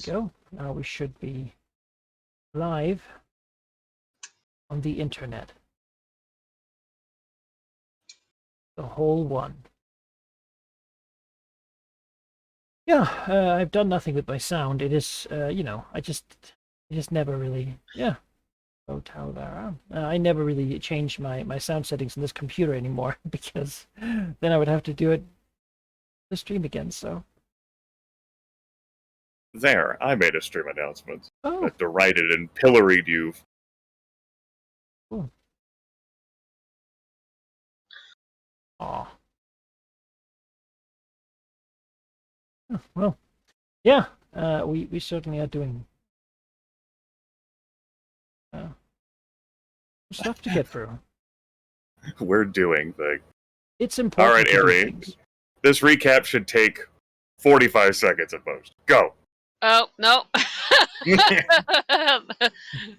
Go. Now we should be live on the internet. The whole one. Yeah, I've done nothing with my sound. It is, I just never really, I never really changed my sound settings in this computer anymore because then I would have to do it the stream again. So there, I made a stream announcement that derided and pilloried you. Cool. Aw. Oh, well, yeah, we certainly are doing stuff to get through. We're doing things. It's important. All right, Ari. This recap should take 45 seconds at most. Go. Oh, no.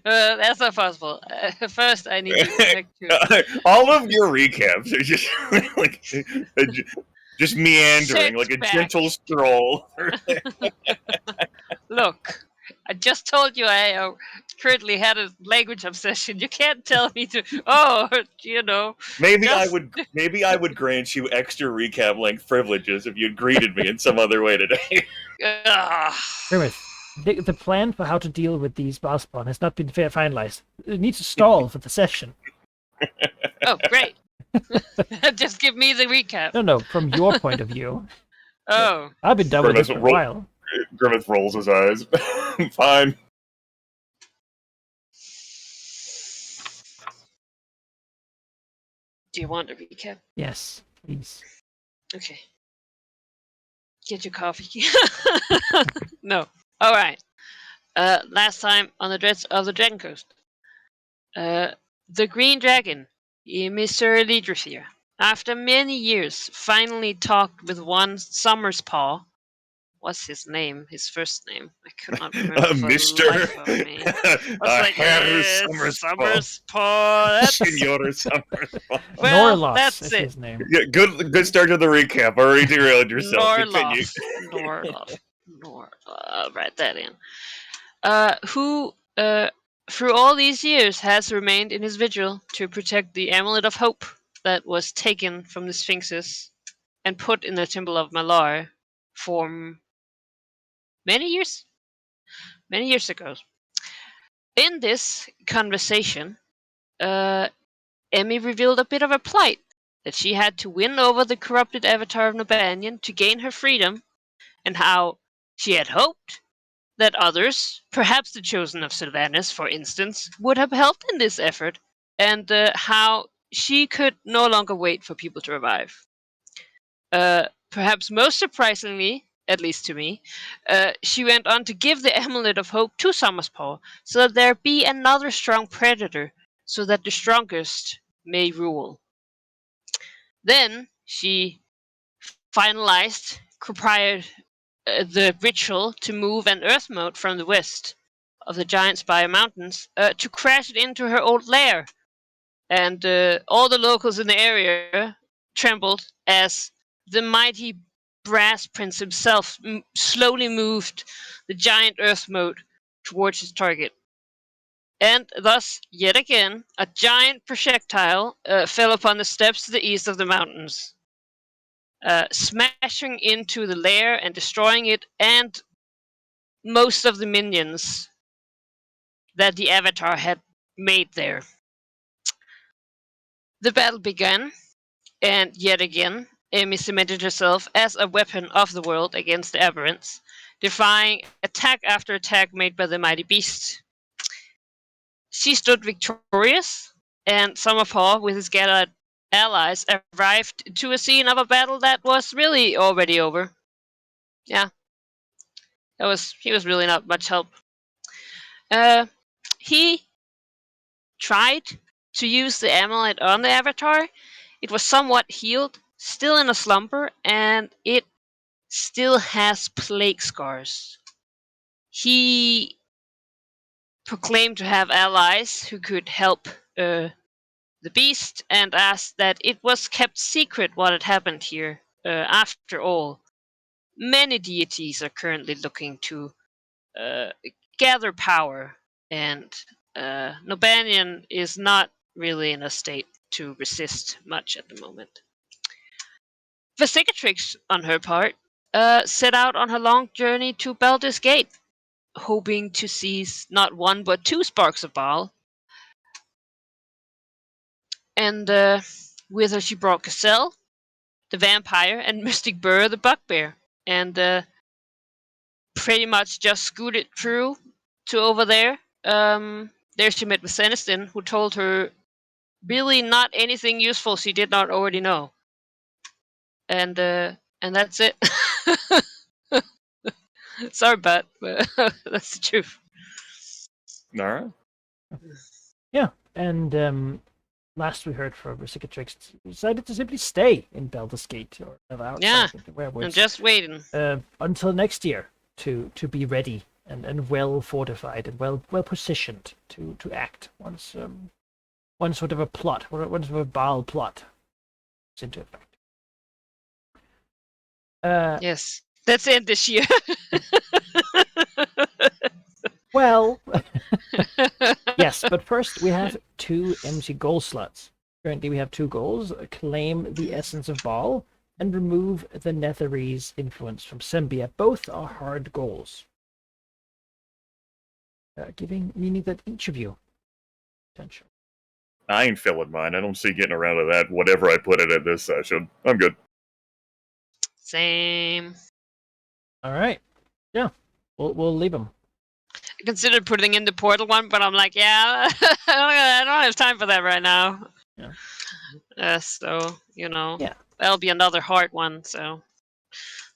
That's not possible. First, I need to connect to... All of your recaps are just like just meandering, like a gentle stroll. Look, I just told you I currently had a language obsession. You can't tell me to. Maybe I would grant you extra recap length privileges if you'd greeted me in some other way today. The plan for how to deal with these boss spawn has not been finalized. It needs to stall for the session. Oh, great. Just give me the recap. No, from your point of view. Oh. I've been done with this for a while. Grimmeth rolls his eyes. Fine. Do you want a recap? Yes, please. Okay. Get your coffee. No. All right. Last time on the Dreads of the Dragon Coast. The Green Dragon, Mr. Leaderfear, after many years, finally talked with one Summerspaw. What's his name? His first name? I could not remember for Mr. the life of me. I was like, Summerspaw. Senor Summerspaw. Well, Norlos that's is it. his name. Yeah, good start to the recap. Already derailed yourself. Norloff. I'll write that in. Who, through all these years, has remained in his vigil to protect the Amulet of Hope that was taken from the Sphinxes and put in the Temple of Malar for many years ago. In this conversation, Emmy revealed a bit of a plight, that she had to win over the corrupted avatar of Nobanian to gain her freedom, and how she had hoped that others, perhaps the Chosen of Sylvanas, for instance, would have helped in this effort, and how she could no longer wait for people to revive. Perhaps most surprisingly, at least to me, she went on to give the Amulet of Hope to Summerspaw, so that there be another strong predator, so that the strongest may rule. Then she finalized the ritual to move an earth mote from the west of the Giant Spire Mountains to crash it into her old lair. And all the locals in the area trembled as the mighty Brass Prince himself slowly moved the giant earth mote towards his target. And thus, yet again, a giant projectile fell upon the steps to the east of the mountains, smashing into the lair and destroying it and most of the minions that the Avatar had made there. The battle began, and yet again, Amy cemented herself as a weapon of the world against the Aberrants, defying attack after attack made by the mighty beast. She stood victorious, and Summerpaw, with his gathered allies, arrived to a scene of a battle that was really already over. Yeah. He was really not much help. He tried to use the amulet on the Avatar. It was somewhat healed, still in a slumber, and it still has plague scars. He proclaimed to have allies who could help the beast, and asked that it was kept secret what had happened here. After all, many deities are currently looking to gather power, and Nobanian is not really in a state to resist much at the moment. Vesicatrix, on her part, set out on her long journey to Baldur's Gate, hoping to seize not one but two sparks of Baal. And with her she brought Cassell, the vampire, and Mystic Burr, the bugbear. And pretty much just scooted through to over there. There she met with Senestin, who told her really not anything useful she did not already know. And that's it. Sorry, but that's the truth. All right. Yeah, and last we heard from Vesicatrix decided to simply stay in Baldur's Gate or outside of the werewolves. I'm just waiting until next year to be ready and well fortified and well positioned to act once one sort of a plot, one sort of a Baal plot is into effect. Yes, that's it this year. Well, yes, but first we have 2 empty goal slots. Currently we have 2 goals: claim the essence of Baal and remove the Netherese influence from Sembia. Both are hard goals. Meaning that each of you potential. I ain't feeling mine. I don't see getting around to that. Whatever I put in this session, I'm good. Same. All right. Yeah, we'll leave them. I considered putting in the portal one, but I'm like, yeah, I don't have time for that right now. Yeah. So Yeah. that'll be another hard one. So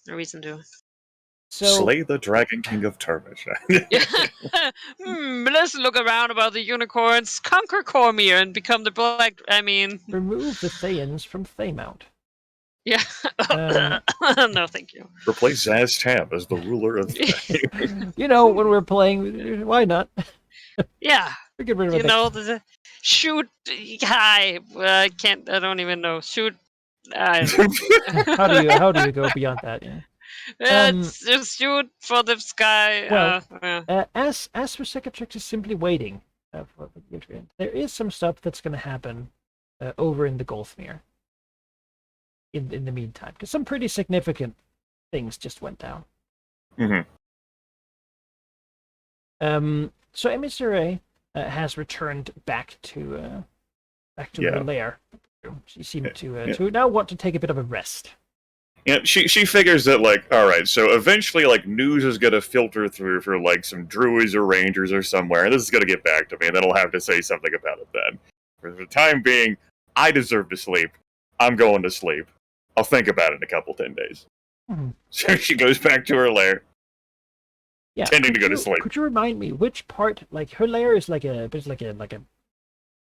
no reason to. So Slay the Dragon King of Termish. Let's look around about the unicorns, conquer Cormier, and become the black. remove the Thayans from Thaymount. Yeah. No, thank you. Replace Zaz Tab as the ruler of. When we're playing, why not? Yeah. We get rid of the shoot. Hi. I can't. I don't even know. Shoot. How do you go beyond that? Yeah. It's just shoot for the sky. Well, as Vesicatrix is simply waiting for the event, there is some stuff that's going to happen over in the Gulfmere. In the meantime, because some pretty significant things just went down. Mm-hmm. So Emissary has returned back to her lair. She seemed to now want to take a bit of a rest. Yeah, she figures that, all right, so eventually, news is gonna filter through for, some druids or rangers or somewhere, and this is gonna get back to me, and then I'll have to say something about it then. For the time being, I deserve to sleep. I'm going to sleep. I'll think about it in a couple 10 days. Mm-hmm. So she goes back to her lair, tending to go to sleep. Could you remind me which part? Her lair is like a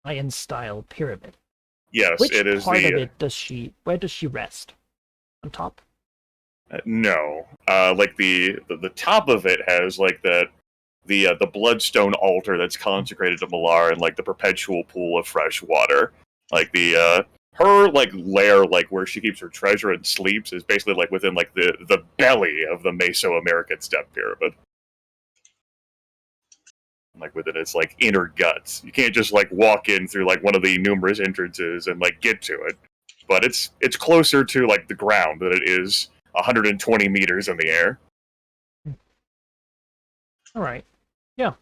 Mayan style pyramid. Yes, which it is. Part of it where does she rest? On top? No, the top of it has the bloodstone altar that's consecrated to Malar and the perpetual pool of fresh water. Her lair, where she keeps her treasure and sleeps, is basically within the belly of the Mesoamerican step pyramid. Within its inner guts. You can't just walk in through one of the numerous entrances and get to it. But it's closer to the ground than it is 120 meters in the air. All right. Yeah.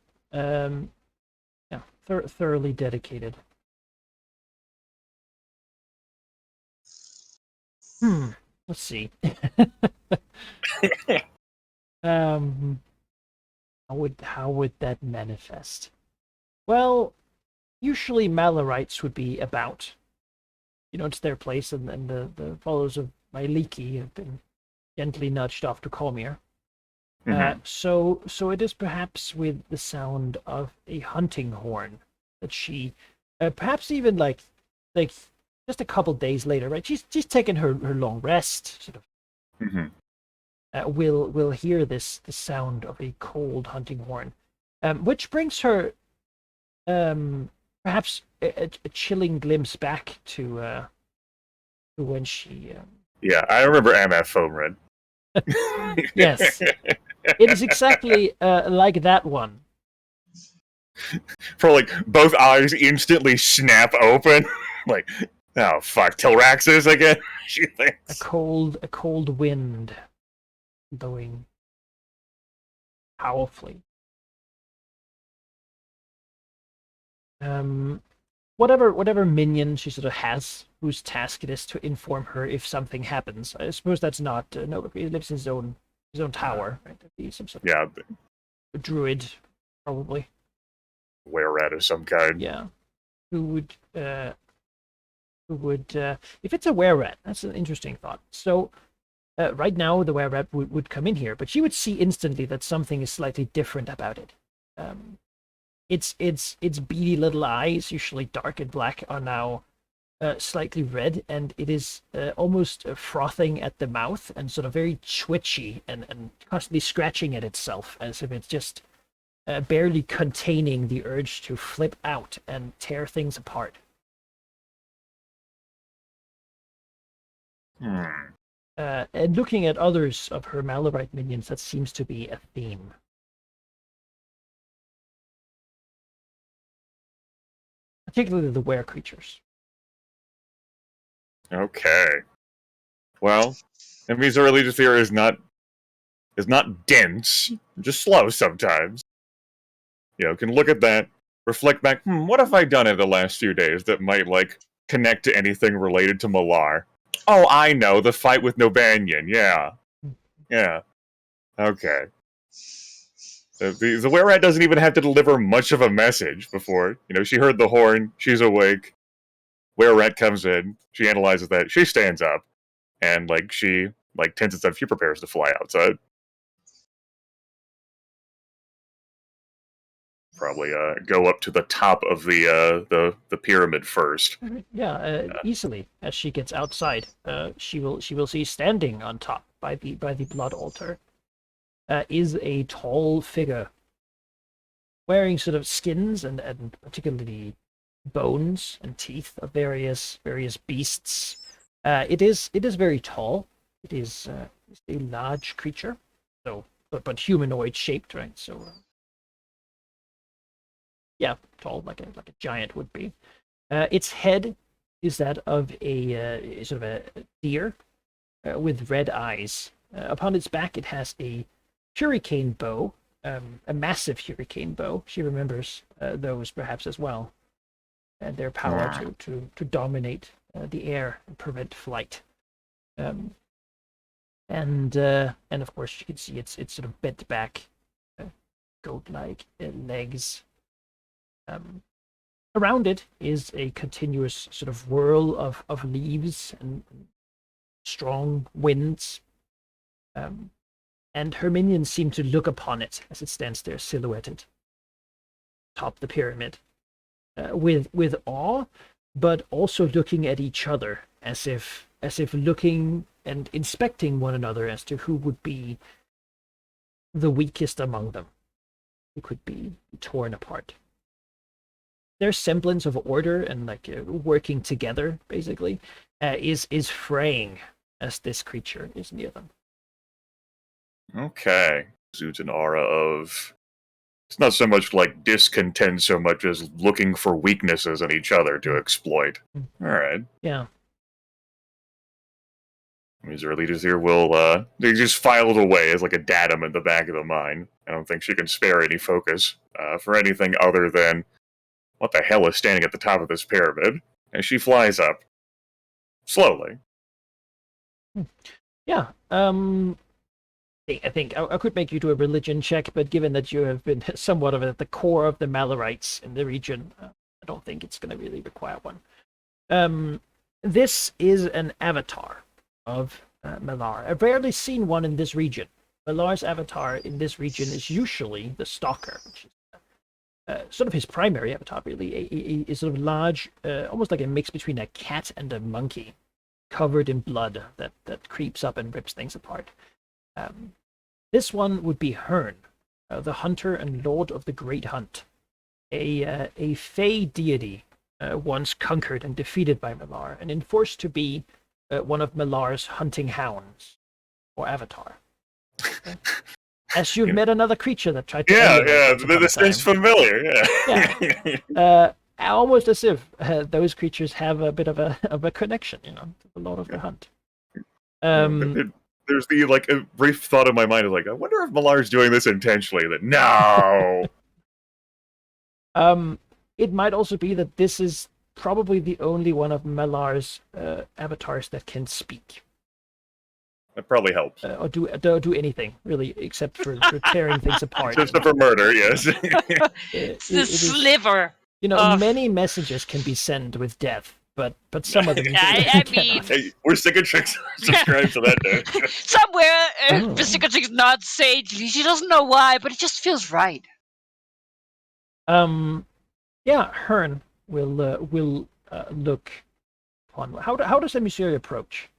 Thoroughly dedicated. Let's see. How would that manifest? Well, usually Malorites would be about. It's their place, and the followers of Myliki have been gently nudged off to Cormier. Mm-hmm. So it is perhaps with the sound of a hunting horn that she, perhaps even just a couple days later, right? She's taken her long rest, sort of. Mm-hmm. Will hear the sound of a cold hunting horn, which brings her, perhaps a chilling glimpse back to when she. Yeah, I remember MF Foamred. Yes. It is exactly like that one. For like both eyes instantly snap open. Like, oh fuck, Tilraxis again. She A thinks. cold wind blowing powerfully. Whatever minion she sort of has, whose task it is to inform her if something happens. I suppose that's not no. He lives in his own tower, right? That'd be some sort of Yeah, druid, probably. were rat of some kind. Yeah, who would if it's a were rat? That's an interesting thought. So. Right now, the were rat would come in here, but she would see instantly that something is slightly different about it. Its beady little eyes, usually dark and black, are now slightly red, and it is almost frothing at the mouth and sort of very twitchy and constantly scratching at itself as if it's just barely containing the urge to flip out and tear things apart. And looking at others of her Malorite minions, that seems to be a theme. Particularly the were creatures. Okay. Well, that means our religious theory is not dense, just slow sometimes. You know, can look at that, reflect back, what have I done in the last few days that might, like, connect to anything related to Malar? Oh, I know, the fight with Nobanian, yeah. Yeah. Okay. The were rat doesn't even have to deliver much of a message before, she heard the horn, she's awake, were rat comes in, she analyzes that, she stands up, and, she tenses up, she prepares to fly outside. Probably go up to the top of the pyramid first. Yeah, easily. As she gets outside, she will see standing on top by the blood altar is a tall figure wearing sort of skins and particularly bones and teeth of various beasts. It is very tall. It is a large creature, so but humanoid shaped, right? So yeah, tall like a giant would be. Its head is that of a sort of a deer with red eyes. Upon its back, it has a hurricane bow, a massive hurricane bow. She remembers those perhaps as well, and their power to dominate the air and prevent flight. And of course, you can see it's sort of bent back, goat-like legs. Around it is a continuous sort of whirl of leaves and strong winds. And her minions seem to look upon it as it stands there silhouetted atop the pyramid with awe, but also looking at each other as if looking and inspecting one another as to who would be the weakest among them, who could be torn apart. Their semblance of order and working together basically is fraying as this creature is near them. Okay. Exudes an aura of, it's not so much like discontent so much as looking for weaknesses in each other to exploit. Alright. Yeah. Means our leaders here will they just file it away as like a datum in the back of the mind. I don't think she can spare any focus for anything other than what the hell is standing at the top of this pyramid? And she flies up. Slowly. Yeah. I think I could make you do a religion check, but given that you have been somewhat of at the core of the Malorites in the region, I don't think it's going to really require one. This is an avatar of Malar. I've rarely seen one in this region. Malar's avatar in this region is usually the Stalker, which is sort of his primary avatar, really. A sort of large, almost like a mix between a cat and a monkey, covered in blood that creeps up and rips things apart. This one would be Hearn, the hunter and lord of the Great Hunt, a fey deity once conquered and defeated by Malar, and enforced to be one of Malar's hunting hounds, or avatar. Okay. As you've met another creature that tried to Yeah, alienate yeah, once upon a this seems time. familiar. Yeah. Almost as if those creatures have a bit of a connection, to the Lord of the Hunt. There's the like a brief thought in my mind of like, I wonder if Millar's doing this intentionally. That no. It might also be that this is probably the only one of Millar's avatars that can speak. That probably helps. Or do anything really, except for tearing things apart. Just for murder, yes. It's the sliver. Many messages can be sent with death, but some of them. I mean, hey, we're Cicatrix subscribed to that, dude. Somewhere, Cicatrix nods sagely. She doesn't know why, but it just feels right. Yeah, Hearn will look upon. How does Emissary approach?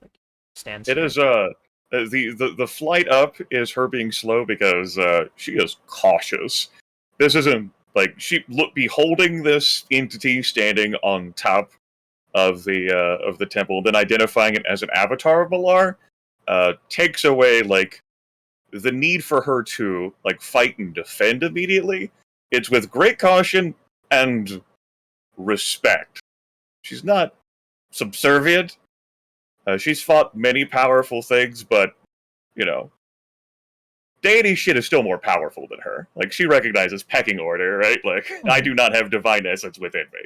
Stands. It is the flight up is her being slow because she is cautious. This isn't like beholding this entity standing on top of the temple, then identifying it as an avatar of Millar, takes away like the need for her to like fight and defend immediately. It's with great caution and respect. She's not subservient. She's fought many powerful things, but deity shit is still more powerful than her. Like, she recognizes pecking order, right? Like, I do not have divine essence within me.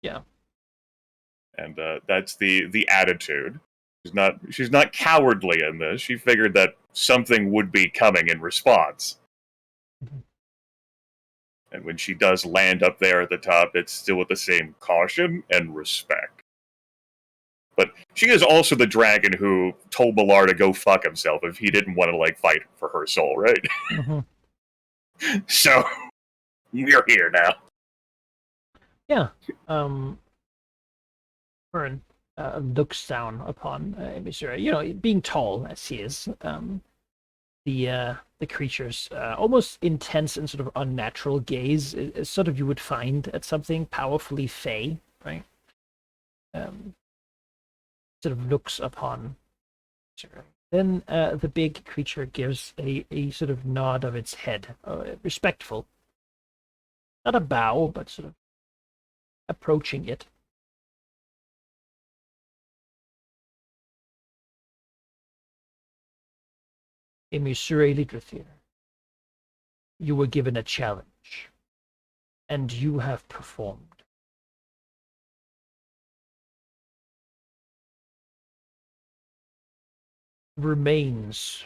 Yeah. And that's the attitude. She's not cowardly in this. She figured that something would be coming in response. Mm-hmm. And when she does land up there at the top, it's still with the same caution and respect. But she is also the dragon who told Millar to go fuck himself if he didn't want to, like, fight for her soul, right? Mm-hmm. So, you're here now. Yeah. Hearn looks down upon Emissary. Being tall as he is, the creature's almost intense and sort of unnatural gaze is sort of you would find at something powerfully fey, right? Sort of looks upon. Then the big creature gives a sort of nod of its head, respectful. Not a bow, but sort of approaching it. Emissary Lidrathir, you were given a challenge, and you have performed. Remains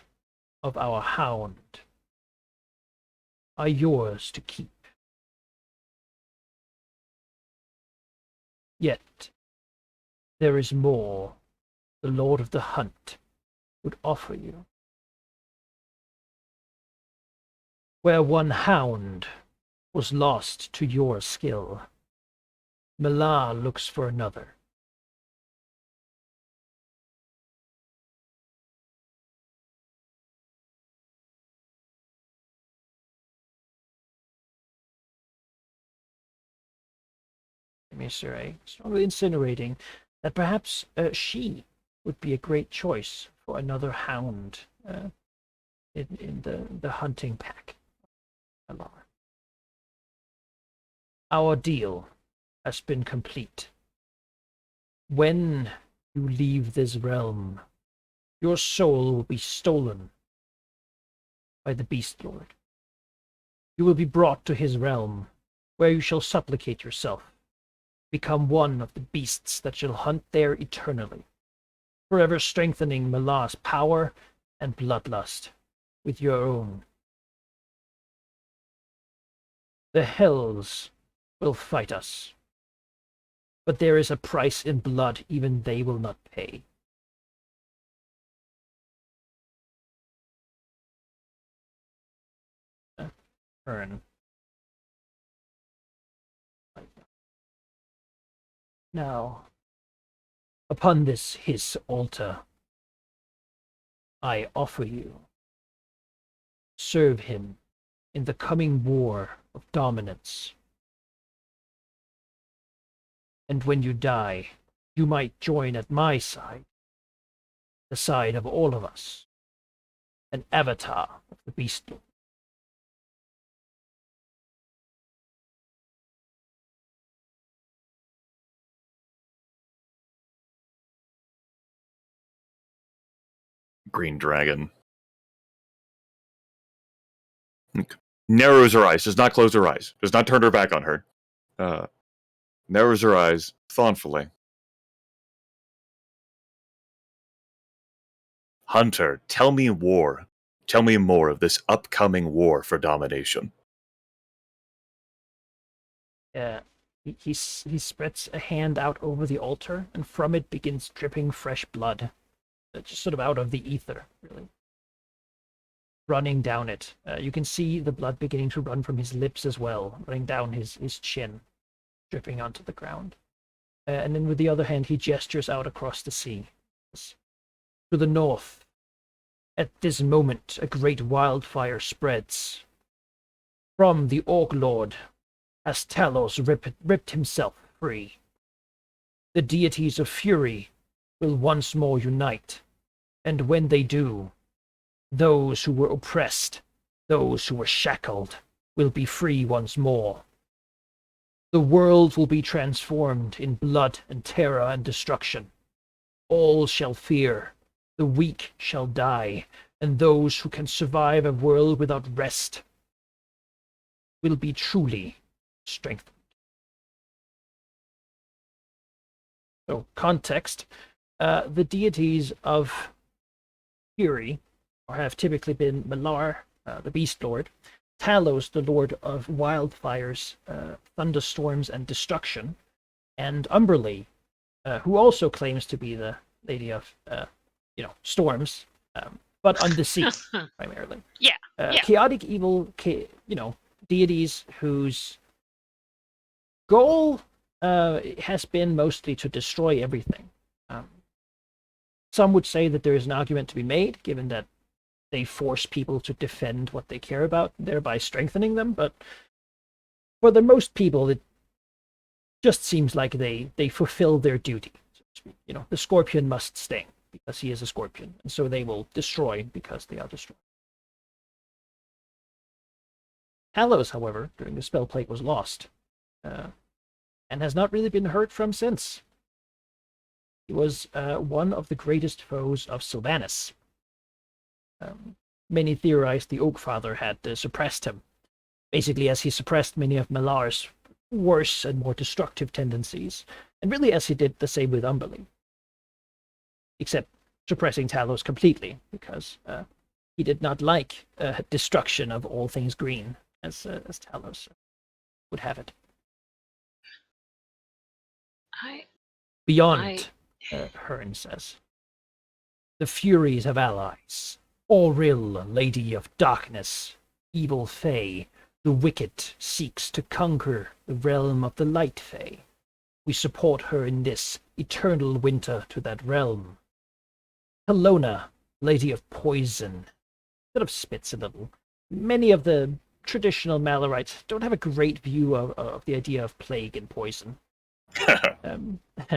of our hound are yours to keep. Yet, there is more the Lord of the Hunt would offer you. Where one hound was lost to your skill, Millar looks for another. Emissary, strongly insinuating that perhaps she would be a great choice for another hound in the hunting pack. Our deal has been complete. When you leave this realm, your soul will be stolen by the Beast Lord. You will be brought to his realm, where you shall supplicate yourself, become one of the beasts that shall hunt there eternally, forever strengthening Millar's power and bloodlust with your own. The Hells will fight us, but there is a price in blood even they will not pay. Hearn. Now, upon his altar, I offer you, serve him in the coming war of dominance. And when you die, you might join at my side, the side of all of us, an avatar of the Beast Lord. green dragon. Narrows her eyes, does not close her eyes, does not turn her back on her. Narrows her eyes thoughtfully. Hunter, tell me war. Tell me more of this upcoming war for domination. He spreads a hand out over the altar, and from it begins dripping fresh blood. Just sort of out of the ether, really. Running down it. You can see the blood beginning to run from his lips as well, running down his chin, dripping onto the ground. And then with the other hand, he gestures out across the sea. To the north, at this moment, a great wildfire spreads. From the Orc Lord, as Talos ripped himself free. The Deities of Fury will once more unite, and when they do, those who were oppressed, those who were shackled, will be free once more. The world will be transformed in blood and terror and destruction. All shall fear, the weak shall die, and those who can survive a world without rest will be truly strengthened. So, context. The deities of Fury have typically been Malar, the Beast Lord, Talos, the Lord of Wildfires, Thunderstorms, and Destruction, and Umberlee, who also claims to be the Lady of, Storms, but on the sea, primarily. Yeah. Chaotic evil, deities whose goal has been mostly to destroy everything. Some would say that there is an argument to be made, given that they force people to defend what they care about, thereby strengthening them, but for the most people, it just seems like they fulfill their duty. The scorpion must sting, because he is a scorpion, and so they will destroy because they are destroyed. Talos, however, during the spell plague was lost, and has not really been heard from since. He was one of the greatest foes of Sylvanas. Many theorized the Oak Father had suppressed him, basically as he suppressed many of Malar's worse and more destructive tendencies, and really as he did the same with Umberlee. Except suppressing Talos completely, because he did not like destruction of all things green, as Talos would have it. Beyond, Hearn says, the Furies have allies. Auril, Lady of Darkness, Evil Fae, the Wicked seeks to conquer the realm of the Light Fae. We support her in this eternal winter to that realm. Helona, Lady of Poison, sort of spits a little. Many of the traditional Malorites don't have a great view of the idea of plague and poison.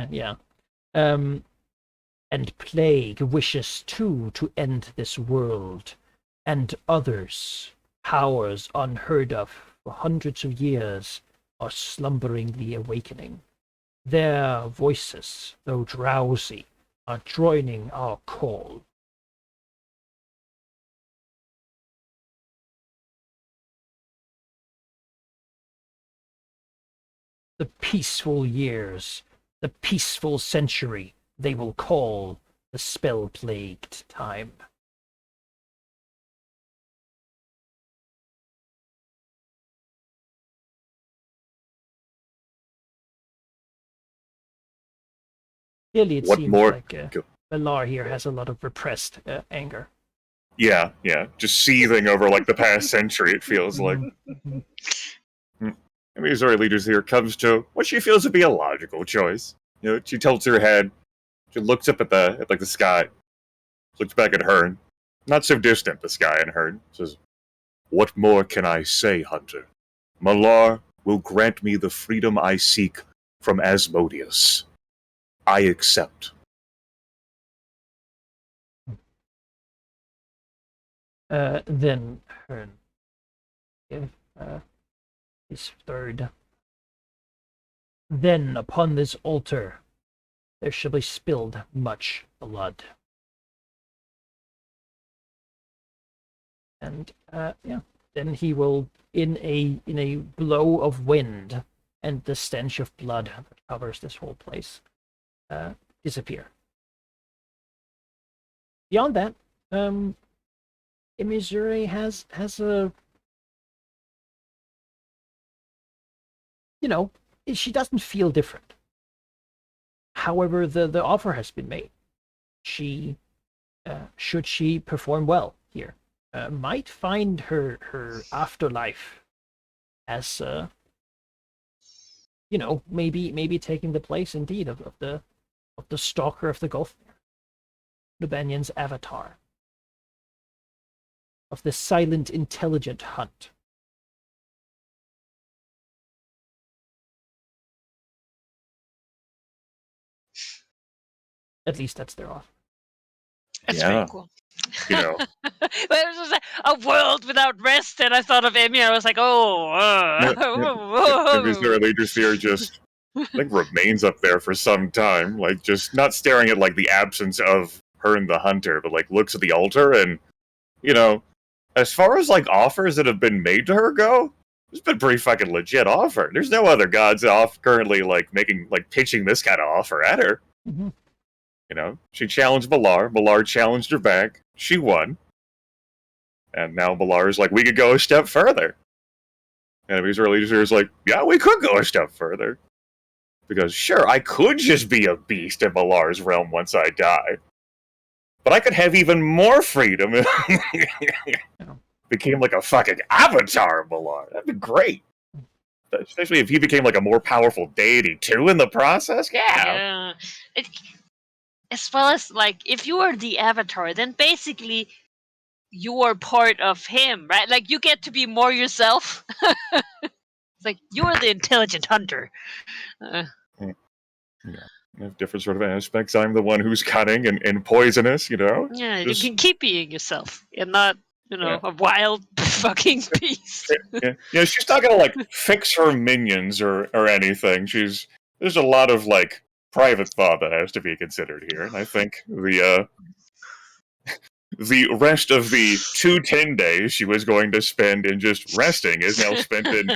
Yeah. And plague wishes too to end this world, and others, powers unheard of for hundreds of years, are slumberingly awakening. Their voices, though drowsy, are joining our call. The peaceful years, the peaceful century, they will call the spell-plagued time. Clearly, it seems like Malar here has a lot of repressed anger. Yeah, just seething over like the past century, it feels like. And the Azori leaders here comes to what she feels to be a logical choice. She tilts her head, she looks up at the sky, looks back at Hearn. Not so distant, the sky and Hearn. Says, "What more can I say, Hunter? Malar will grant me the freedom I seek from Asmodeus. I accept." Then Hearn is third. Then upon this altar there shall be spilled much blood. And then he will, in a blow of wind and the stench of blood that covers this whole place, disappear. Beyond that, Imizure has a, she doesn't feel different. However, the offer has been made. She, should she perform well here, might find her afterlife as, maybe taking the place indeed of the stalker of the Gulf, the Banyan's avatar, of the silent, intelligent hunt. At least that's their offer. That's Yeah. pretty cool. You know, But it was just like a world without rest, and I thought of Emmy. I was like, if their allegiance here just like remains up there for some time, like just not staring at like the absence of Hearn the Hunter, but like looks at the altar and, as far as like offers that have been made to her go, it's been pretty fucking legit offer. There's no other gods off currently like pitching this kind of offer at her. Mm-hmm. She challenged Malar. Malar challenged her back. She won. And now Malar's like, we could go a step further. And his early is like, yeah, we could go a step further. Because sure, I could just be a beast in Malar's realm once I die. But I could have even more freedom if became like a fucking avatar of Malar. That'd be great. Especially if he became like a more powerful deity too in the process. Yeah. As well as like if you are the avatar, then basically you are part of him, right? Like you get to be more yourself. It's like you're the intelligent hunter. Yeah. Have different sort of aspects. I'm the one who's cunning and poisonous, Yeah, you can keep being yourself and not, a wild fucking beast. Yeah, she's not gonna like fix her minions or anything. There's a lot of like private thought that has to be considered here, and I think the rest of the 210 days she was going to spend in just resting is now spent in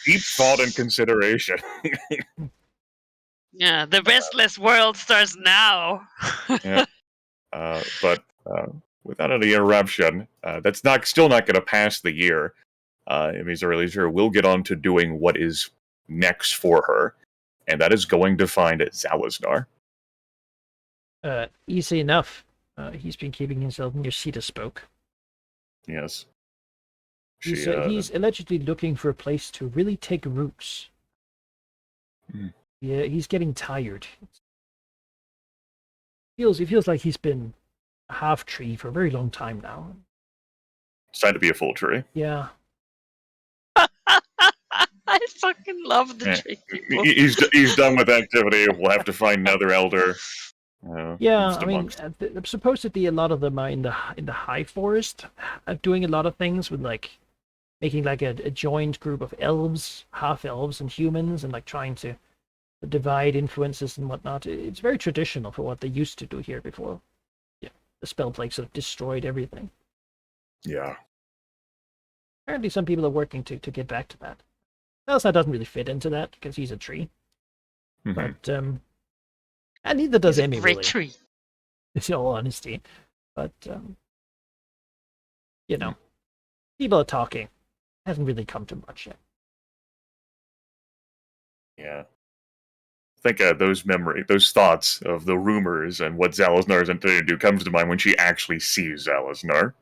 deep thought and consideration. Yeah, the restless world starts now. Yeah. But without any interruption, that's still not going to pass the year. Ms. Earlier will get on to doing what is next for her, and that is going to find Zalaznar. Easy enough. He's been keeping himself near Cedar Spoke. Yes. He's allegedly looking for a place to really take roots. Yeah, he's getting tired. It feels like he's been a half tree for a very long time now. It's time to be a full tree. Yeah. I fucking love the tree. He's done with activity. We'll have to find another elder. Yeah, I mean, supposedly a lot of them are in the high forest, doing a lot of things with like making like a joined group of elves, half elves, and humans, and like trying to divide influences and whatnot. It's very traditional for what they used to do here before. Yeah, the spell plague sort of destroyed everything. Yeah. Apparently, some people are working to get back to that. Elsa doesn't really fit into that because he's a tree. Mm-hmm. But and neither does Emmy, great really. Tree. In all honesty. But people are talking. Hasn't really come to much yet. Yeah. I think those thoughts of the rumors and what Zalaznar is intending to do comes to mind when she actually sees Zalaznar.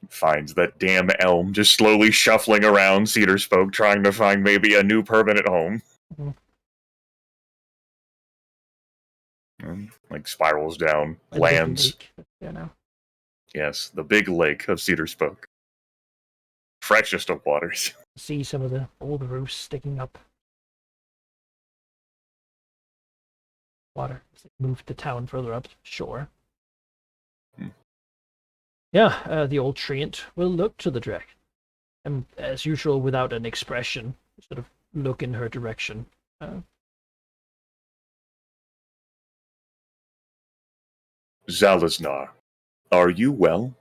Finds that damn elm just slowly shuffling around Cedar Spoke, trying to find maybe a new permanent home. And, like spirals down, lands. Yes, the big lake of Cedar Spoke. Freshest of waters. See some of the old roofs sticking up. Water. Moved the town further up shore. Yeah, the old treant will look to the Drek. And as usual, without an expression, sort of look in her direction. Zalaznar, are you well?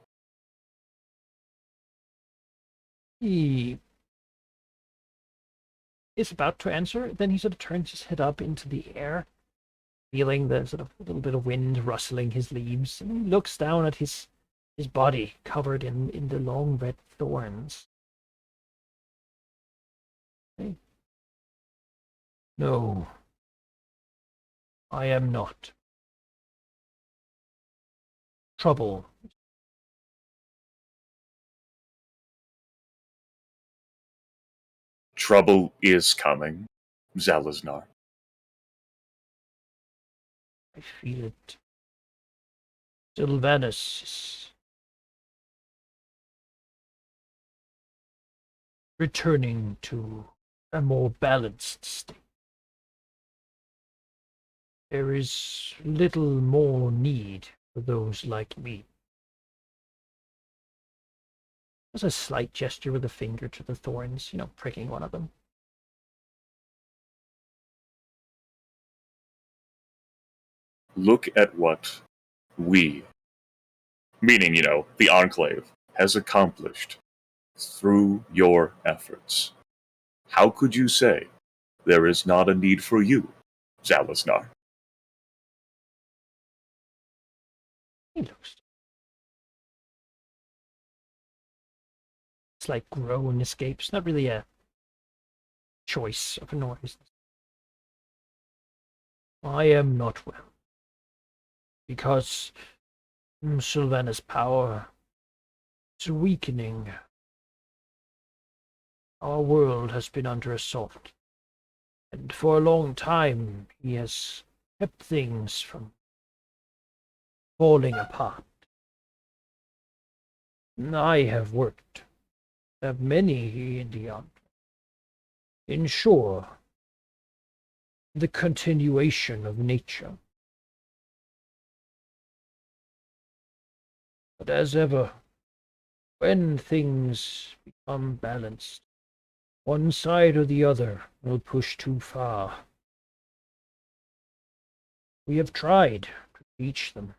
He is about to answer, then he sort of turns his head up into the air, feeling the sort of a little bit of wind rustling his leaves, and he looks down at his body covered in the long red thorns. Okay. No, I am not. Trouble. Trouble is coming, Zalaznar. I feel it. Sylvanus is returning to a more balanced state. There is little more need for those like me. There's a slight gesture with a finger to the thorns, pricking one of them. Look at what we, meaning, the Enclave, has accomplished through your efforts. How could you say there is not a need for you, Zalaznar? He looks. Slight groan escapes. Not really a choice of a noise. I am not well. Because Sylvanus' power is weakening. Our world has been under assault. And for a long time, he has kept things from falling apart. I have worked, have many in the ensure the continuation of nature. But as ever, when things become balanced, one side or the other will push too far. We have tried to teach them.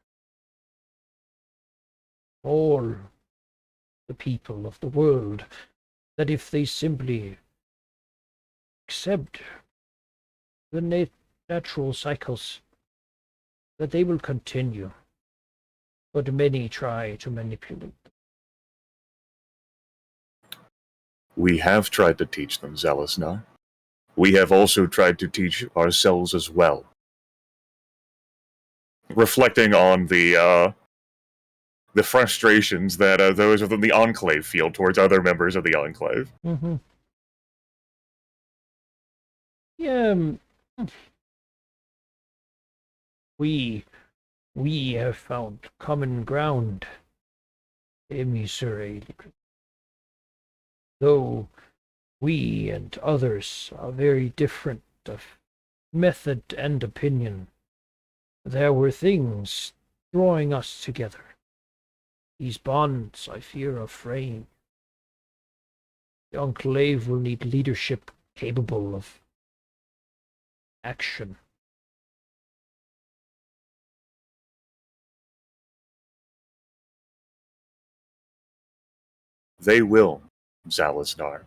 All the people of the world, that if they simply accept the natural cycles, that they will continue. But many try to manipulate them. We have tried to teach them, Zalaznar. We have also tried to teach ourselves as well. Reflecting on the frustrations that those within the Enclave feel towards other members of the Enclave. Mm-hmm. Yeah, we have found common ground, emissary. Though we and others are very different of method and opinion, there were things drawing us together. These bonds, I fear, are fraying. The Enclave will need leadership capable of action. They will, Zalaznar.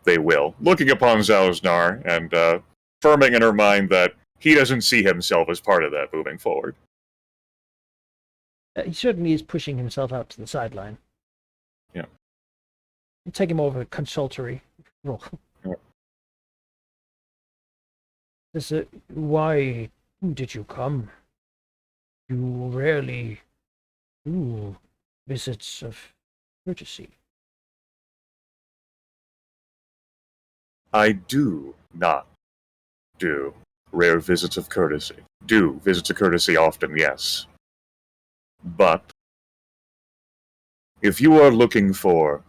They will. Looking upon Zalaznar and affirming in her mind that he doesn't see himself as part of that moving forward. He certainly is pushing himself out to the sideline. Yeah. You take him over a consultory role. Yeah. Why did you come? You rarely do visits of courtesy. I do not do rare visits of courtesy. Do visits of courtesy often, yes. But if you are looking for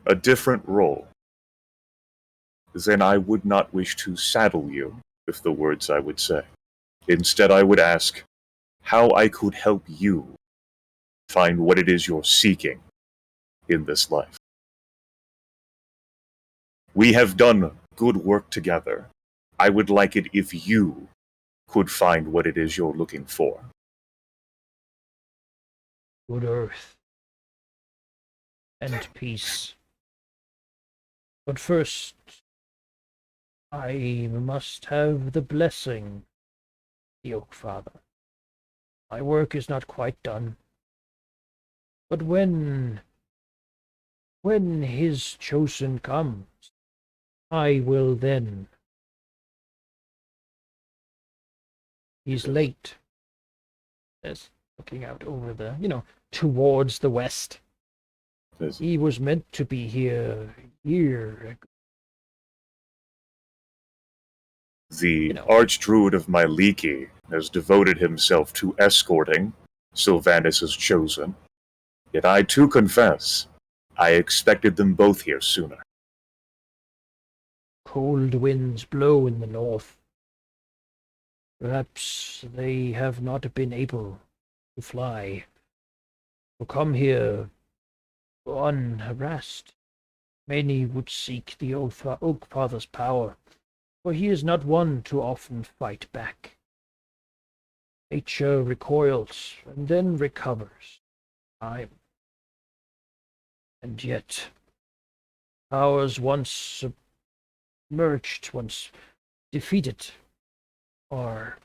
a different role, then I would not wish to saddle you with the words I would say. Instead, I would ask how I could help you find what it is you're seeking in this life. We have done good work together. I would like it if you could find what it is you're looking for. Good earth. and peace. But first, I must have the blessing, the Oak Father. My work is not quite done. But when his chosen comes, I will then. He's late. As looking out over the, towards the west. He was meant to be here a year ago. The Archdruid of Myliki has devoted himself to escorting Sylvanus' chosen. Yet I too confess, I expected them both here sooner. Cold winds blow in the north. Perhaps they have not been able to fly or come here unharassed. Many would seek the Oak Father's power, for he is not one to often fight back. Nature recoils and then recovers. Time. And yet, powers once submerged, once defeated, are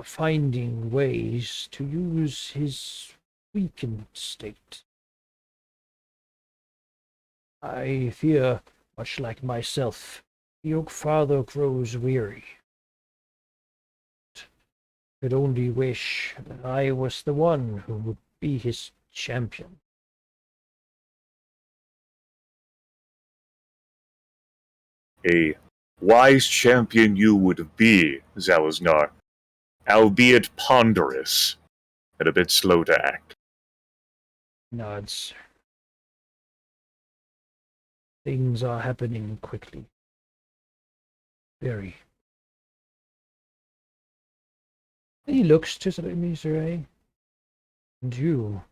finding ways to use his weakened state. I fear, much like myself, the Oak Father grows weary. Could only wish that I was the one who would be his champion. A wise champion you would be, Zalaznar, albeit ponderous and a bit slow to act. Nods. Things are happening quickly. Very. He looks to Miseray. And you.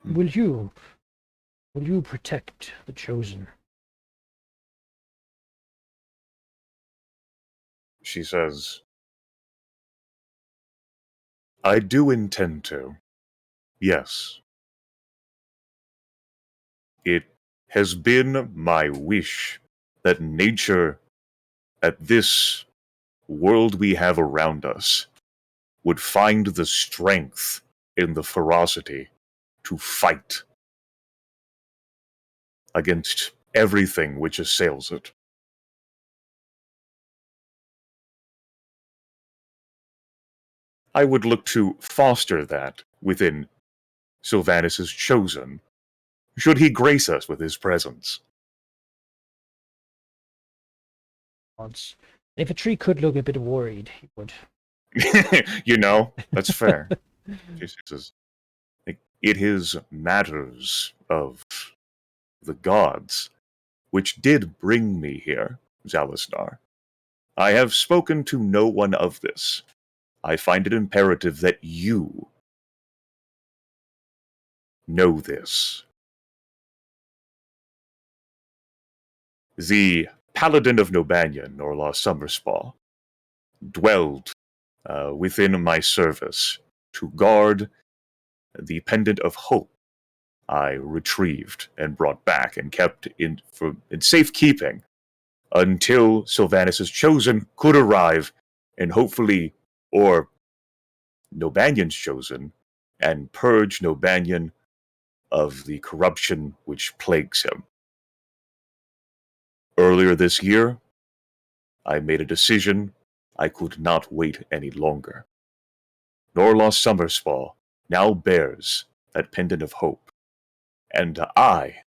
Will you protect the chosen? She says, I do intend to. Yes. It has been my wish that nature at this world we have around us would find the strength in the ferocity to fight against everything which assails it. I would look to foster that within Sylvanus' chosen, should he grace us with his presence. Once. If a tree could look a bit worried, he would. That's fair. She says, it is matters of the gods which did bring me here, Zalaznar. I have spoken to no one of this. I find it imperative that you know this. The Paladin of Nobanian, Norlaw Summerspaw, dwelled within my service to guard the Pendant of Hope I retrieved and brought back and kept in safekeeping until Sylvanus' chosen could arrive and hopefully, or Nobanian's chosen, and purge Nobanian of the corruption which plagues him. Earlier this year, I made a decision I could not wait any longer. Norlaw Summerspaw now bears that Pendant of Hope, and I,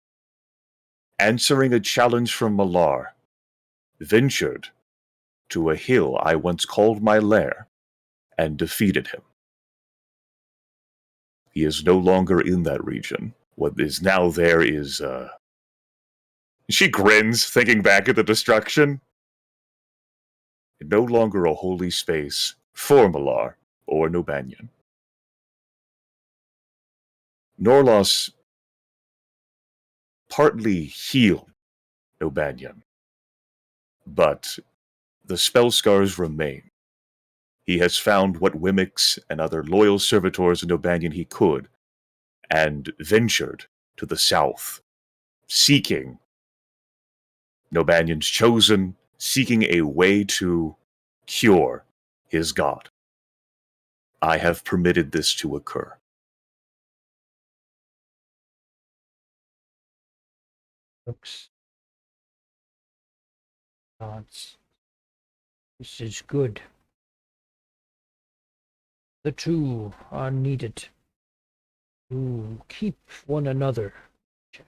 answering a challenge from Malar, ventured to a hill I once called my lair and defeated him. He is no longer in that region. What is now there is, She grins, thinking back at the destruction. No longer a holy space for Malar or Nobanian. Norlos partly healed Nobanian, but the spell scars remain. He has found what Wemmicks and other loyal servitors in Nobanion he could, and ventured to the south, seeking Nobanion's chosen, seeking a way to cure his god. I have permitted this to occur. Looks gods. This is good. The two are needed to keep one another in check.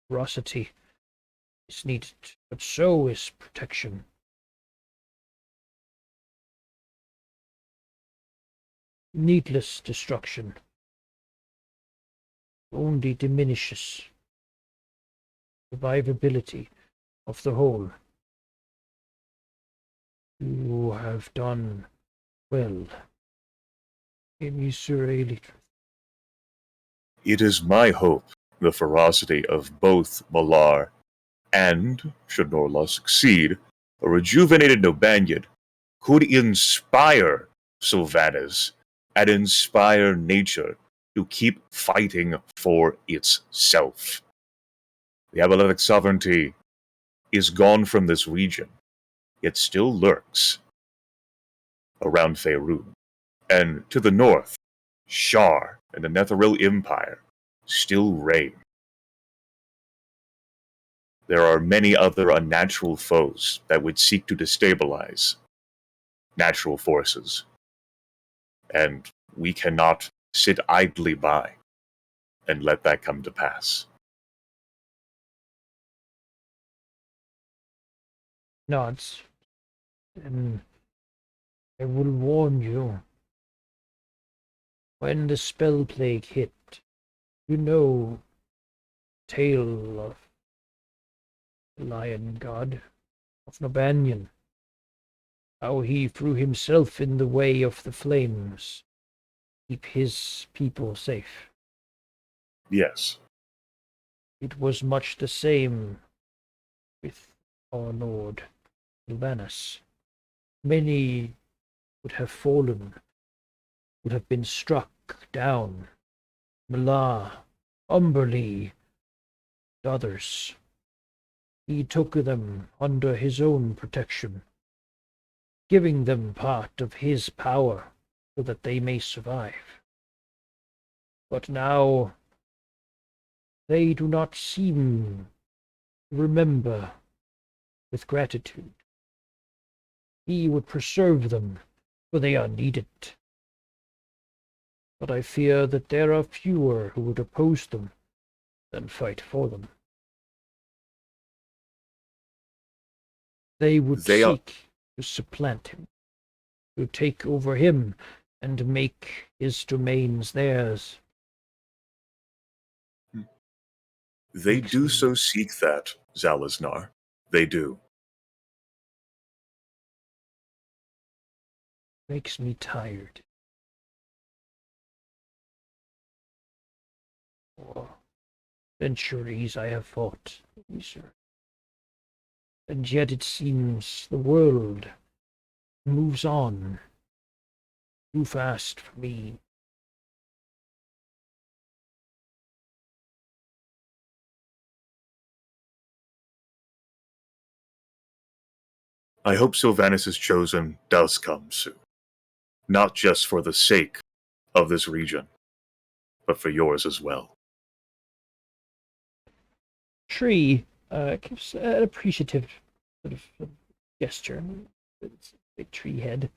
Ferocity is needed, but so is protection. Needless destruction only diminishes survivability of the whole. You have done well, Emisur. It is my hope the ferocity of both Malar and, should Norlaw succeed, a rejuvenated Nobanion could inspire Sylvanas and inspire nature to keep fighting for itself. The Abelethic sovereignty is gone from this region, yet still lurks around Faerun. And to the north, Shar and the Netheril Empire still reign. There are many other unnatural foes that would seek to destabilize natural forces, and we cannot sit idly by and let that come to pass. Nods. And I will warn you. When the spell plague hit, you know the tale of the lion god of Nobanion. How he threw himself in the way of the flames, keep his people safe. Yes. It was much the same with our lord Sylvanas. Many would have fallen, would have been struck down. Malar, Umberlee, and others. He took them under his own protection, giving them part of his power so that they may survive. But now they do not seem to remember with gratitude. He would preserve them, for they are needed. But I fear that there are fewer who would oppose them than fight for them. They would seek to supplant him, to take over him and make his domains theirs. They do so seek that, Zalaznar. They do. Makes me tired. For centuries I have fought, sir. And yet it seems the world moves on too fast for me. I hope Sylvanas' chosen does come soon. Not just for the sake of this region, but for yours as well. Tree gives an appreciative sort of gesture. It's a big tree head.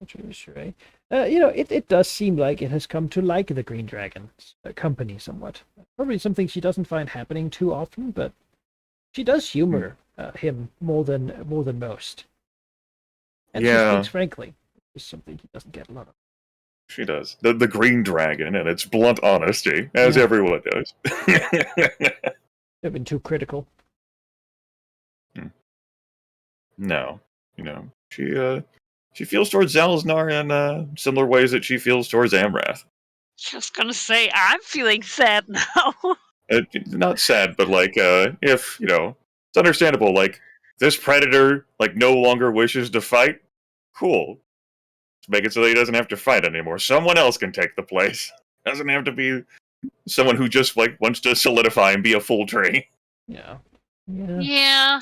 Not really sure, eh? It does seem like it has come to like the Green Dragon's company somewhat. Probably something she doesn't find happening too often, but she does humor him more than most. And she speaks frankly, which is something he doesn't get a lot of. She does. The Green Dragon and its blunt honesty, as everyone does. I've been too critical. No. She feels towards Zalaznar in similar ways that she feels towards Amrath. Just gonna say, I'm feeling sad now. Not sad, but if, it's understandable. Like, this predator, like, no longer wishes to fight. Cool. Let's make it so that he doesn't have to fight anymore. Someone else can take the place. Doesn't have to be someone who just, like, wants to solidify and be a full tree. Yeah. Yeah.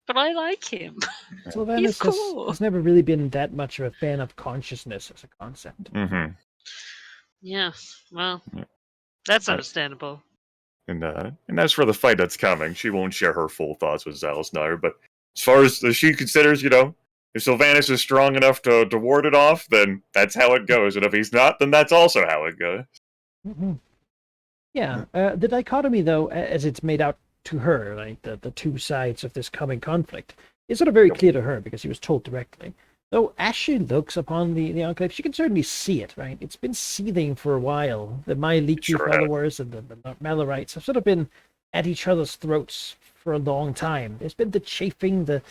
But I like him. Sylvanas cool. has never really been that much of a fan of consciousness as a concept. Mm-hmm. Yeah, well, that's Right. understandable. And as for the fight that's coming, she won't share her full thoughts with Zalsnar, but as far as she considers, if Sylvanas is strong enough to ward it off, then that's how it goes, and if he's not, then that's also how it goes. Mm-hmm. Yeah, the dichotomy, though, as it's made out to her, like the two sides of this coming conflict, is sort of very clear to her because he was told directly. Though as she looks upon the Enclave, she can certainly see it, right? It's been seething for a while. The Myeliki followers and the Malorites have sort of been at each other's throats for a long time. There's been the chafing, the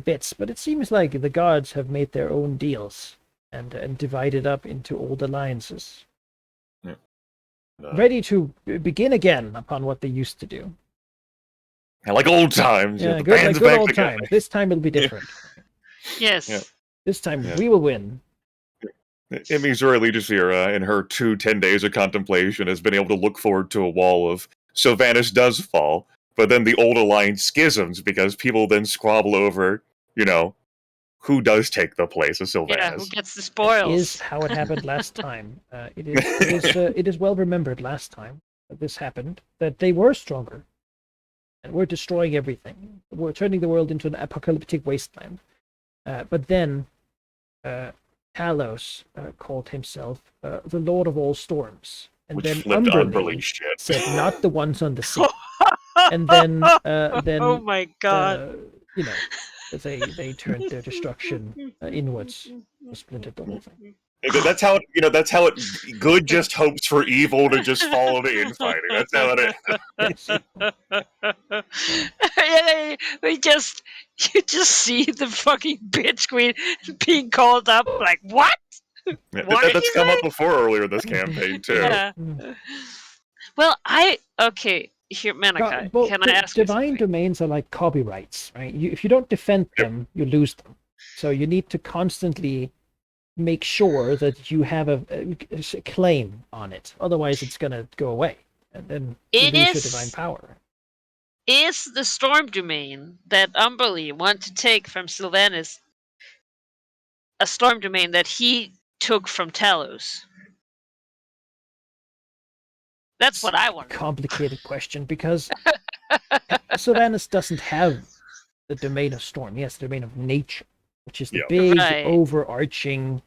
bits, but it seems like the gods have made their own deals and divided up into old alliances. Ready to begin again upon what they used to do. Like old times. Yeah, the good, band's like good back old together. times. This time it'll be different. Yes. Yeah. This time we will win. It means Zora Legifera, in her 10 days of contemplation, has been able to look forward to a wall of Sylvanas does fall, but then the old alliance schisms because people then squabble over, who does take the place of Sylvanas. Yeah, who gets the spoils. Is how it happened last time. It is well remembered last time that this happened, that they were stronger. And we're destroying everything. We're turning the world into an apocalyptic wasteland. But then Talos called himself the Lord of all Storms. And Which then flipped Umberly shit. said, not the ones on the sea. And then oh my god. They turned their destruction inwards, splintered the whole thing. That's how good just hopes for evil to just follow the infighting. That's how it is. You just see the fucking bitch queen being called up like, what? That's come up before earlier this campaign too. Yeah. Well, here, Manikai, can I ask divine you domains are like copyrights, right? If you don't defend them, you lose them. So you need to constantly make sure that you have a claim on it. Otherwise, it's going to go away, and then you lose your divine power. Is the storm domain that Umberly want to take from Sylvanas a storm domain that he took from Talos? That's what I want. Complicated question, because Sylvanas doesn't have the domain of storm. He has the domain of nature, which is the big, overarching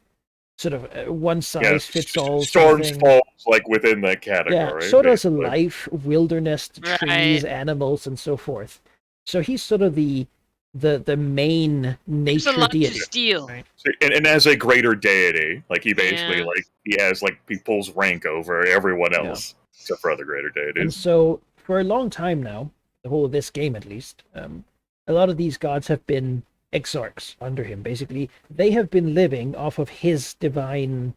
sort of one-size-fits-all. Storms falls like within that category. Yeah, so does life, wilderness, trees, animals, and so forth. So he's sort of the main nature deity. Steal. Right? And as a greater deity, like he basically he pulls rank over everyone else except for other greater deities. And so for a long time now, the whole of this game at least, a lot of these gods have been exarchs under him. Basically, they have been living off of his divine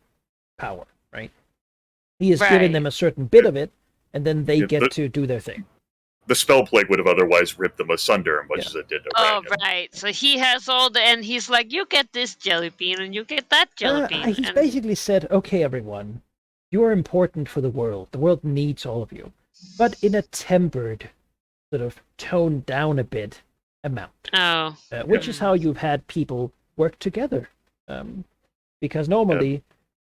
power, right? He has given them a certain bit of it, and then they get to do their thing. The spell plague would have otherwise ripped them asunder, much as it did to Random. Right. So he has all and he's like, you get this jelly bean, and you get that jelly bean. He's basically said, okay, everyone, you are important for the world. The world needs all of you. But in a tempered, sort of toned down a bit amount. Which is how you've had people work together. Because normally,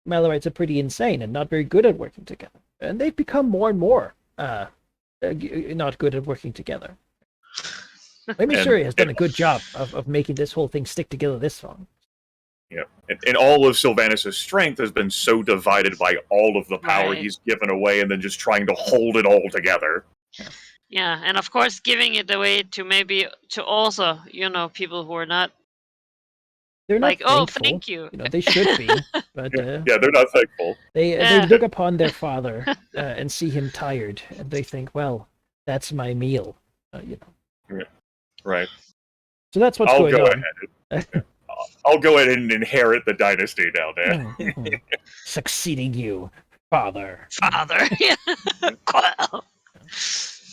Malorites are pretty insane and not very good at working together. And they've become more and more not good at working together. Maybe Suri has done a good job of making this whole thing stick together this long. Yeah, and all of Sylvanas' strength has been so divided by all of the power he's given away and then just trying to hold it all together. Yeah, and of course giving it away to also, people who are not... They're not thankful. oh, thank you. They should be, but they're not thankful. They look upon their father and see him tired, and they think, well, that's my meal, Right. So that's what's going on. I'll go ahead and inherit the dynasty down there. Succeeding you, father. Father. Well.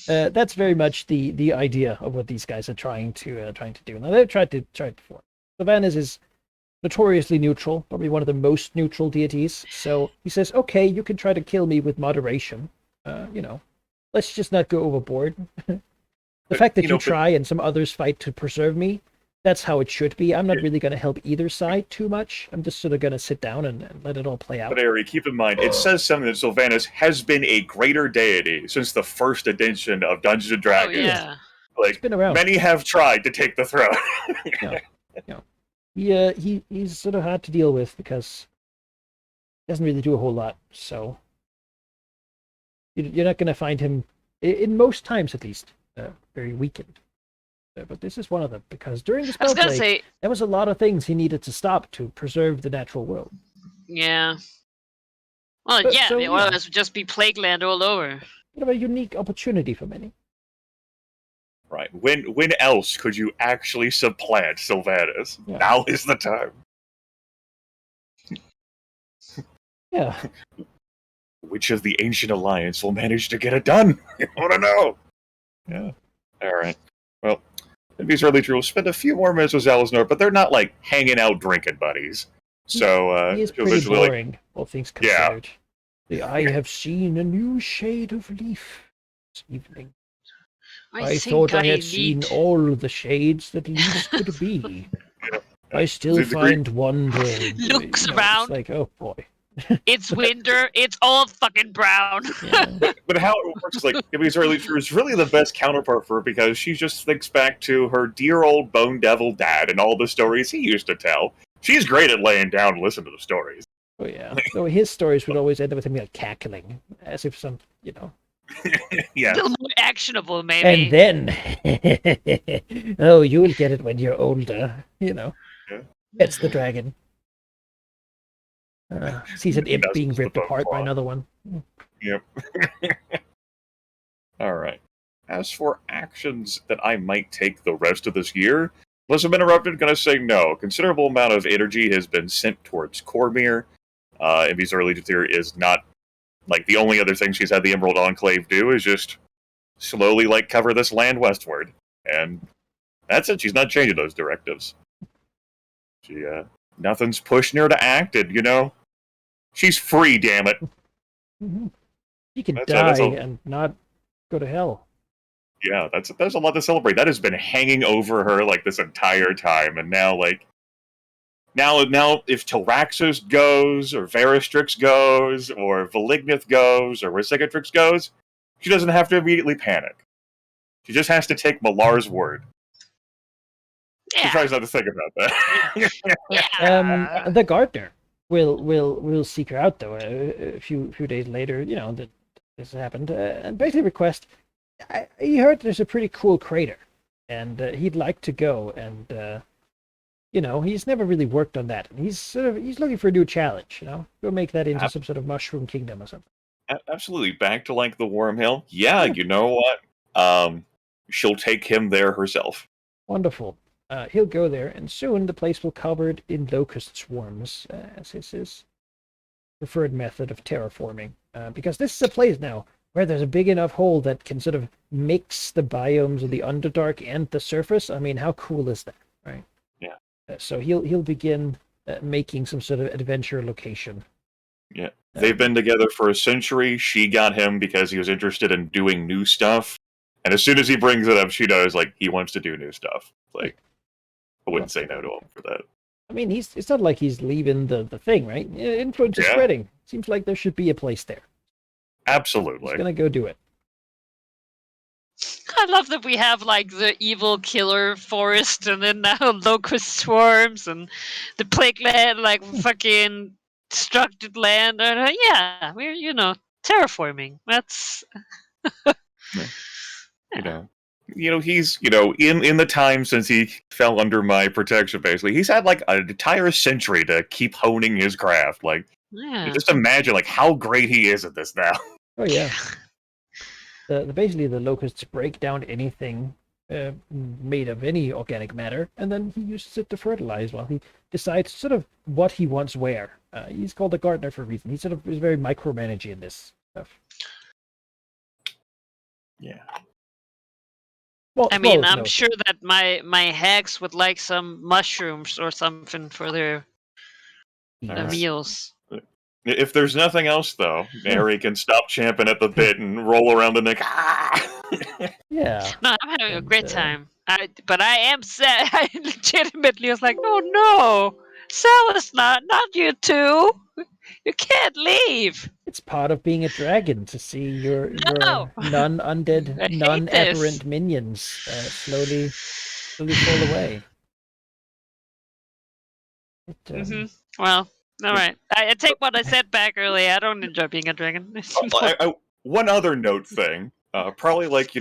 That's very much the idea of what these guys are trying to do. Now they've tried before. Sylvanas is notoriously neutral, probably one of the most neutral deities. So he says, "Okay, you can try to kill me with moderation. Let's just not go overboard. The fact that you try and some others fight to preserve me, that's how it should be. I'm not really going to help either side too much. I'm just sort of going to sit down and let it all play out." But Ari, keep in mind, it says something that Sylvanas has been a greater deity since the first edition of Dungeons and Dragons. Oh, yeah. Like, It's been around. Many have tried to take the throne. He's sort of hard to deal with because he doesn't really do a whole lot. So you're not going to find him, in most times at least, very weakened. But this is one of them, because during the spell plague, there was a lot of things he needed to stop to preserve the natural world. Yeah. Well, But, yeah, so, otherwise it would just be Plague Land all over. Bit of a unique opportunity for many. Right. When else could you actually supplant Sylvanas? Yeah. Now is the time. Yeah. Which of the Ancient Alliance will manage to get it done? I want to know. Yeah. All right. Well, if he's really true, we'll spend a few more minutes with Zalaznar, but they're not like hanging out drinking buddies. So he is pretty boring, all things considered. Yeah. I have seen a new shade of leaf this evening. I thought I had seen all the shades that leaves could be. I still find wonder. Looks around. It's like, oh boy. It's winter. It's all fucking brown. Yeah. But how it works is like, if he's really true, is really the best counterpart for her because she just thinks back to her dear old Bone Devil dad and all the stories he used to tell. She's great at laying down and listening to the stories. Oh yeah. So his stories would always end up with him like cackling, as if some, Yeah. A little more actionable, maybe. And then, oh, you'll get it when you're older. Yeah. It's the dragon. Sees an imp being ripped apart by another one. Yep. All right. As for actions that I might take the rest of this year, unless I'm interrupted, gonna say no. A considerable amount of energy has been sent towards Cormyr. Envy's early theory is not like the only other thing she's had the Emerald Enclave do is just slowly like cover this land westward, and that's it. She's not changing those directives. She nothing's pushing her to act, and she's free. Damn it. Mm-hmm. She can die and not go to hell. Yeah, there's a lot to celebrate. That has been hanging over her like this entire time, and now now if Tilraxos goes, or Veristrix goes, or Valignith goes, or Resicatrix goes, she doesn't have to immediately panic. She just has to take Malar's word. Yeah. She tries not to think about that. The gardener will seek her out though a few days later. That this happened, and basically request. He heard there's a pretty cool crater, and he'd like to go. And he's never really worked on that. And he's looking for a new challenge. Go make that into some sort of mushroom kingdom or something. Absolutely, back to like the Wormhill. Yeah, you know what? She'll take him there herself. Wonderful. He'll go there, and soon the place will be covered in locust swarms, as his preferred method of terraforming. Because this is a place now where there's a big enough hole that can sort of mix the biomes of the Underdark and the surface. I mean, how cool is that, right? Yeah. So he'll begin making some sort of adventure location. Yeah. They've been together for a century. She got him because he was interested in doing new stuff. And as soon as he brings it up, she knows, like, he wants to do new stuff. Like, I wouldn't say no to him for that. I mean, it's not like he's leaving the thing, right? Influence is spreading. Seems like there should be a place there. Absolutely. He's gonna go do it. I love that we have like the evil killer forest, and then now locust swarms, and the plague land, like fucking destructed land. And yeah, we're terraforming. That's He's in the time since he fell under my protection, basically, he's had like an entire century to keep honing his craft. Like, just imagine like how great he is at this now. Oh yeah. Basically the locusts break down anything made of any organic matter, and then he uses it to fertilize while he decides sort of what he wants where. He's called a gardener for a reason. He sort of is very micromanaging in this stuff. Yeah. Well, I mean, well, I'm no. sure that my hags would like some mushrooms or something for their All right. meals. If there's nothing else, though, Mary can stop champing at the bit and roll around the neck. Yeah. No, I'm having a And, great time. But I am sad. I legitimately was like, oh no, Sal's not you two. You can't leave. it's part of being a dragon to see your No, non-undead, I hate this. non-aberrant minions slowly fall away. It, Hmm. Well, all right. I take what I said back earlier. I don't enjoy being a dragon. One other note thing. Probably like,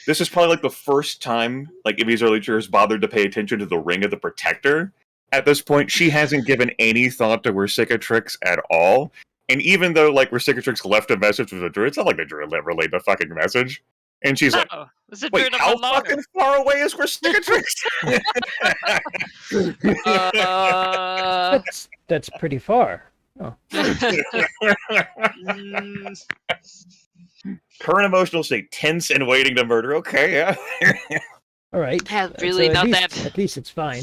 this is probably like the first time like Ivy's early cheers bothered to pay attention to the Ring of the Protector. At this point, she hasn't given any thought to Recicatrix at all. And even though like Recicatrix left a message with the druid, it's not like the druid relayed the fucking message. And she's like, No, it's a wait, druid of how Malonga. fucking far away is Recicatrix? that's pretty far. Oh. Mm, Current emotional state, tense and waiting to murder. Okay, yeah. All right. yeah, really so not that. at least it's fine.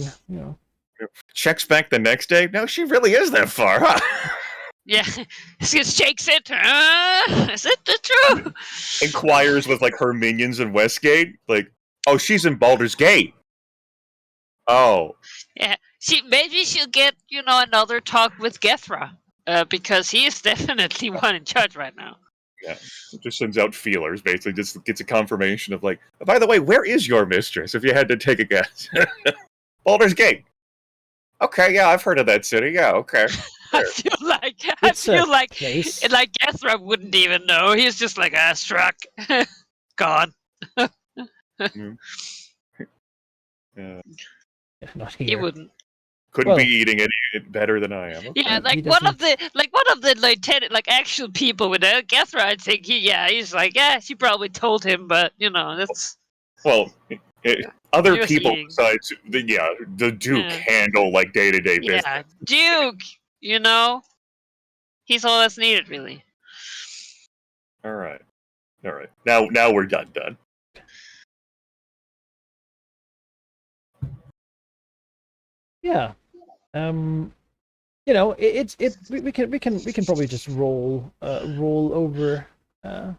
Checks back the next day. No, she really is that far, huh? Yeah, she shakes it. Is it the truth? Inquires with like her minions in Westgate. Like, oh, she's in Baldur's Gate. Oh, Yeah, maybe she'll get another talk with Gethra, because he is definitely one in charge right now. yeah. It just sends out feelers. Basically, just gets a confirmation of like, oh, by the way, where is your mistress? If you had to take a guess, Baldur's Gate. Okay, yeah, I've heard of that city. Yeah, okay. I feel like place. Gethra wouldn't even know. He's just like struck, gone. Yeah. Not He here. wouldn't. Couldn't be eating any better than I am. Okay. Yeah, He one of doesn't- the lieutenant, actual people with Gethra. I think he's like, yeah, she probably told him, but that's. Well, other He was people eating. besides the Duke Yeah. handle like day-to-day business. Yeah, Duke. He's all that's needed, really. All right. Now we're done. Yeah. We can probably just roll over the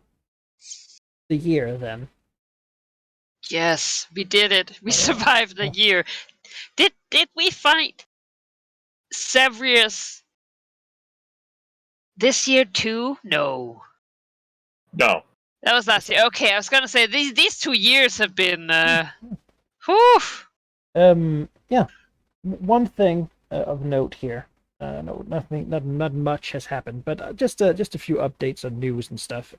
year then. Yes, we did it. We survived the year. Did we fight Severus this year too? No. No. That was last year. Okay, I was gonna say these 2 years have been whew. Yeah. One thing of note here. No, not much has happened, but just a few updates on news and stuff.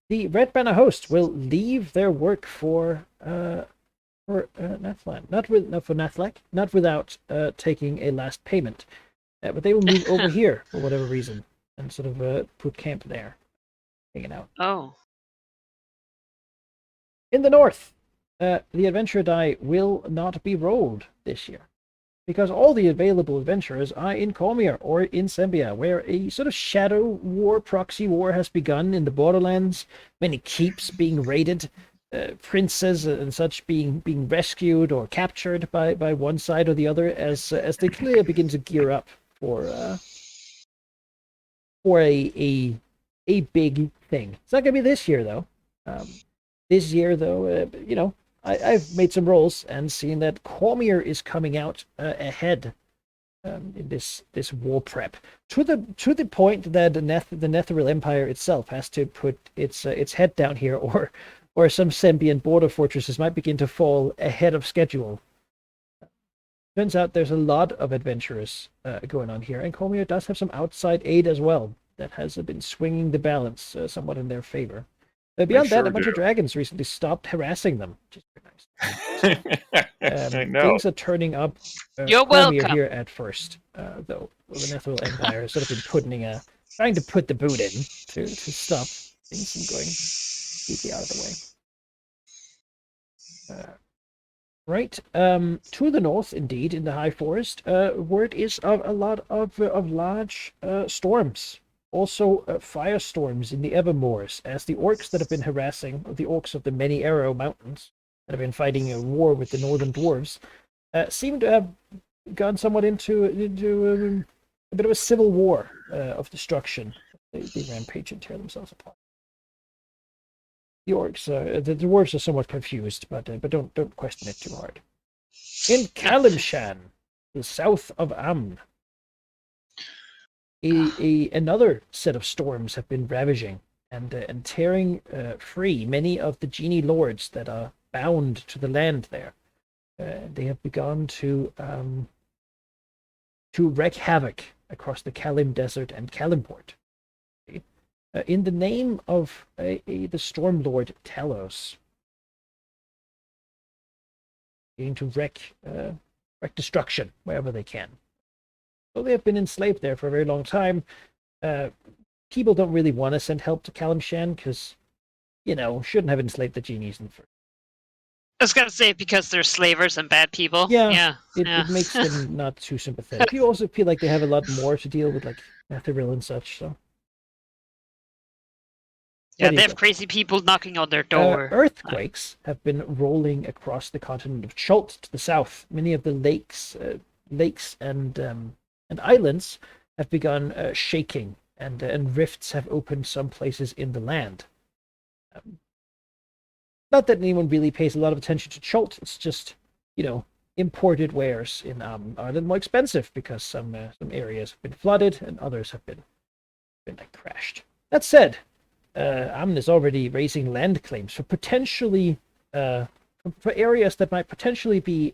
The Red Banner host will leave their work for Nathlan, not for Nathlak, not without taking a last payment, but they will move over here for whatever reason and sort of put camp there, hanging out. Oh. In the north, the adventure die will not be rolled this year, because all the available adventurers are in Cormier or in Sembia, where a sort of shadow war, proxy war has begun in the borderlands, many keeps being raided, princes and such being rescued or captured by one side or the other, as they clearly begin to gear up for a big thing. It's not going to be this year, though. This year, though, I've made some rolls and seen that Cormier is coming out ahead in this war prep to the point that the Netheril Empire itself has to put its head down here, or some Sembian border fortresses might begin to fall ahead of schedule. Turns out there's a lot of adventurers going on here, and Cormier does have some outside aid as well that has been swinging the balance somewhat in their favor. Beyond that, a bunch of dragons recently stopped harassing them, which is very nice. I know. Things are turning up. You're welcome. Here at first, though. The Netheril Empire has sort of been trying to put the boot in to stop things from going completely out of the way. Right. To the north, indeed, in the High Forest, word is of a lot of large storms. Also, firestorms in the Evermoors, as the orcs that have been harassing the orcs of the Many Arrow Mountains that have been fighting a war with the northern dwarves, seem to have gone somewhat into a bit of a civil war of destruction. They rampage and tear themselves apart. The orcs, the dwarves are somewhat confused, but don't question it too hard. In Kalimshan, the south of Amn, another set of storms have been ravaging and tearing free many of the genie lords that are bound to the land there. They have begun to wreak havoc across the Kalim Desert and Kalimport. In the name of the Storm Lord Talos, beginning to wreak destruction wherever they can. So they have been enslaved there for a very long time. People don't really want to send help to Kalimshan because, shouldn't have enslaved the genies in the first. I was gonna say because they're slavers and bad people. Yeah, Yeah. It makes them not too sympathetic. You also feel like they have a lot more to deal with, like Netheril and such. So Yeah, they have crazy people knocking on their door. Earthquakes have been rolling across the continent of Chult to the south. Many of the lakes and islands have begun shaking, and rifts have opened some places in the land. Not that anyone really pays a lot of attention to Chult. It's just, imported wares in are a little more expensive because some areas have been flooded and others have been like crashed. That said, Amn is already raising land claims for potentially for areas that might potentially be,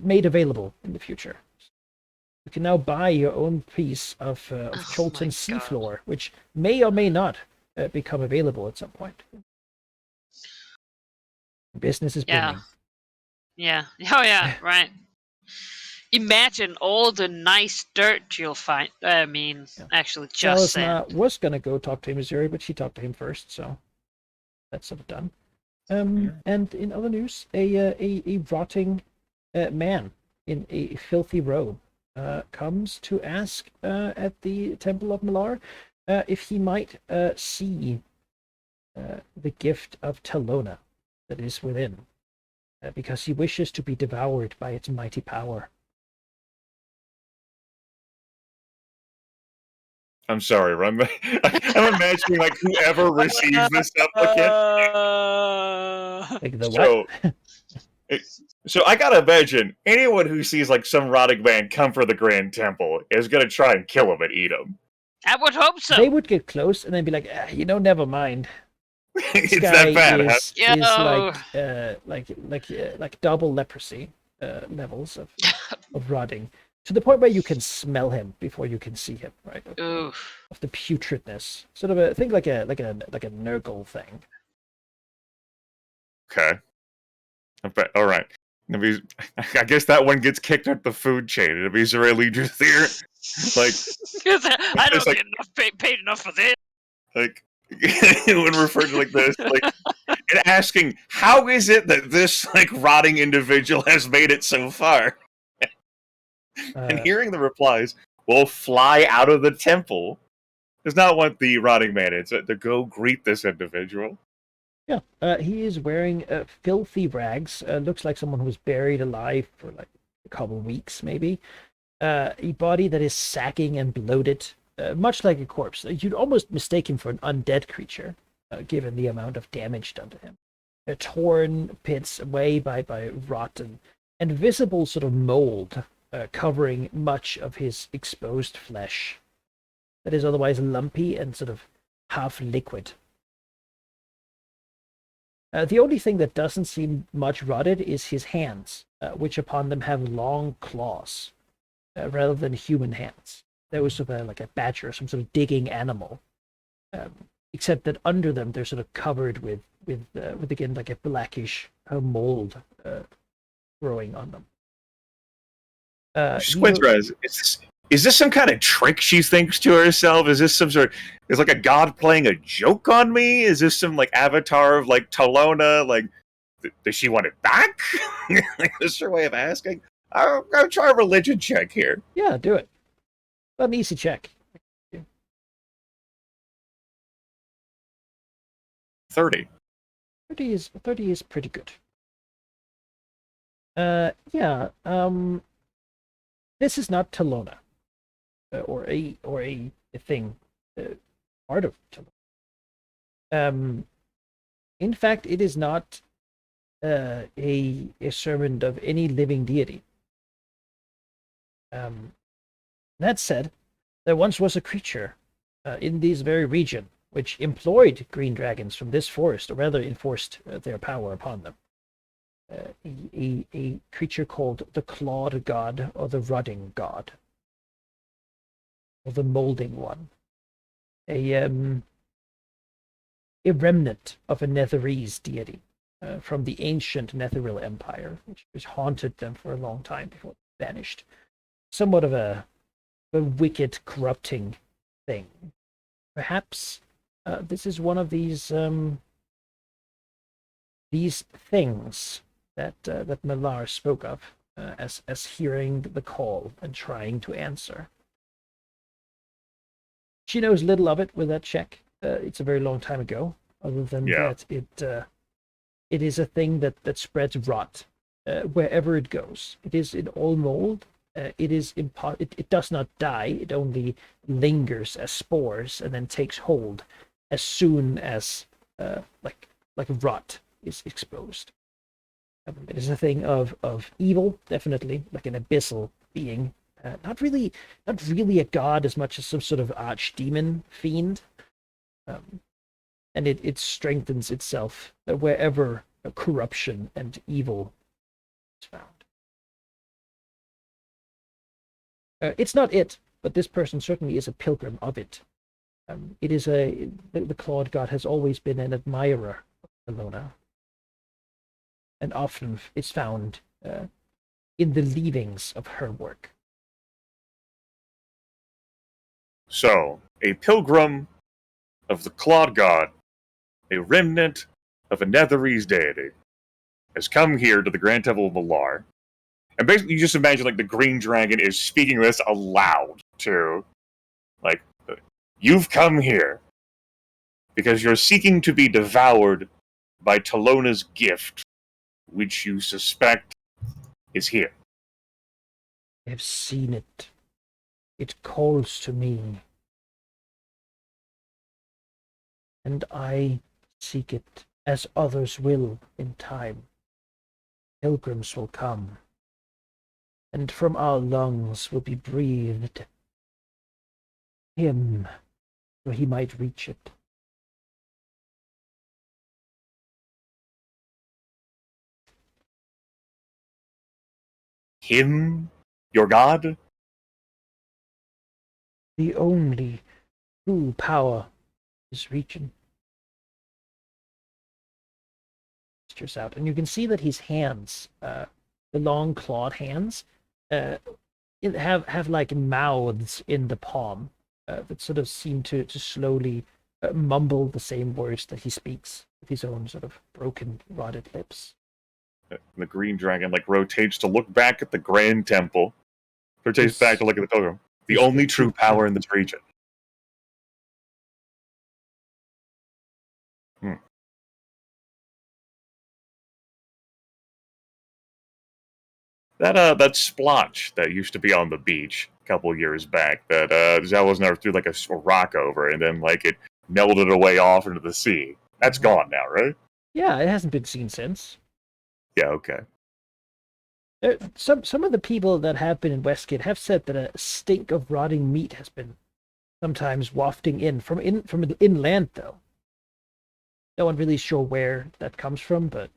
made available in the future. You can now buy your own piece of Cholton seafloor, which may or may not become available at some point. Business is booming. Yeah. Oh yeah, right. Imagine all the nice dirt you'll find. Actually, just Salasna was gonna go talk to Missouri, but she talked to him first, so that's sort of done. And in other news, a rotting man in a filthy robe comes to ask at the Temple of Malar if he might see the gift of Talona that is within, because he wishes to be devoured by its mighty power. I'm sorry, I'm imagining like whoever receives this applicant. Like the what? So I gotta imagine anyone who sees like some rotting man come for the Grand Temple is gonna try and kill him and eat him. I would hope so. They would get close and then be like, never mind. It's that bad. Is like double leprosy levels of rotting, to the point where you can smell him before you can see him, right? Of the putridness, sort of a think like a Nurgle thing. Okay. All right. I guess that one gets kicked up the food chain. If he's really just here, like I don't get enough paid enough for this. Like when referred to like this, like and asking how is it that this like rotting individual has made it so far, and hearing the replies, "We'll fly out of the temple," does not want the rotting man to go greet this individual. Yeah, he is wearing filthy rags. Looks like someone who was buried alive for like a couple of weeks, maybe. A body that is sagging and bloated, much like a corpse. You'd almost mistake him for an undead creature, given the amount of damage done to him. Torn pits away by rot and visible sort of mold covering much of his exposed flesh. That is otherwise lumpy and sort of half liquid. The only thing that doesn't seem much rotted is his hands, which upon them have long claws, rather than human hands. Those of like a badger or some sort of digging animal, except that under them they're sort of covered with again like a blackish mold growing on them. Is this some kind of trick she thinks to herself? Is this some sort? Is like a god playing a joke on me? Is this some like avatar of like Talona? Like, does she want it back? Like, this is her way of asking. I'll try a religion check here. Yeah, do it. An easy check. 30. 30 is pretty good. Yeah. This is not Talona, or a thing, part of Talona. In fact, it is not a servant of any living deity. That said, there once was a creature in this very region which employed green dragons from this forest, or rather enforced their power upon them. A creature called the Clawed God, or the Rotting God, or the Molding One. A remnant of a Netherese deity from the ancient Netheril Empire, which has haunted them for a long time before it vanished. Somewhat of a wicked, corrupting thing. Perhaps this is one of these things that Millar spoke of as hearing the call and trying to answer. She knows little of it with that check. It's a very long time ago. Other than that, it is a thing that spreads rot wherever it goes. It is in all mold. It does not die. It only lingers as spores and then takes hold as soon as like rot is exposed. It is a thing of evil, definitely, like an abyssal being. Not really a god as much as some sort of archdemon fiend. And it strengthens itself wherever corruption and evil is found. It's not it, but this person certainly is a pilgrim of it. It is the Clawed God has always been an admirer of Alona, and often is found in the leavings of her work. So, a pilgrim of the Clawed God, a remnant of a Netherese deity, has come here to the Grand Temple of Millar. And basically, you just imagine, like, the Green Dragon is speaking this aloud to, like, you've come here because you're seeking to be devoured by Talona's gift, which you suspect is here. I have seen it. It calls to me. And I seek it, as others will in time. Pilgrims will come, and from our lungs will be breathed him, so he might reach it. Him? Your god? The only true power is reaching. Gestures out, and you can see that his hands, the long clawed hands, have like mouths in the palm that sort of seem to slowly mumble the same words that he speaks with his own sort of broken, rotted lips. The Green Dragon, like, rotates to look back at the Grand Temple, rotates back to look at the pilgrim. The only true power in this region. That splotch that used to be on the beach a couple years back, that Zelos never threw like a rock over, and then like it melted away off into the sea. That's gone now, right? Yeah, it hasn't been seen since. Yeah, okay. Some of the people that have been in Westgate have said that a stink of rotting meat has been sometimes wafting in from inland, though. No one really sure where that comes from, but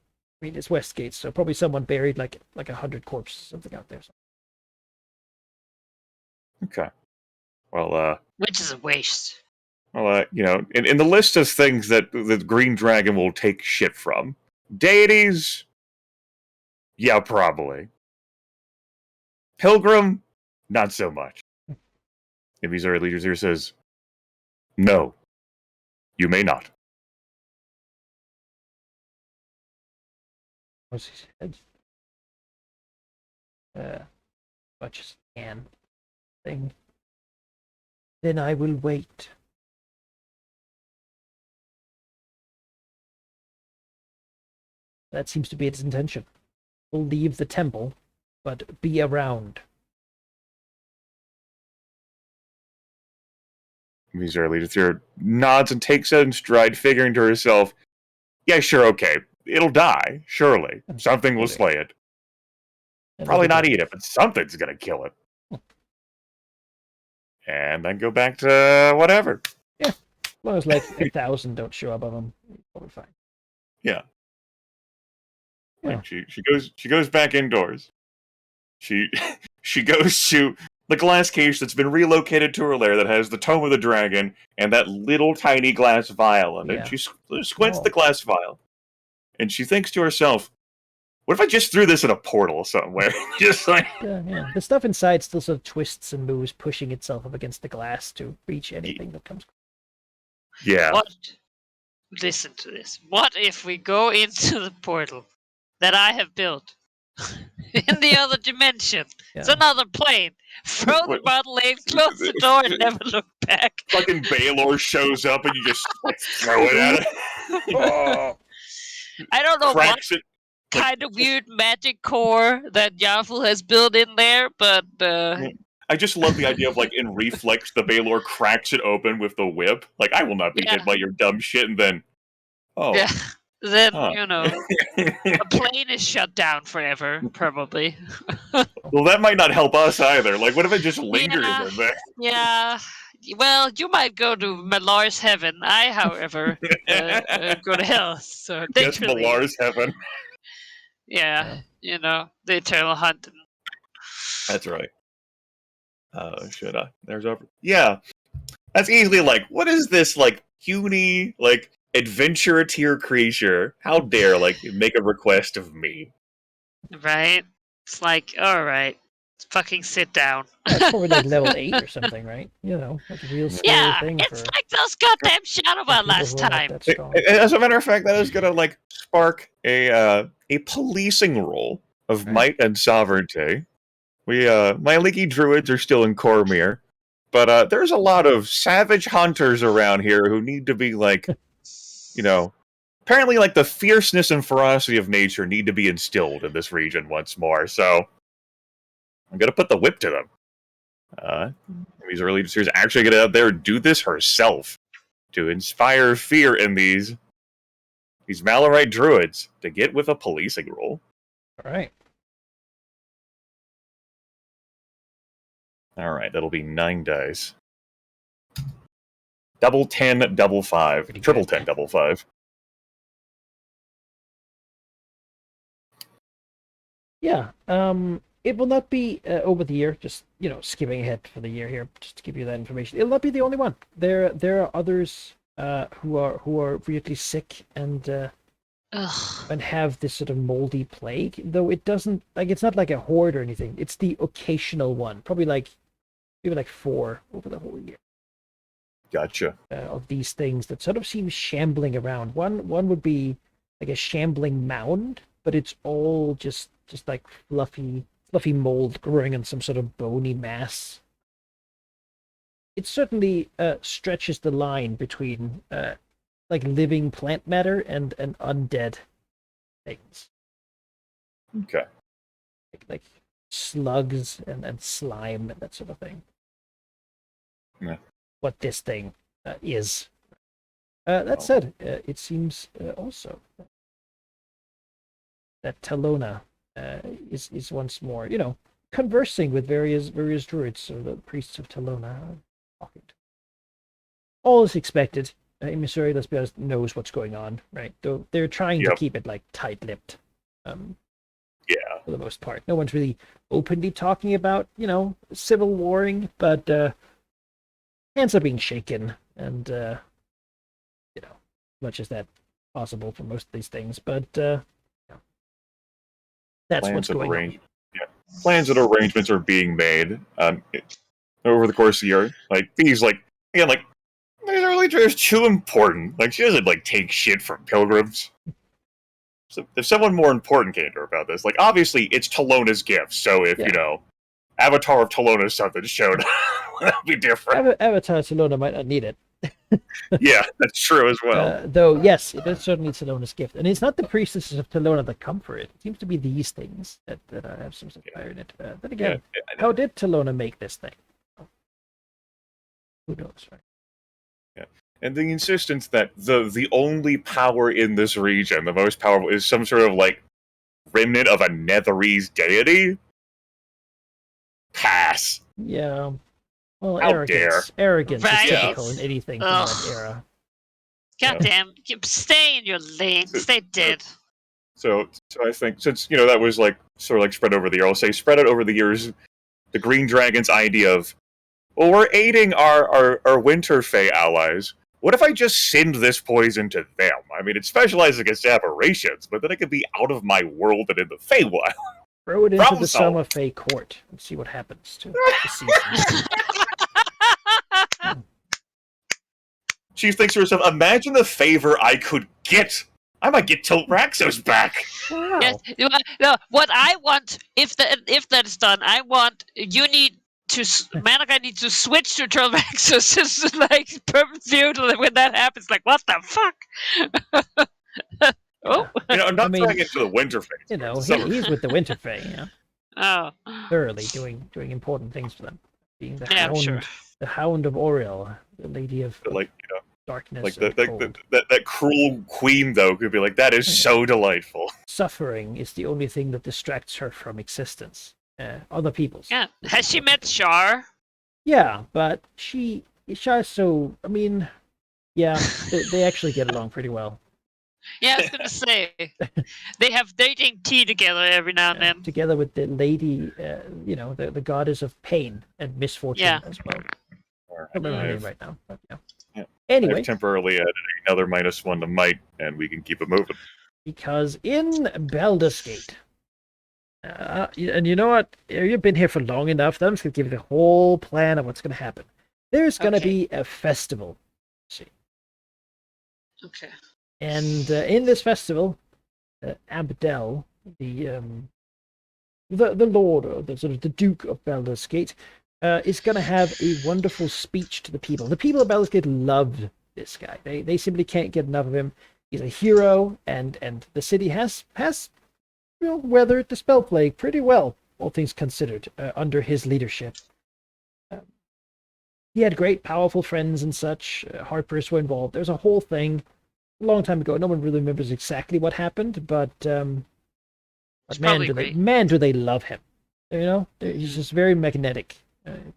I mean it's Westgate, so probably someone buried like 100 corpses or something out there. Okay. Well, Which is a waste. you know, in the list of things that the Green Dragon will take shit from, deities, yeah, probably. Pilgrim, not so much. If he's our leaders here says, no, you may not. What's his head? Much as can thing. Then I will wait. that seems to be its intention. We'll leave the temple, but be around. Miserly just here nods and takes it in stride, figuring to herself, yeah, sure, okay. It'll die, surely. Something will slay it. Probably not eat it, but something's gonna kill it. And then go back to whatever. Yeah. As long as like 1,000 don't show up on them, probably fine. Yeah. Yeah. Like she goes back indoors. She goes to the glass case that's been relocated to her lair that has the Tome of the Dragon and that little tiny glass vial in it. Yeah. She squints the glass vial, and she thinks to herself, what if I just threw this in a portal somewhere? Just like... Yeah. The stuff inside still sort of twists and moves, pushing itself up against the glass to reach anything that comes. Yeah. What? Listen to this. What if we go into the portal that I have built in the other dimension? Yeah. It's another plane. Throw the bottle in, close the door, and never look back. Fucking Baylor shows up and you just like, throw it at it. I don't know what Cracks it. kind of weird magic core that Yaffle has built in there, but I just love the idea of like in reflex the Baylor cracks it open with the whip. Like, I will not be hit by your dumb shit, and then yeah. Then the plane is shut down forever, probably. Well, that might not help us either. Like, what if it just lingers in there? Yeah. Well, you might go to Malar's heaven. I, however, go to hell. So Yes, Malar's heaven. Yeah, you know, the eternal hunting. That's right. Should I? There's over. Yeah, that's easily like, what is this like puny like adventure tier creature? How dare like make a request of me? Right? It's like, all right, fucking sit down. It's probably like level 8 or something, right? You know, like a real scary thing. It's like those goddamn Shadowbot last time. As a matter of fact, that is gonna like spark a policing role of might and sovereignty. My leaky druids are still in Cormyr, but there's a lot of savage hunters around here who need to be like, you know, apparently like the fierceness and ferocity of nature need to be instilled in this region once more. So I'm gonna put the whip to them. These early leaders actually get out there and do this herself to inspire fear in these Malorite druids to get with a policing role. All right. All right, that'll be 9 dice. Double 10, double 5, triple 10, double 5. Yeah. It will not be over the year. Just skipping ahead for the year here, just to give you that information. It'll not be the only one. There are others who are really sick and have this sort of moldy plague. Though it doesn't it's not like a horde or anything. It's the occasional one. Probably maybe 4 over the whole year. Gotcha. Of these things that sort of seem shambling around. One would be like a shambling mound, but it's all just like fluffy mold growing on some sort of bony mass. It certainly stretches the line between like living plant matter and undead things. Okay. Like slugs and slime and that sort of thing. Yeah. What this thing is. That said, it seems also that Talona is once more, conversing with various druids, or the priests of Talona. Talking. All is expected. Missouri, let's be honest, knows what's going on, right? Though they're trying to keep it like tight-lipped. For the most part, no one's really openly talking about, civil warring, but hands are being shaken, and much as that possible for most of these things, but that's what's going on. Yeah. Plans and arrangements are being made over the course of the year. Like these, these early traders too important. Like she doesn't take shit from pilgrims. So if someone more important came to her about this, obviously it's Talona's gift. So if Avatar of Talona something showed, that'll be different. Avatar Talona might not need it, Yeah, that's true as well. Though, yes, it is certainly Salona's gift. And it's not the priestesses of Talona that come for it. It seems to be these things that have some fire in it. Then again, how did Talona make this thing? Who knows, right? Yeah. And the insistence that the only power in this region, the most powerful, is some sort of, like, remnant of a Netherese deity? Pass. Yeah. Well, How arrogance. dare. Arrogance Right. is typical in anything from that Ugh. era. Goddamn, stay in your lane. Stay dead. So I think, since, that was, like, sort of, like, spread over the year, I'll say spread out over the years, the Green Dragon's idea of, well, we're aiding our Winter Fae allies. What if I just send this poison to them? I mean, it specializes against aberrations, but then it could be out of my world and in the Feywild. Throw it into Problem the solved. Summer Fae court and see what happens to the season. She thinks to herself, imagine the favor I could get. I might get Tilraxos back. Wow. Yes. No, what I want, if that is done, I want Managa needs to switch to Trollvaxus. It's like perfect feudal, and when that happens, like, what the fuck? Oh. I'm not throwing it to the Winter Fae. He's with the Winter Fae, Oh. thoroughly doing important things for them. Being the Yeah, hound, sure. the Hound of Oriel, the Lady of Darkness. Like and cold. that cruel queen, though, could be like, that is so delightful. Suffering is the only thing that distracts her from existence. Other people's. Yeah. Has she met Shar? Yeah, but she's so. I mean, yeah, they actually get along pretty well. Yeah, I was gonna say they have dating tea together every now and then. Together with the lady, the goddess of pain and misfortune as well. I don't remember her name right now. But Yeah. Anyway, I've temporarily added another -1 to might, and we can keep it moving. Because in Baldur's Gate, and you know what? You've been here for long enough. I'm just going to give you the whole plan of what's going to happen. There's going to be a festival. See. Okay. And in this festival, Abdel, the lord, or the sort of the Duke of Baldur's Gate, is going to have a wonderful speech to the people. The people of Baldur's Gate loved this guy. They simply can't get enough of him. He's a hero, and the city has weathered the spell plague pretty well, all things considered, under his leadership. He had great, powerful friends and such. Harpers were involved. There's a whole thing a long time ago. No one really remembers exactly what happened, but man, do they love him. He's just very magnetic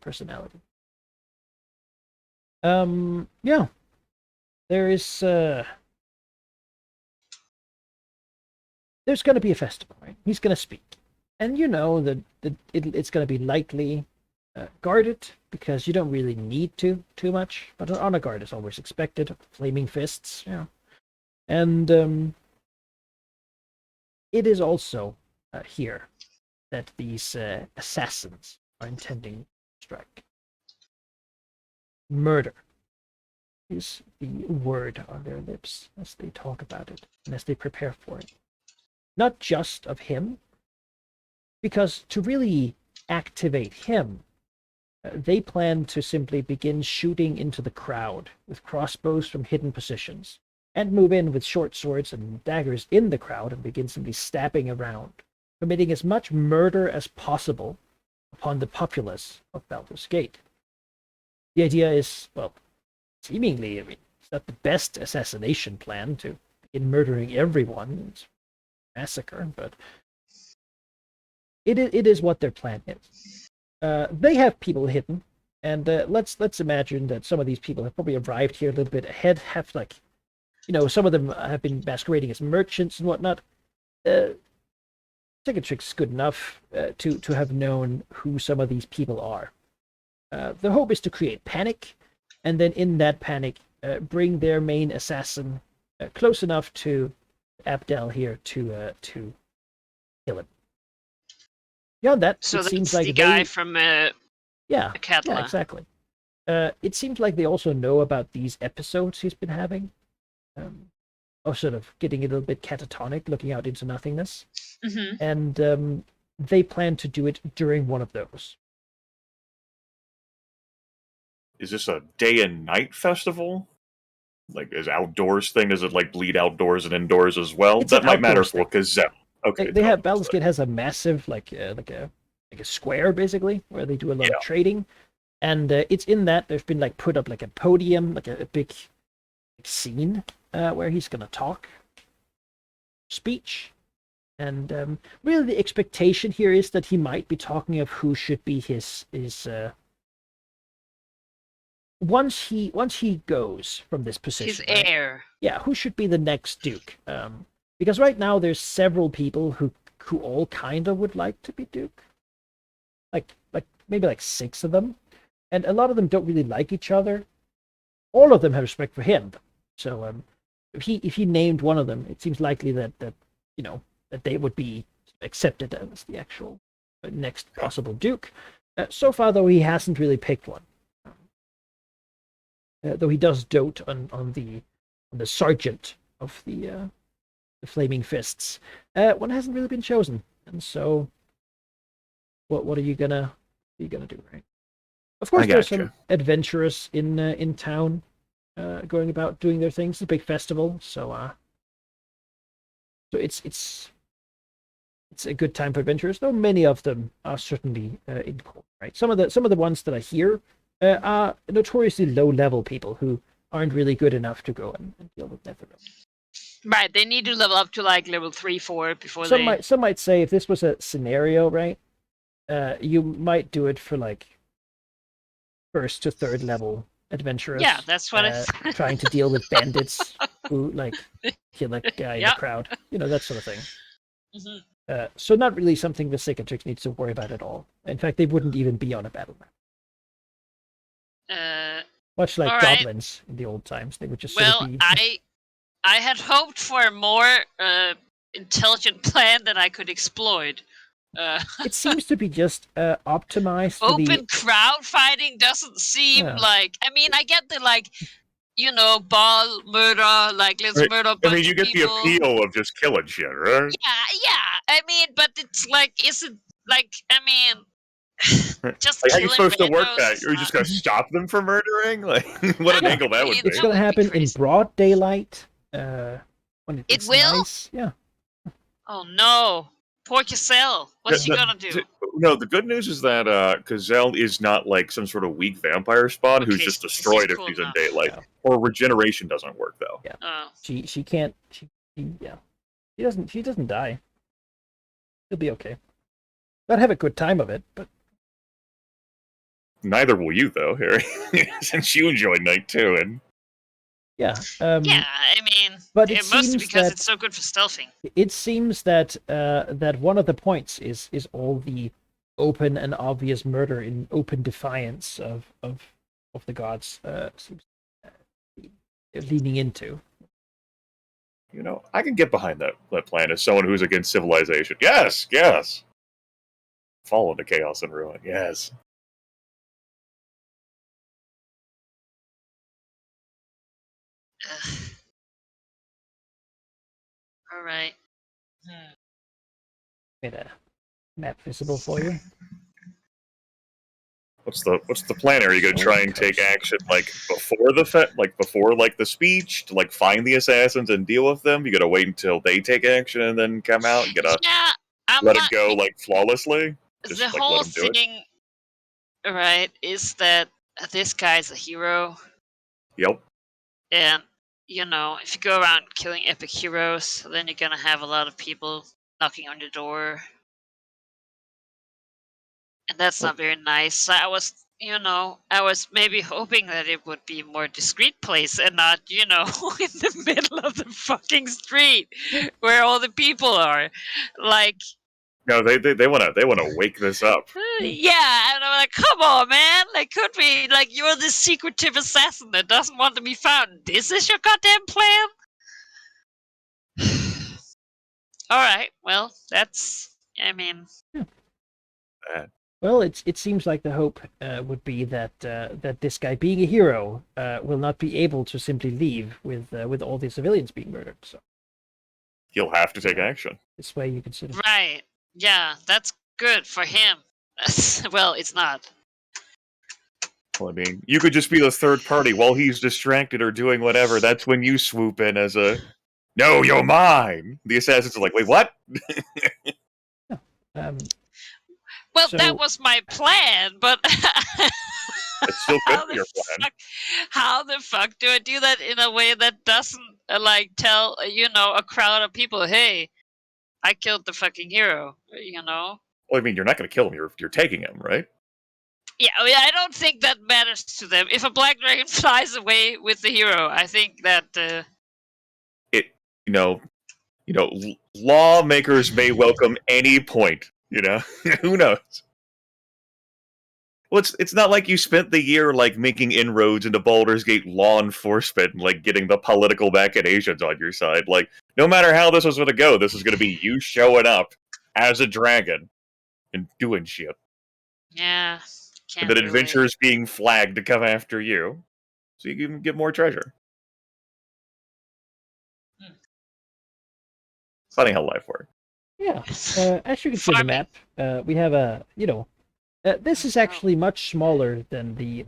personality. Yeah. There is there's going to be a festival, right? He's going to speak, and that it's going to be lightly guarded, because you don't really need too much, but honor guard is always expected. Flaming fists, and it is also here that these assassins are intending to strike. Murder is the word on their lips as they talk about it and as they prepare for it. Not just of him, because to really activate him, they plan to simply begin shooting into the crowd with crossbows from hidden positions, and move in with short swords and daggers in the crowd and begin simply stabbing around, committing as much murder as possible upon the populace of Baldur's Gate. The idea is, well, seemingly, it's not the best assassination plan to begin murdering everyone. It's massacre, but it is what their plan is. They have people hidden, and let's imagine that some of these people have probably arrived here a little bit ahead, have some of them have been masquerading as merchants and whatnot. Trick's good enough to have known who some of these people are. The hope is to create panic, and then in that panic, bring their main assassin close enough to Abdel here to kill him. Beyond that, so it seems like the guy from yeah, Catla. exactly. It seems like they also know about these episodes he's been having, of sort of getting a little bit catatonic, looking out into nothingness, and they plan to do it during one of those. is this a day and night festival? Like, is outdoors thing? Does it like bleed outdoors and indoors as well? It's That an might matter outdoors for Gazelle. Okay, They have Baldur's Gate has a massive like a square basically where they do a lot of trading, and it's in that there's been like put up like a podium, like a big scene where he's gonna talk speech, and really the expectation here is that he might be talking of who should be his once he goes from this position, His right? heir. Yeah, who should be the next duke? Because right now there's several people who all kind of would like to be duke, like maybe like 6 of them, and a lot of them don't really like each other. All of them have respect for him, so if he named one of them, it seems likely that you know that they would be accepted as the actual next possible duke. So far, though, he hasn't really picked one. Though he does dote on the sergeant of the Flaming Fists. One hasn't really been chosen, and so what are you gonna do, right? Of course, there's some adventurers in town, going about doing their things. It's a big festival, so it's a good time for adventurers. Though many of them are certainly in court, right? Some of the ones that I hear are notoriously low-level people who aren't really good enough to go and deal with Netherrealm. Right, they need to level up to like level 3, 4 before Some might say if this was a scenario, right, you might do it for like 1st to 3rd level adventurers. Yeah, that's what trying to deal with bandits who like kill a guy in the crowd, that sort of thing. Mm-hmm. So not really something the Cicatrix needs to worry about at all. In fact, they wouldn't even be on a battle map. Much like goblins in the old times, they would just sort of be. I had hoped for a more intelligent plan that I could exploit. It seems to be just optimized. Open crowd fighting doesn't seem like. I mean, I get the like, ball murder, like let's murder a bunch of people. I mean, you get the appeal of just killing shit, right? Yeah. I mean, but it's like, isn't like, I mean. Just like, how are you supposed to work that? You're just gonna stop them from murdering? Like, what an angle that would be. It's gonna happen in broad daylight. When it will. Nice. Yeah. Oh no, poor Gazelle. What's she gonna do? No, the good news is that Gazelle is not like some sort of weak vampire spawn who's just destroyed if she's in daylight. Yeah. Or regeneration doesn't work though. Yeah. Oh. She can't. She doesn't die. She'll be okay. I'd have a good time of it, but. Neither will you, though, Harry, since you enjoy night too. And yeah, I mean, but it must be because it's so good for stealthing. It seems that that one of the points is all the open and obvious murder in open defiance of the gods. Seems leaning into. I can get behind that plan as someone who's against civilization. Yes. Fall into chaos and ruin. Yes. All right. Made a map visible for you. What's the plan? Are you going to try and take action like before the speech to like find the assassins and deal with them? You got to wait until they take action and then come out. You got to let it go like flawlessly. Just, the whole thing, right, is that this guy's a hero. Yep. And if you go around killing epic heroes, then you're gonna have a lot of people knocking on your door. And that's not very nice. I was maybe hoping that it would be a more discreet place and not, in the middle of the fucking street where all the people are. Like, no, they wanna wake this up. Yeah, and I'm like, come on, man! Like, could be like you're this secretive assassin that doesn't want to be found. This is your goddamn plan. All right, well, that's. I mean. Well, it seems like the hope would be that that this guy, being a hero, will not be able to simply leave with all the civilians being murdered. So he'll have to take action. This way, you consider. Right. Yeah, that's good for him. Well, it's not. Well, I mean, you could just be the third party while he's distracted or doing whatever. That's when you swoop in as a, no, you're mine. The assassins are like, wait, what? Um, Well, that so was my plan, but It still could how be the your plan. fuck? How the fuck do I do that in a way that doesn't like tell a crowd of people, hey, I killed the fucking hero, Well, I mean, you're not going to kill him. You're taking him, right? Yeah, I mean, I don't think that matters to them. If a black dragon flies away with the hero, I think that It, you know, lawmakers may welcome any point. Who knows? Well, it's not like you spent the year like making inroads into Baldur's Gate law enforcement and like getting the political machinations on your side. Like, no matter how this was going to go, this is going to be you showing up as a dragon and doing shit, yeah, and can't then really. adventurers being flagged to come after you, so you can get more treasure. Funny how life works. yeah, as you can see on the Farming. map, we have a this is actually much smaller than the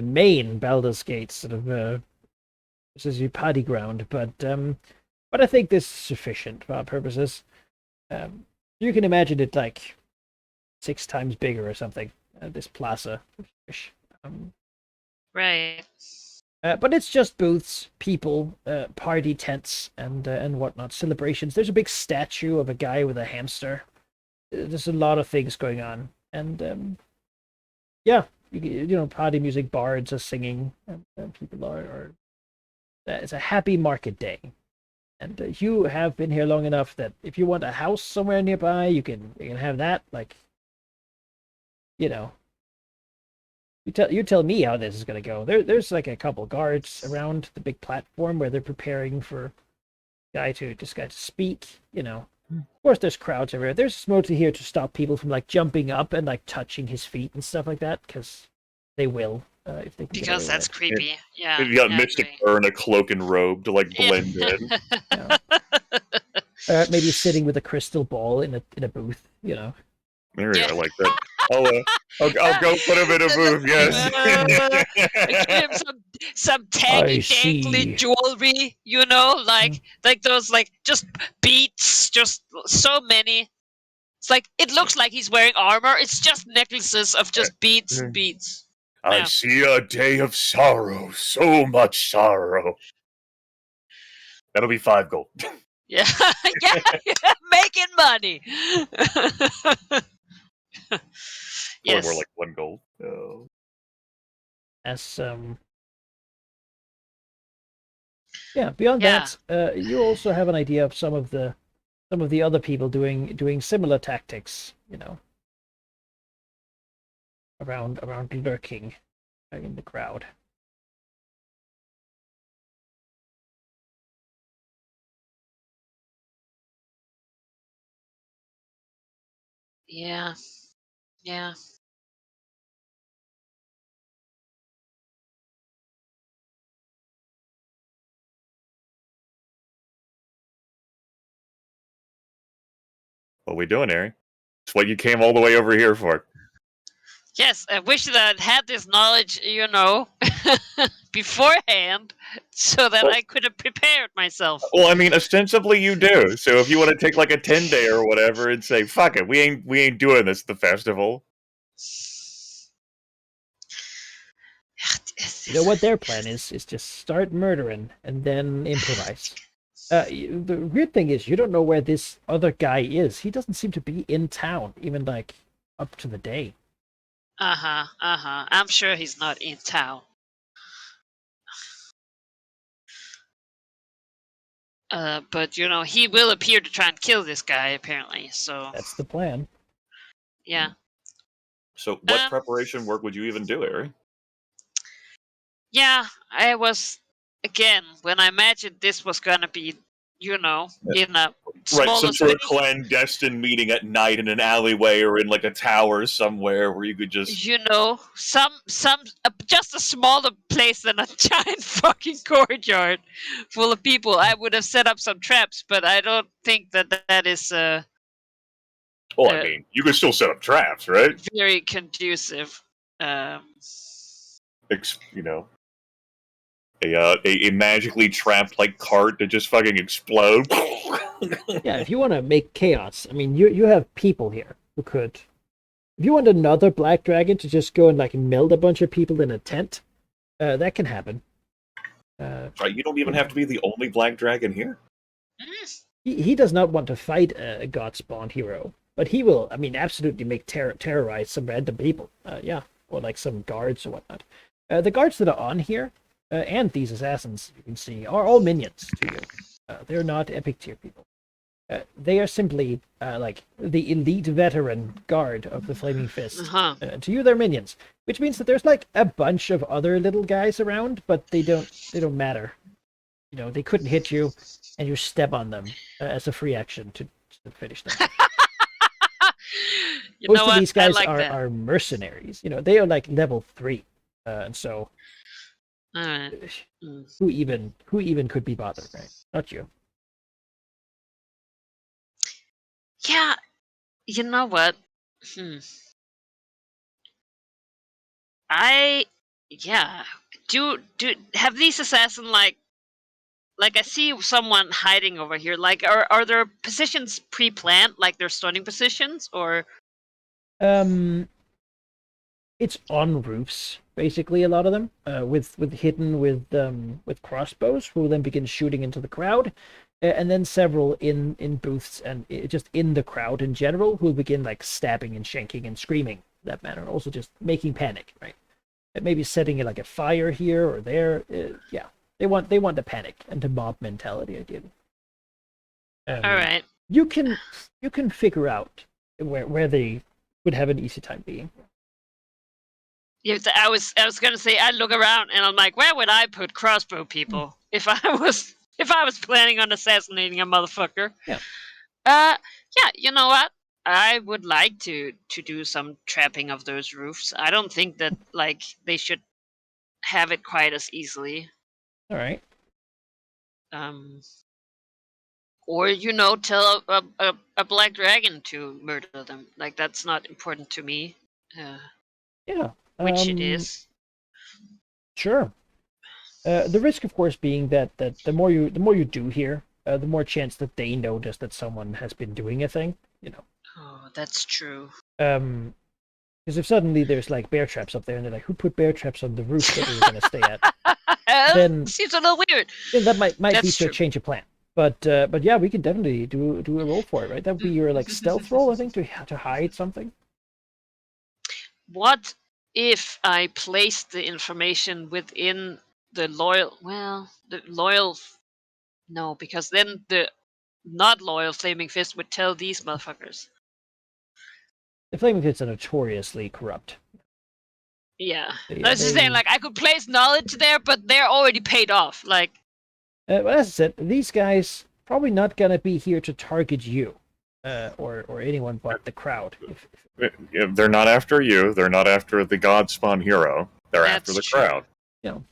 main Baldur's Gate sort of this is your party ground, but I think this is sufficient for our purposes. You can imagine it like 6 times bigger or something. This plaza, um, Right. but it's just booths, people, party tents, and whatnot, celebrations. There's a big statue of a guy with a hamster. There's a lot of things going on, and yeah, party music, bards are singing, and people are. It's a happy market day, and you have been here long enough that if you want a house somewhere nearby, you can have that. Like, you know, you tell me how this is gonna go. There's like a couple guards around the big platform where they're preparing for guy to speak. Of course, there's crowds everywhere. There's mostly here to stop people from like jumping up and like touching his feet and stuff like that, because they will if they can get Because away that's with creepy. Yeah. You got I Mystic agree. Fur in a cloak and robe to like blend in. it. Maybe sitting with a crystal ball in a booth. There you Yeah. go, I like that. I'll go put him in a booth. Give him Yes. some I taggy dangly see. jewelry, like those like just beads, just so many. It's like it looks like he's wearing armor. It's just necklaces of just beads and beads. I Yeah. see a day of sorrow, so much sorrow. That'll be 5 gold. Yeah, yeah, making money. Probably Yes. more like 1 gold. Oh. As yeah. Beyond Yeah. that, you also have an idea of some of the other people doing similar tactics. Around lurking in the crowd. Yeah. Yeah. What we doing, Ari? It's what you came all the way over here for. Yes, I wish that I'd had this knowledge, beforehand, so that I could have prepared myself. Well, I mean, ostensibly you do. So if you want to take like a 10-day or whatever and say, "Fuck it, we ain't doing this at the festival." What their plan is just start murdering and then improvise. The weird thing is you don't know where this other guy is. He doesn't seem to be in town, even like up to the day. I'm sure he's not in town. But he will appear to try and kill this guy apparently. So That's the plan. yeah. So what preparation work would you even do, Ari? Yeah, I was again when I imagined this was gonna be, in a Right, smaller some sort of city. clandestine meeting at night in an alleyway or in like a tower somewhere where you could just Some just a smaller place than a giant fucking courtyard full of people. I would have set up some traps, but I don't think that is Well, I mean, you could still set up traps, right? very conducive. you know, a magically trapped like cart to just fucking explode. Yeah, if you want to make chaos, I mean, you have people here who could. If you want another black dragon to just go and like meld a bunch of people in a tent, that can happen. Right, you don't even have to be the only black dragon here. He does not want to fight a god spawn hero, but he will. I mean, absolutely make terrorize some random people. Yeah, or like some guards or whatnot. The guards that are on here, and these assassins you can see, are all minions to you. They're not epic tier people. They are simply like the elite veteran guard of the Flaming Fist. To you, they're minions, which means that there's like a bunch of other little guys around, but they don't matter. You know, they couldn't hit you, and you step on them as a free action to finish them. Most of these guys are mercenaries. You know, they are like level 3, and so who even could be bothered, right? Not you. Yeah, you know what? Do have these assassins like I see someone hiding over here. Like, are there positions pre-planned, like they're stunning positions, or? It's on roofs, basically, a lot of them, with hidden with crossbows, who will then begin shooting into the crowd, and then several in booths and just in the crowd in general, who will begin like stabbing and shanking and screaming that manner, and also just making panic, right? Maybe setting like a fire here or there. Yeah, they want the panic and the mob mentality, ideally. All right. You can figure out where they would have an easy time being. Yeah, I was gonna say I look around and I'm like, where would I put crossbow people if I was planning on assassinating a motherfucker? Yeah. Yeah. You know what? I would like to do some trapping of those roofs. I don't think that like they should have it quite as easily. All right. Or tell a black dragon to murder them. Like, that's not important to me. Yeah. Which it is. Sure. The risk, of course, being that the more you do here, the more chance that they notice that someone has been doing a thing. You know. Oh, that's true. Because if suddenly there's like bear traps up there, and they're like, "Who put bear traps on the roof that we were going to stay at?" Then seems a little weird. Then that might That's lead to a change of plan. But yeah, we can definitely do a roll for it, right? That would be your like stealth roll, I think, to hide something. What if I place the information within the loyal? Well, the loyal. No, because then the not loyal Flaming Fist would tell these motherfuckers. The Flaming Fists are notoriously corrupt. Yeah, I was just saying, like, I could place knowledge there, but they're already paid off. Like, well, as I said, these guys probably not gonna be here to target you, or anyone but the crowd. They're not after you. They're not after the God Spawn hero. They're after the crowd. You know.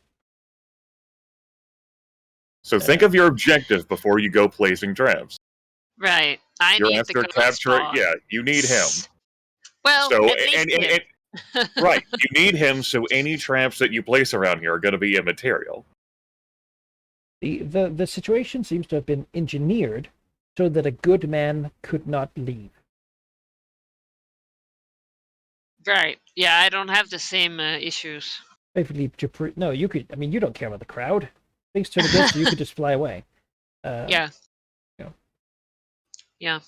So think of your objective before you go placing traps. Right. You're after capturing. Yeah, you need him. Well, so, at least right, you need him. So any traps that you place around here are going to be immaterial. The situation seems to have been engineered so that a good man could not leave. Right. Yeah, I don't have the same issues. Basically, no, you could. I mean, you don't care about the crowd. Things turn against you. You could just fly away. Yeah. You know. Yeah.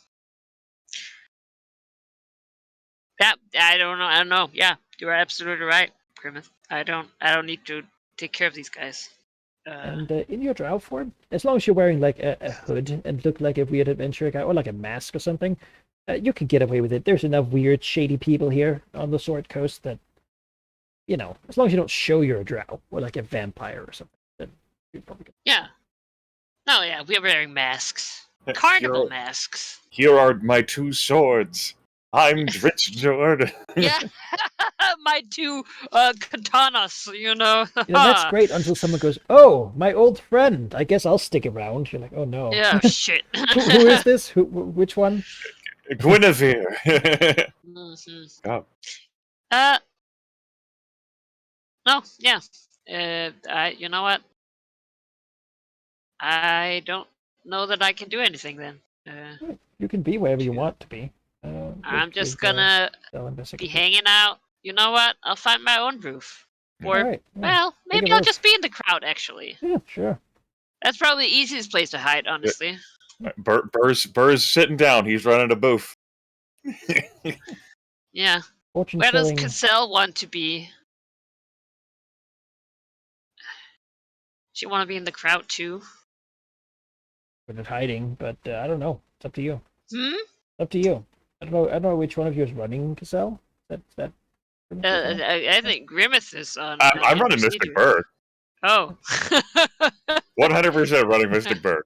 Yeah. I don't know. Yeah, you're absolutely right, Grimmeth. I don't need to take care of these guys. And in your drow form, as long as you're wearing like a hood and look like a weird adventurer guy or like a mask or something, you can get away with it. There's enough weird, shady people here on the Sword Coast that, you know, as long as you don't show you're a drow or like a vampire or something, then you're probably good. Yeah. No, yeah, we're wearing masks. Carnival masks. Here are my 2 swords. I'm Dritzdord. Yeah, my 2 katanas, You know, that's great until someone goes, "Oh, my old friend. I guess I'll stick around." You're like, "Oh no." Yeah, shit. who is this? Which one? Guinevere. Mm-hmm. Oh. No, yeah. You know what? I don't know that I can do anything then. You can be wherever you want to be. I'm just gonna Cell be investigator. hanging out. You know what? I'll find my own roof. Or, Alright, yeah. well, Make maybe a I'll roof. just be in the crowd, actually. Yeah, sure. That's probably the easiest place to hide, honestly. Burr's sitting down. He's running a booth. Yeah. Fortune Where does telling Cassell want to be? She want to be in the crowd, too? good at hiding, but I don't know. It's up to you. Hmm? It's up to you. I don't know which one of you is running Cassell. That Cassell? I think Grimace is on. I'm in running procedure. Mystic Burr. Oh. 100% running Mystic Burr.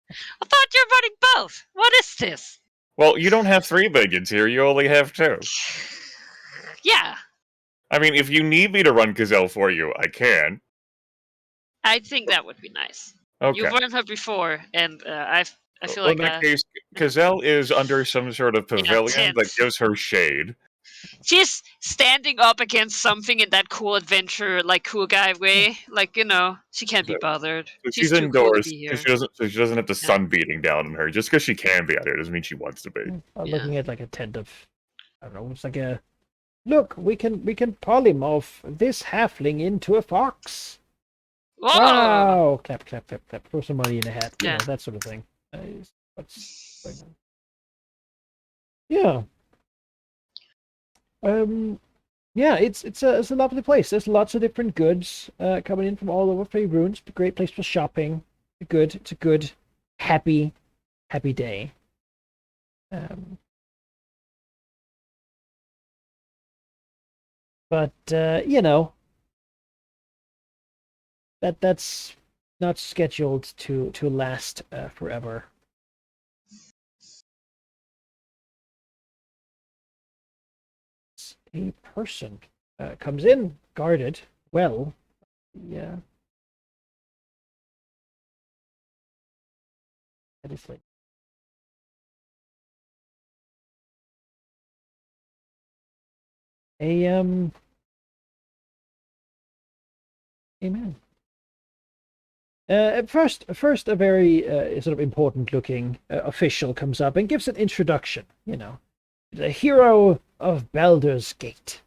I thought you were running both. What is this? Well, you don't have 3 minions here. You only have 2. Yeah, I mean, if you need me to run Gazelle for you, I can. I think that would be nice. Okay. You've run her before, and I feel Well, like in that case, Gazelle is under some sort of pavilion tent. that gives her shade. She's standing up against something in that cool adventure, like cool guy way. Like, she can't be bothered. So She's she's too cool to indoors be here. because she doesn't have the sun beating down on her. Just because she can be out here doesn't mean she wants to be. I'm Yeah. looking at like a tent of, I don't know. It's like a look. We can polymorph this halfling into a fox. Whoa! Wow! Clap, clap, clap, clap. Throw some money in a hat. You Yeah. know, that sort of thing. What's going on? Yeah. Yeah, it's a lovely place. There's lots of different goods coming in from all over Free Runes. A great place for shopping. It's a good, happy day. But that's not scheduled to last forever. A person comes in guarded well. Yeah. That is like amen. First, a very sort of important-looking official comes up and gives an introduction. The hero of Baldur's Gate.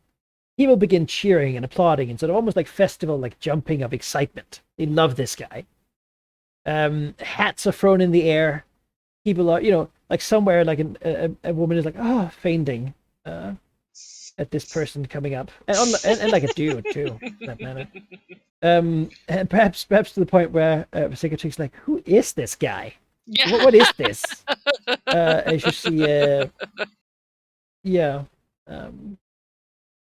He will begin cheering and applauding and sort of almost like festival, like jumping of excitement. They love this guy. Hats are thrown in the air. People are, like somewhere, like a woman is like, fainting at this person coming up, and like a dude too, for that matter. And perhaps to the point where the secretary's like, "Who is this guy? Yeah. What is this?" As you see, yeah, and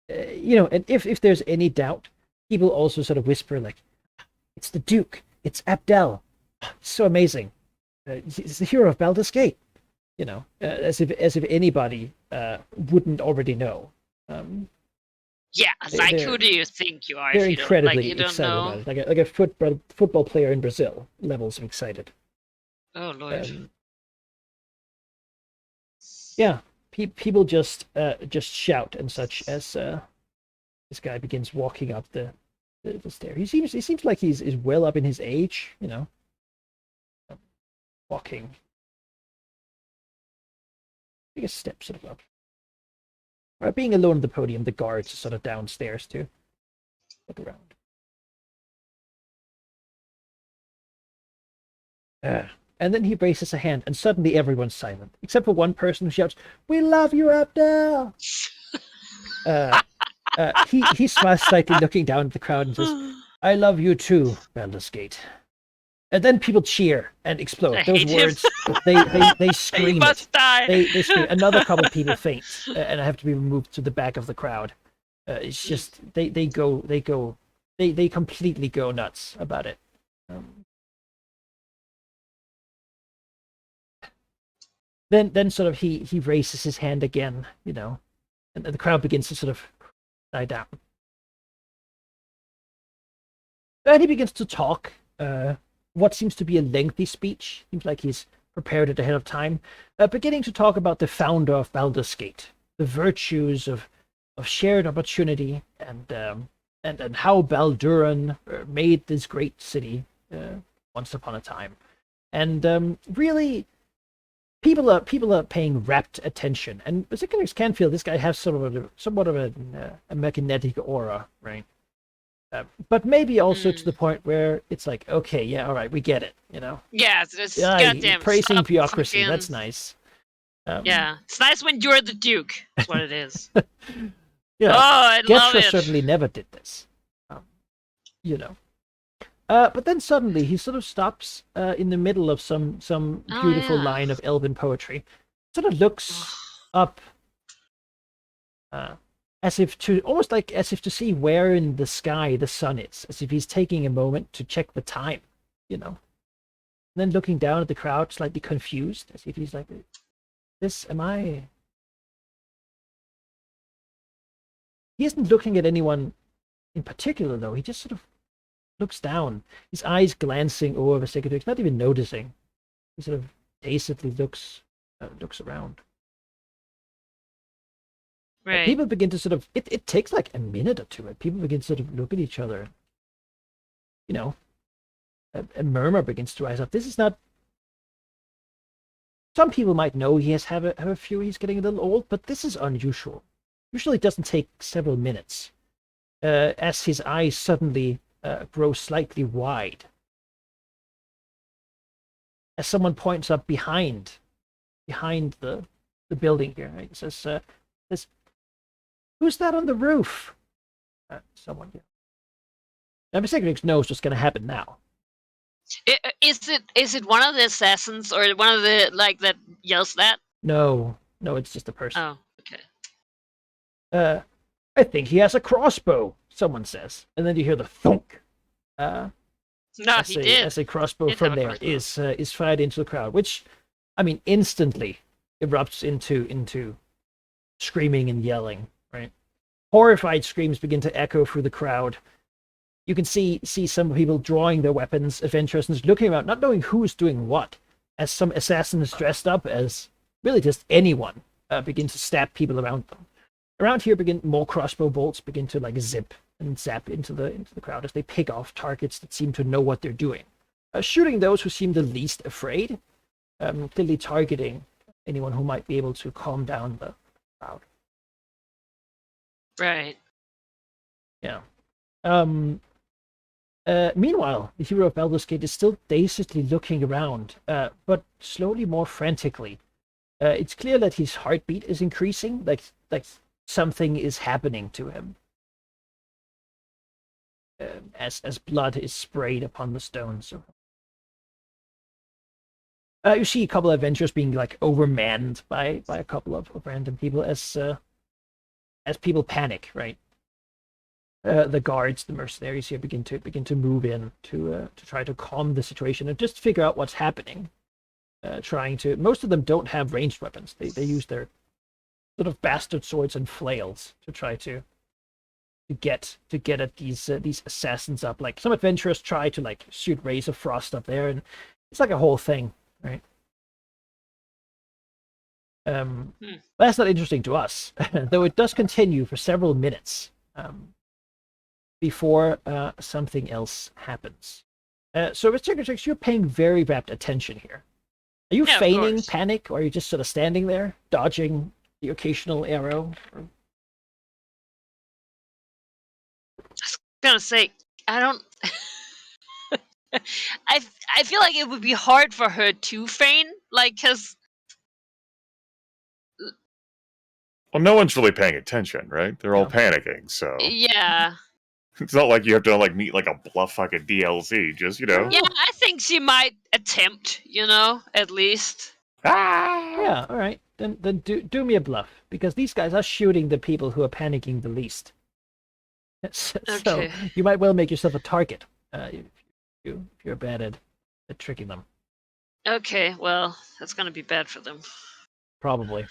if there's any doubt, people also sort of whisper like, "It's the Duke. It's Abdel. So amazing. He's the hero of Baldur's Gate." As if anybody wouldn't already know. Yeah, like who do you think you are? They're if you incredibly don't, like, you don't excited know? about it, like a football player in Brazil levels of excited. Oh Lord. Yeah, people just shout and such as this guy begins walking up the stair. He seems like he's well up in his age, walking. Take a step sort of up. Being alone at the podium, the guards are sort of downstairs too. Look around. And then he raises a hand, and suddenly everyone's silent, except for one person who shouts, "We love you, Abdel!" He smiles slightly, looking down at the crowd, and says, "I love you too, Baldur's Gate." And then people cheer and explode. I Those hate him. words, they scream. He must die. They scream. Another couple of people faint, and I have to be removed to the back of the crowd. It's just they completely go nuts about it. Then sort of he raises his hand again, and the crowd begins to sort of die down. And he begins to talk. What seems to be a lengthy speech. Seems like he's prepared it ahead of time. Beginning to talk about the founder of Baldur's Gate, the virtues of shared opportunity and and how Balduran made this great city once upon a time. And really, people are paying rapt attention, and particularly can feel this guy has somewhat of a magnetic aura, right? But maybe also to the point where it's like, okay, yeah, all right, we get it, you know. Yeah, it's Yeah, goddamn praising stop bureaucracy, fucking- that's nice. Yeah, it's nice when you're the Duke. That's what it is. Yeah, Oh, I love Getra it. certainly never did this, you know. But then suddenly he sort of stops in the middle of some Oh, beautiful yeah. line of elven poetry. Sort of looks up, as if to almost like as if to see where in the sky the sun is, as if he's taking a moment to check the time, you know. And then looking down at the crowd, slightly confused, as if he's like, "This am I?" He isn't looking at anyone in particular, though. He just sort of looks down, his eyes glancing over Sigurdrick, not even noticing. He sort of dazedly looks around. Right. People begin to sort of it takes like a minute or two, and people begin to sort of look at each other. You know, a murmur begins to rise up. This is not. Some people might know he has have a fury. He's getting a little old, but this is unusual. Usually, it doesn't take several minutes. As his eyes suddenly grow slightly wide, as someone points up behind the building here, right? It says, "Who's that on the roof?" Someone. Now, Sigurdrick knows what's going to happen now. Is it one of the assassins or one of the like that yells that? No, it's just a person. Oh, okay. I think he has a crossbow, someone says. And then you hear the thunk. No, As a crossbow Did from have a there crossbow. is fired into the crowd, which, I mean, instantly erupts into screaming and yelling, right? Horrified screams begin to echo through the crowd. You can see some people drawing their weapons, adventurers looking around, not knowing who's doing what, as some assassins dressed up as really just anyone begin to stab people around them. Around here, more crossbow bolts begin to like zip and zap into the crowd as they pick off targets that seem to know what they're doing, shooting those who seem the least afraid, clearly targeting anyone who might be able to calm down the crowd. Right. Yeah. Meanwhile, the hero of Baldur's Gate is still dazedly looking around, but slowly more frantically. It's clear that his heartbeat is increasing, like something is happening to him. As blood is sprayed upon the stones. You see a couple of adventurers being like overmanned by a couple of random people as people panic, right? The guards, the mercenaries here begin to move in to try to calm the situation and just figure out what's happening. Most of them don't have ranged weapons. They use their sort of bastard swords and flails to try to get at these assassins up. Like some adventurers try to like shoot rays of frost up there, and it's like a whole thing, right? That's not interesting to us, though it does continue for several minutes before something else happens. So, Mr. Secretary, you're paying very rapt attention here. Are you feigning panic, or are you just sort of standing there, dodging the occasional arrow? I was gonna say, I don't. I feel like it would be hard for her to feign, like, cause. Well, no one's really paying attention, right? They're all panicking, so Yeah. it's not like you have to like meet like a bluff fucking DLC. Just Yeah, I think she might attempt, at least. Yeah, all right. Then do me a bluff, because these guys are shooting the people who are panicking the least. So Okay. you might well make yourself a target if you're bad at tricking them. Okay, well, that's gonna be bad for them. Probably.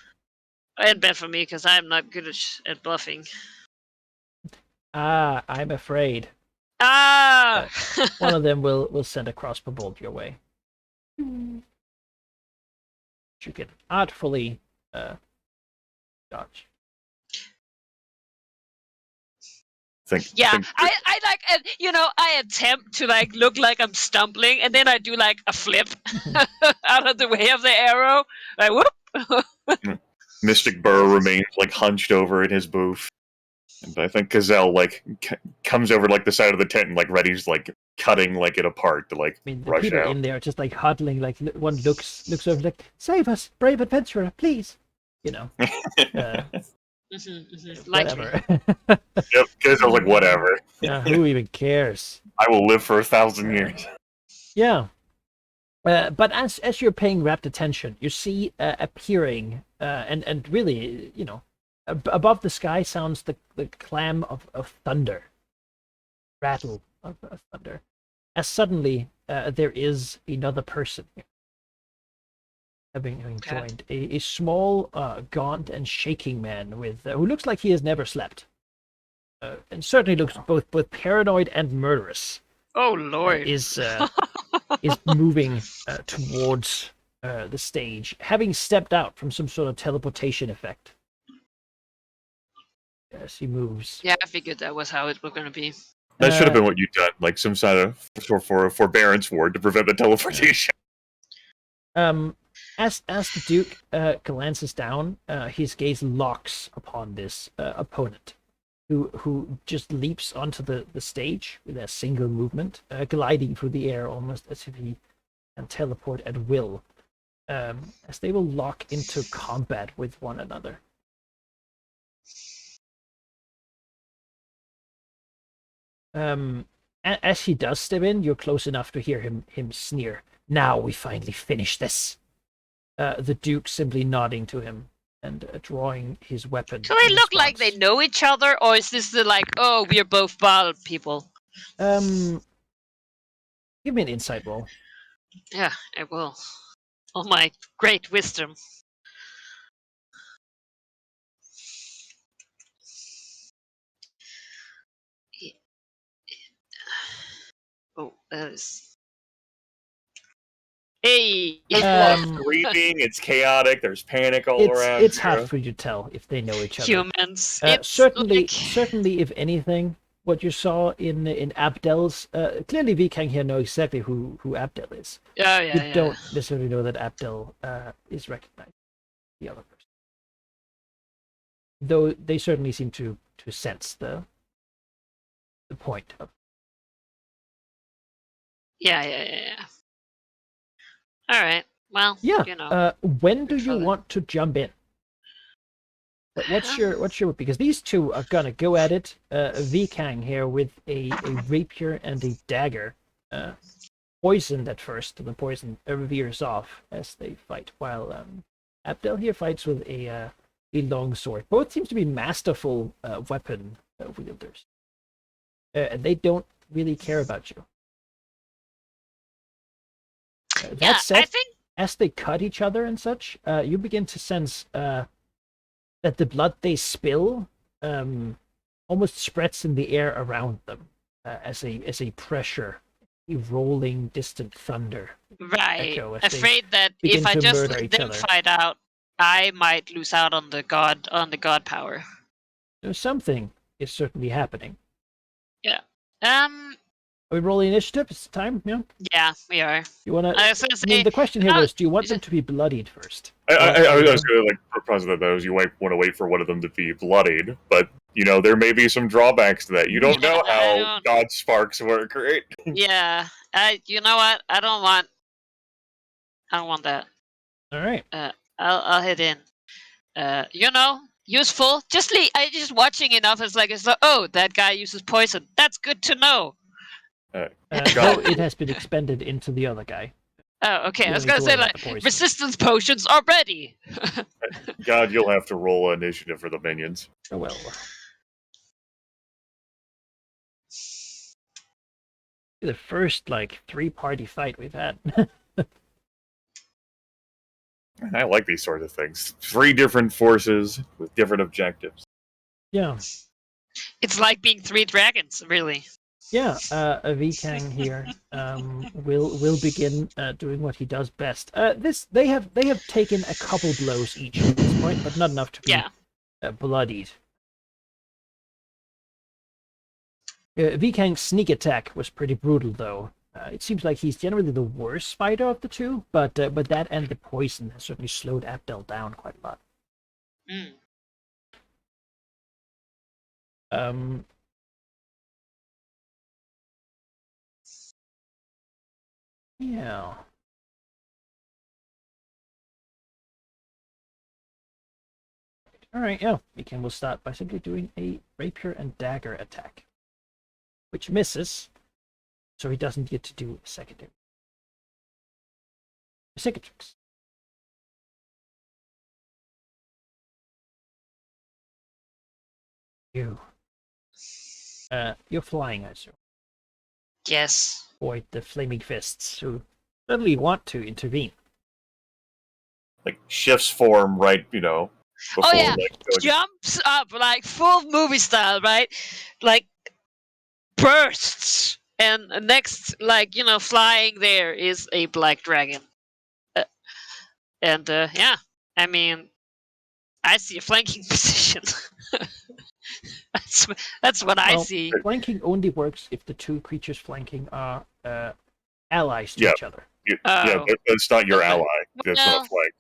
And bad for me, because I'm not good at bluffing. I'm afraid. Ah! One of them will send a crossbow bolt your way. You can artfully dodge. Yeah, think I like, I attempt to like look like I'm stumbling, and then I do like a flip out of the way of the arrow, like whoop. Mystic Burr remains like hunched over in his booth, and I think Gazelle like comes over like the side of the tent and like ready's like cutting like it apart to like I mean, the rush people out. in there are just like huddling. Like one looks over, like, "Save us, brave adventurer, please!" You know, Like me. whatever. Yep, Gazelle's like whatever. Yeah, who even cares? I will live for 1,000 years. Yeah. But as you're paying rapt attention, you see appearing, and really, above the sky sounds the clam of thunder, rattle of thunder, as suddenly there is another person here, having joined a small, gaunt and shaking man with who looks like he has never slept, and certainly looks both paranoid and murderous. Oh Lord. Is moving towards the stage, having stepped out from some sort of teleportation effect. As he moves. Yeah, I figured that was how it was going to be. That should have been what you'd done, like some sort of for forbearance ward to prevent the teleportation. As the Duke glances down, his gaze locks upon this opponent, who just leaps onto the stage with a single movement, gliding through the air almost as if he can teleport at will, as they will lock into combat with one another. As he does step in, you're close enough to hear him sneer. "Now we finally finish this." The Duke simply nodding to him and drawing his weapon. Do they look like they know each other, or is this the like, oh, we're both Baal people? Give me an insight roll. Yeah, I will. Oh my great wisdom. Oh, that is. Hey! There's a lot of screaming, it's chaotic, there's panic all around. It's hard for you to tell if they know each other. Humans. Certainly, if anything, what you saw in Abdel's, clearly Vikang here know exactly who Abdel is. Yeah. You don't necessarily know that Abdel is recognized the other person. Though they certainly seem to sense the point of. Yeah. All right. Well, yeah. When do you want to jump in? What's your because these two are gonna go at it. Vikang here with a rapier and a dagger, poisoned at first, and the poison veers off as they fight. While Abdel here fights with a long sword. Both seems to be masterful weapon wielders. And they don't really care about you. That said, I think as they cut each other and such, you begin to sense that the blood they spill almost spreads in the air around them as a pressure, a rolling distant thunder. Right. Afraid that if I just let them fight out, I might lose out on the god power. So something is certainly happening. Yeah. Are we rolling initiative? It's time, yeah? Yeah, we are. You wanna? The question here was, do you want them to be bloodied first? I was going to propose that those you might want to wait for one of them to be bloodied, but there may be some drawbacks to that. You don't know how God sparks work, right? Yeah. You know what? I don't want that. All right. I'll head in. Useful. I just watching enough. It's like, oh, that guy uses poison. That's good to know. Though it has been expended into the other guy. Oh, okay. I was gonna say resistance potions are ready. God, you'll have to roll initiative for the minions. Oh well. The first 3-party fight we've had. I like these sorts of things. 3 different forces with different objectives. Yeah. It's like being 3 dragons, really. Yeah, Vikang here will begin doing what he does best. They have taken a couple blows each at this point, but not enough to be bloodied. Vikang's sneak attack was pretty brutal, though. It seems like he's generally the worst fighter of the two, but that and the poison has certainly slowed Abdel down quite a lot. Mm. Yeah. All right, yeah. Viking will start by simply doing a rapier and dagger attack, which misses, so he doesn't get to do a secondary. Cicatrix. You're flying, I assume. Yes. Avoid the flaming fists who suddenly want to intervene. Like shifts form right, before Oh yeah, going. jumps up like full movie style, right? Like bursts, and next, flying there is a black dragon. Yeah, I mean, I see a flanking position. that's what I see. Flanking only works if the two creatures flanking are allies to each other. Yeah, that's not your ally. That's Well, not a flank.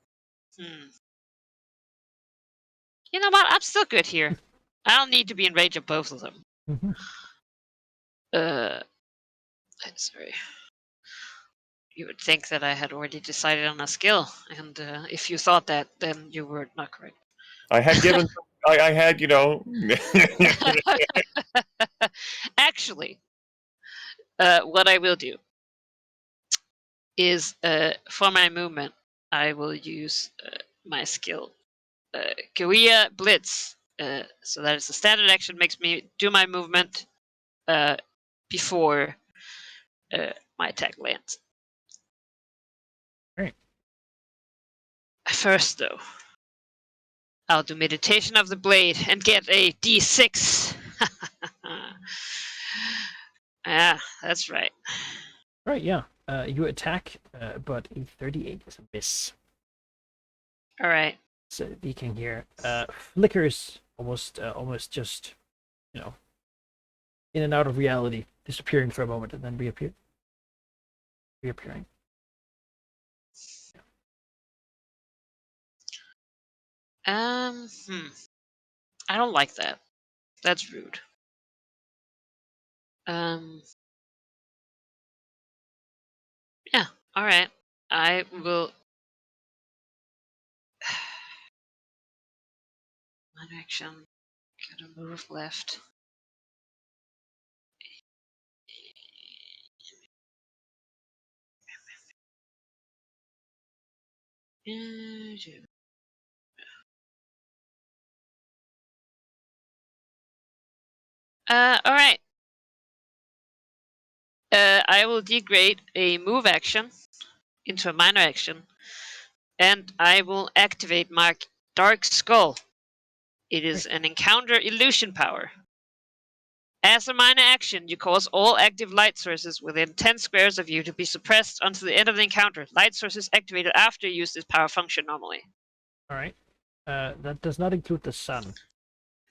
You know what? I'm still good here. I don't need to be in range of both of them. Mm-hmm. Sorry. You would think that I had already decided on a skill, and if you thought that, then you were not correct. I had given. I had, Actually, what I will do is, for my movement, I will use my skill, Guerrilla Blitz. So that is a standard action, makes me do my movement before my attack lands. Right. First, though, I'll do Meditation of the Blade and get a D6. Yeah, that's right. Right, yeah. You attack, but a 38 is a miss. All right. So Viking here flickers almost just, in and out of reality, disappearing for a moment and then reappearing. I don't like that. That's rude. Yeah, all right. I will. One action. Gotta move left. All right. I will degrade a move action into a minor action, and I will activate my Dark Skull. It is an encounter illusion power. As a minor action, you cause all active light sources within 10 squares of you to be suppressed until the end of the encounter. Light sources activated after you use this power function normally. All right. That does not include the sun.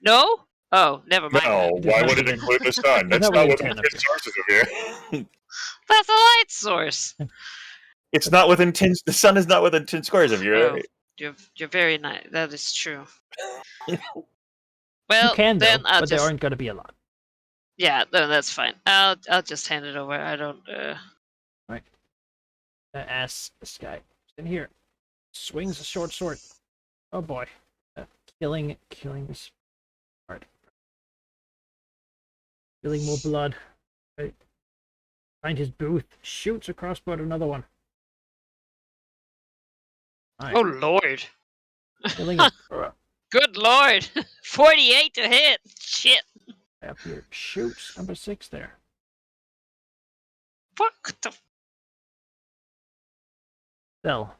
No? Oh, never mind. No, why would it include the sun? That's not within 10 sources of you. That's a light source. It's not within 10. The sun is not within 10 squares of you. Oh, you're very nice. That is true. Well, you can, then though, but there aren't going to be a lot. Yeah, no, that's fine. I'll just hand it over. I don't. Right. As this guy in here swings a short sword. Oh boy, killing this part. Spilling more blood. Right. Find his booth. Shoots a crossbow at another one. Right. Oh lord. Killing Good lord. 48 to hit. Shit. Up here. Shoots number 6 there. Fuck the. Bell.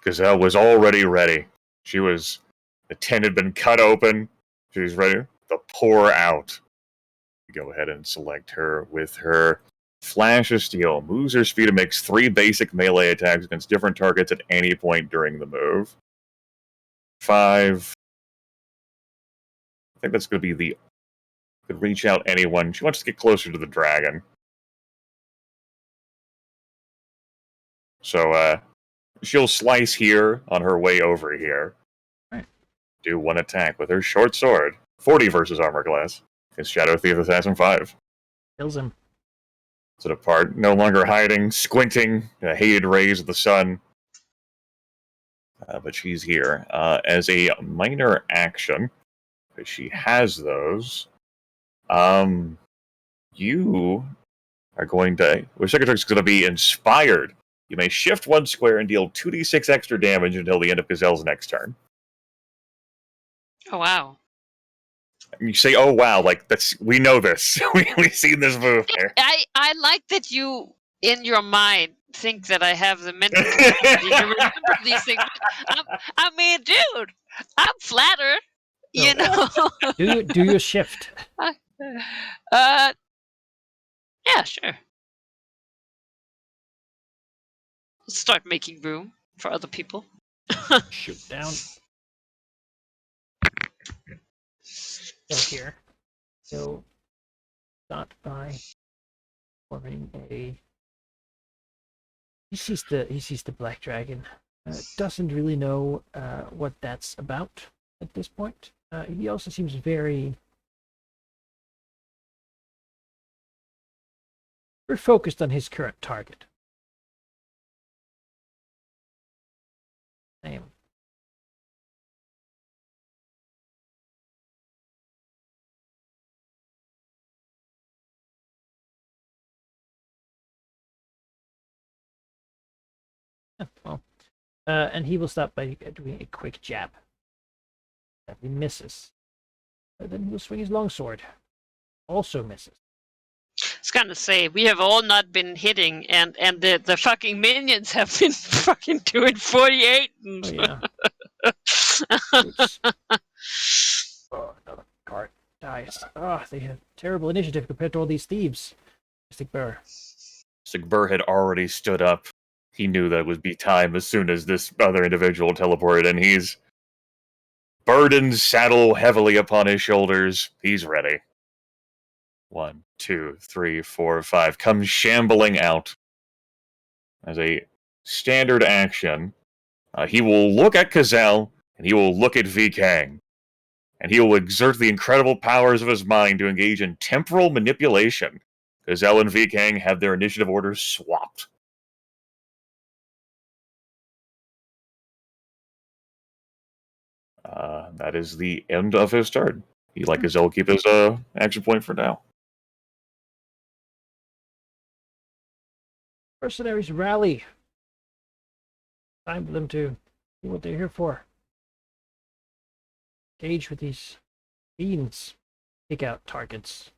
Gazelle was already ready. The tin had been cut open. She was ready to pour out. Go ahead and select her with her Flash of Steel. Moves her speed and makes 3 basic melee attacks against different targets at any point during the move. 5. I think that's going to be could reach out anyone. She wants to get closer to the dragon. So, she'll slice here on her way over here. Right. Do one attack with her short sword. 40 versus armor class. It's Shadow Thief Assassin 5. Kills him. Sit apart, no longer hiding, squinting, the hated rays of the sun. But she's here. As a minor action, because she has those, you are going to... Well, Secretary's going to be inspired. You may shift one square and deal 2d6 extra damage until the end of Gazelle's next turn. Oh, wow. And you say, oh, wow, like, we know this. We've seen this move here. I like that you, in your mind, think that I have the mental capacity to remember these things. I mean, dude, I'm flattered. You know. Do your shift. Yeah, sure. Start making room for other people. Shoot down. Still here. So start by forming a. He sees the black dragon. Doesn't really know what that's about at this point. He also seems very focused on his current target. Same. Well, and he will stop by doing a quick jab. That he misses. Then he will swing his longsword. Also misses. I was gonna say, we have all not been hitting, and the fucking minions have been fucking doing 48. And... Oh yeah. Oh, another card dies. Oh, they have terrible initiative compared to all these thieves. Mystic Burr. Mystic Burr had already stood up. He knew that it would be time as soon as this other individual teleported, and he's burdened saddle heavily upon his shoulders. He's ready. 1, 2, 3, 4, 5. Comes shambling out. As a standard action, he will look at Gazelle, and he will look at V. Kang. And he will exert the incredible powers of his mind to engage in temporal manipulation. Gazelle and V. Kang have their initiative orders swapped. That is the end of his turn. He, like Gazelle, keep his action point for now. Mercenaries rally. Time for them to do what they're here for. Engage with these fiends. Take out targets.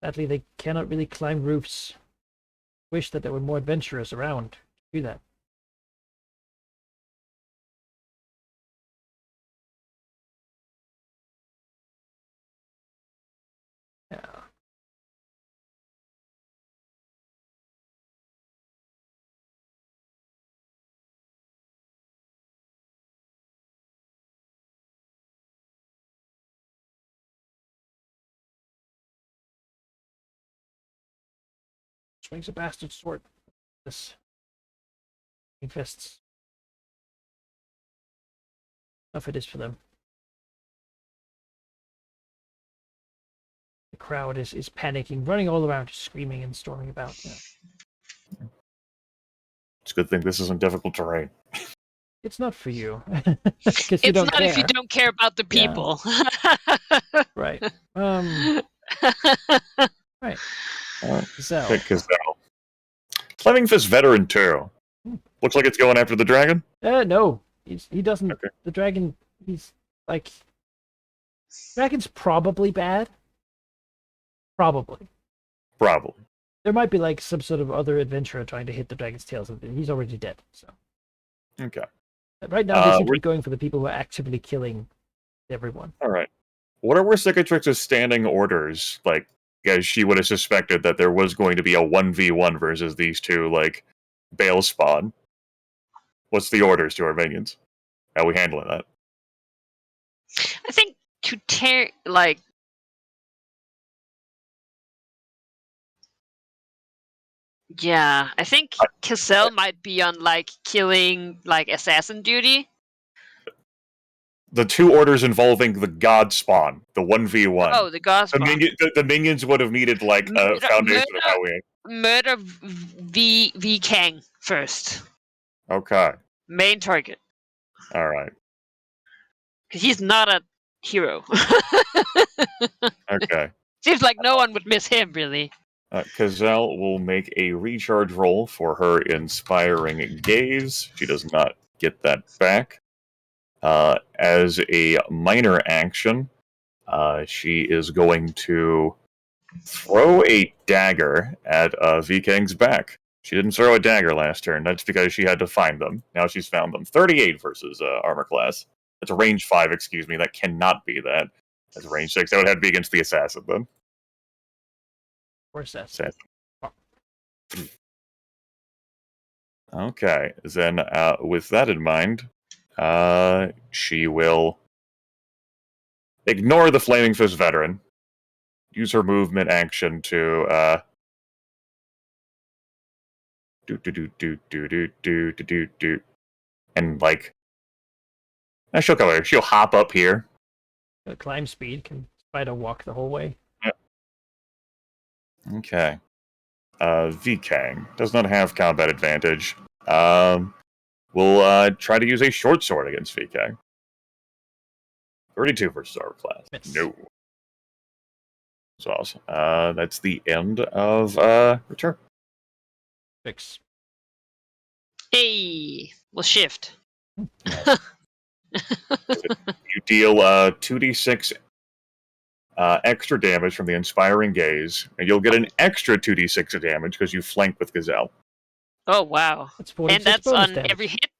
Sadly, they cannot really climb roofs. Wish that there were more adventurers around to do that. Yeah. Swings a bastard sword. This fists. Enough it is for them. The crowd is panicking, running all around, screaming and storming about. Yeah. It's a good thing this isn't difficult terrain. It's not for you. Because you It's don't not care. if you don't care about the people. Right. Right. Zell. Pick Gazelle. Fleming Fist veteran too. Looks like it's going after the dragon. No. He doesn't. Okay. The dragon, he's like... Dragon's probably bad. Probably. There might be like some sort of other adventurer trying to hit the dragon's tail. He's already dead. So. Okay. Right now, they seem to be going for the people who are actively killing everyone. All right. What are Cicatrix's standing orders? Like, as she would have suspected that there was going to be a 1v1 versus these two, like, Bale spawn. What's the orders to our minions? How are we handling that? I think to tear, like... Yeah, I think Cassell might be on, like, killing, like, assassin duty. The two orders involving the God Spawn, the 1v1. Oh, the God The, Spawn. the minions would have needed, like, a foundation of how we... Murder V Kang first. Okay. Main target. Alright. Because he's not a hero. Okay. Seems like no one would miss him, really. Cassell will make a recharge roll for her Inspiring Gaze. She does not get that back. As a minor action, she is going to throw a dagger at Vikang's back. She didn't throw a dagger last turn. That's because she had to find them. Now she's found them. 38 versus armor class. That's a range 5, excuse me. That cannot be that. That's a range 6. That would have to be against the assassin, then. Or assassin. Okay. Then, with that in mind, she will ignore the Flaming Fist veteran. Use her movement action to and like she'll come here. She'll hop up here. Climb speed, can spider walk the whole way. Yep. Okay. Vikang does not have combat advantage. We'll try to use a short sword against Vikang. 32 versus our class. Miss. No. So awesome. That's the end of return. Fix. Hey, we'll shift. You deal 2d6 extra damage from the Inspiring Gaze, and you'll get an extra 2d6 of damage because you flank with Gazelle. Oh, wow. That's 46 And that's bonus on damage. every hit?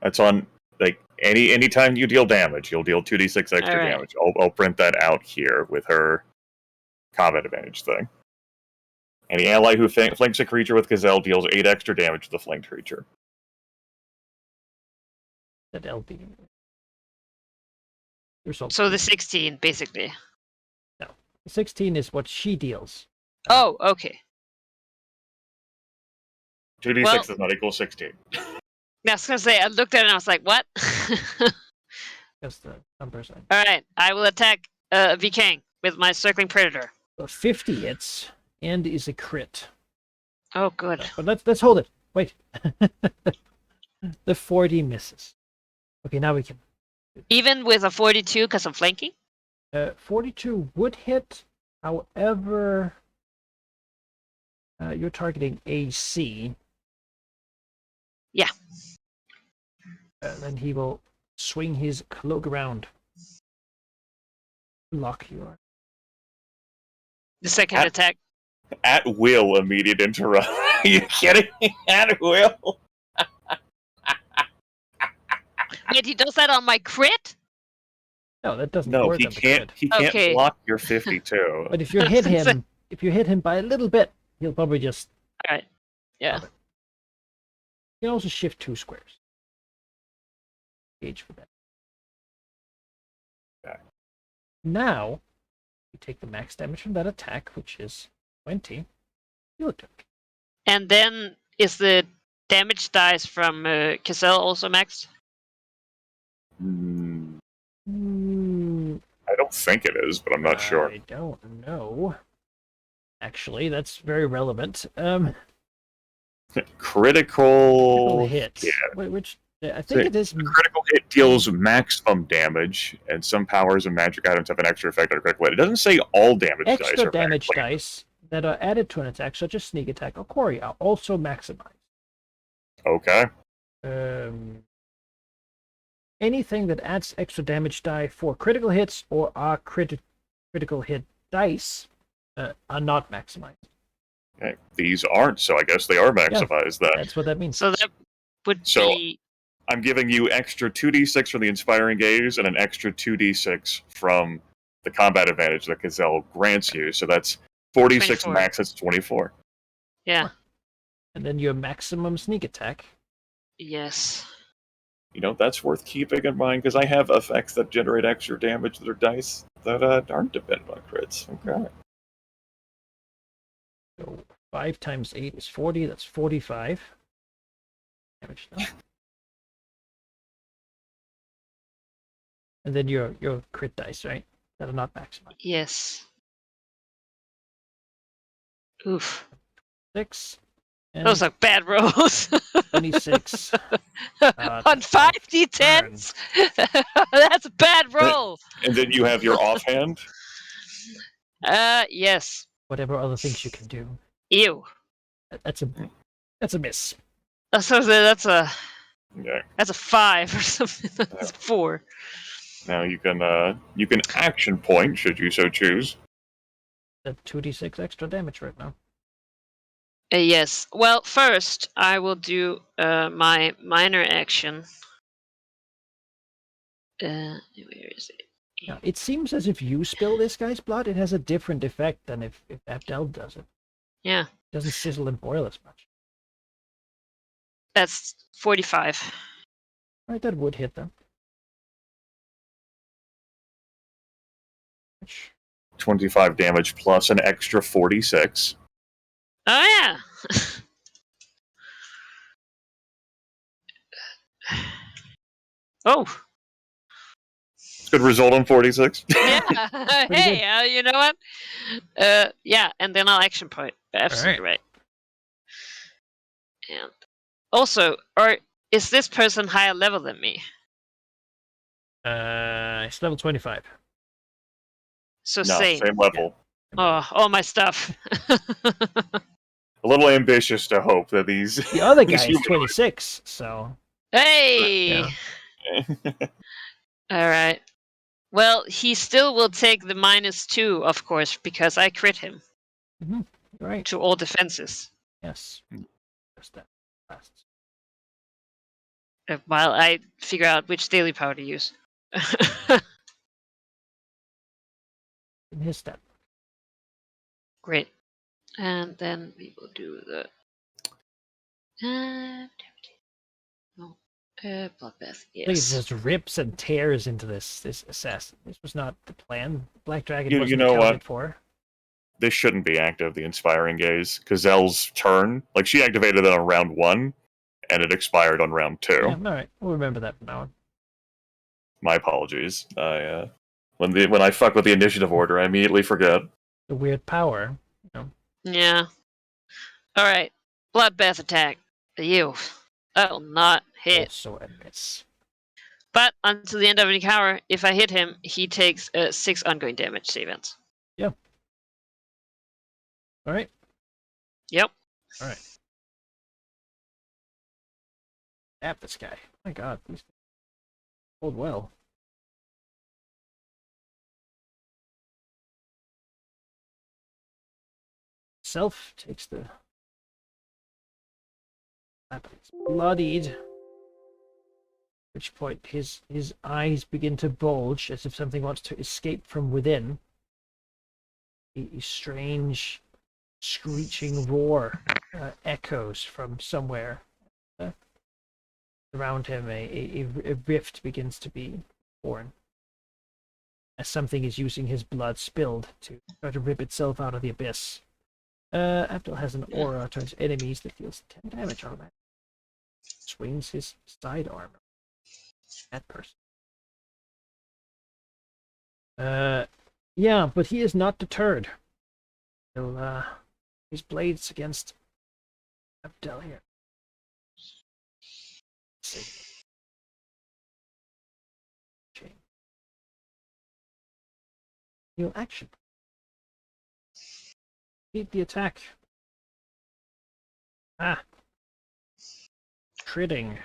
That's on, like, any time you deal damage, you'll deal 2d6 extra Alright. damage. I'll print that out here with her combat advantage thing. Any ally who flanks a creature with Gazelle deals 8 extra damage to the flanked creature. That LB. So the 16, basically. No. 16 is what she deals. Oh, okay. 2d6 Well- does not equal 16. I was going to say, I looked at it and I was like, what? That's the numbers. Alright, I will attack Vikang with my Circling Predator. So 50 hits and is a crit. Oh, good. But let's hold it. Wait. The 40 misses. Okay, now we can. Even with a 42 because I'm flanking? 42 would hit. However, you're targeting AC. Yeah. Then he will swing his cloak around. Lock you are. The second attack. At will, immediate interrupt. Are you kidding me? At will? Wait, he does that on my crit? No, that doesn't. No, more he than the can't. crit. He can't Okay. block your 52. But if you hit him, by a little bit, he'll probably just. Alright. Yeah. You can also shift 2 squares. Gauge for that. Okay. Now, you take the max damage from that attack, which is 20. You took. And then is the damage dice from Cassell also maxed? I don't think it is, but I'm not sure. I don't know. Actually, that's very relevant. Critical hits. Yeah. Which I think it is. The critical hit deals maximum damage, and some powers and magic items have an extra effect on a critical hit. It doesn't say all damage dice Extra are damage maxed. dice that are added to an attack, such as sneak attack or quarry, are also maximized. Okay. Anything that adds extra damage die for critical hits or are critical hit dice are not maximized. Okay. These aren't, so I guess they are maximized then. That's what that means. So that would So- be... I'm giving you extra 2d6 from the Inspiring Gaze and an extra 2d6 from the combat advantage that Gazelle grants you. So that's 46 24. max, that's 24. Yeah. And then your maximum sneak attack. Yes. that's worth keeping in mind because I have effects that generate extra damage that are dice that aren't dependent on crits. Okay. So 5 times 8 is 40. That's 45 damage now. And then your crit dice, right? That are not maximized. Yes. Oof. 6 and Those are bad rolls. 26. On 5d10s? That's a bad roll. And then you have your offhand. Yes. Whatever other things you can do. Ew. That's a miss. So that's a Okay. that's a 5 or something. That's a 4. Now you can action point should you so choose. That's 2d6 extra damage right now. Yes. Well, first I will do my minor action. Where is it? Now, it seems as if you spill this guy's blood, it has a different effect than if Abdel does it. Yeah. It doesn't sizzle and boil as much. That's 45. Right, that would hit them. 25 damage plus an extra 46. Oh yeah. Oh. Good result on 46. Yeah. Hey, good. you know what? Yeah, and then I'll action point. Absolutely right. And also, is this person higher level than me? It's level 25. So No, same. same level. Oh, all my stuff. A little ambitious to hope that these. The other guy these is humanoids- 26, so Hey. Yeah. All right. Well, he still will take the -2, of course, because I crit him right. to all defenses. Yes. Just that lasts. While I figure out which daily power to use. In his step. Great. And then we will do the bloodbath. I think it Yes. just rips and tears into this assassin. This was not the plan. Black Dragon You wasn't know accounted what? for. This shouldn't be active, the Inspiring Gaze. Gazelle's turn, like she activated it on round 1, and it expired on round 2. Yeah, all right. We'll remember that from now on. My apologies. When I fuck with the initiative order, I immediately forget. The weird power. Yeah. All right. Bloodbath attack. You. That'll not hit. Also a miss. But until the end of the hour, if I hit him, he takes 6 ongoing damage to events. All right. Yep. All right. Stab this guy. Oh my God, these hold well. Self takes the. He's bloodied. At which point his eyes begin to bulge as if something wants to escape from within. A strange screeching roar echoes from somewhere around him. A rift begins to be born as something is using his blood spilled to try to rip itself out of the abyss. Abdul has an aura towards enemies that deals 10 damage automatically. Swings his side armor. That person. Yeah, but he is not deterred. He'll his blades against Abdel here. Let's see. He'll action. Beat the attack. Critting.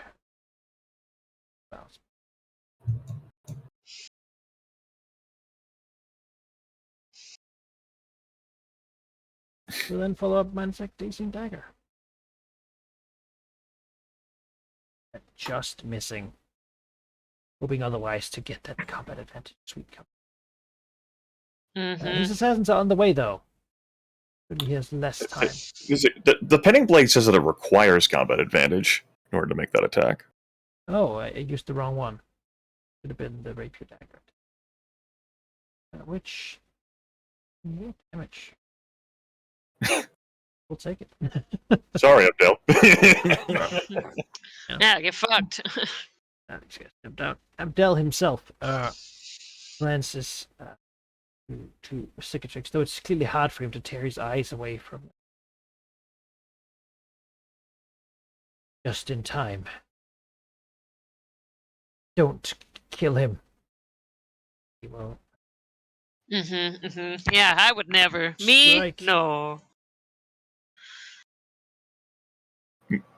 We'll then follow up Mansec Dazing Dagger. Just missing. Hoping otherwise to get that combat advantage. Sweet combat. His assassins are on the way, though. But he has less time. The Penning Blade says that it requires combat advantage in order to make that attack. Oh, I used the wrong one. Should have been the rapier dagger. Which damage? We'll take it. Sorry, Abdel. Yeah, get fucked. These guys jumped out. Abdel himself glances to Cicatrix, though it's clearly hard for him to tear his eyes away from it. Just in time. Don't kill him. He won't. Yeah, I would never. Me? Strike. No.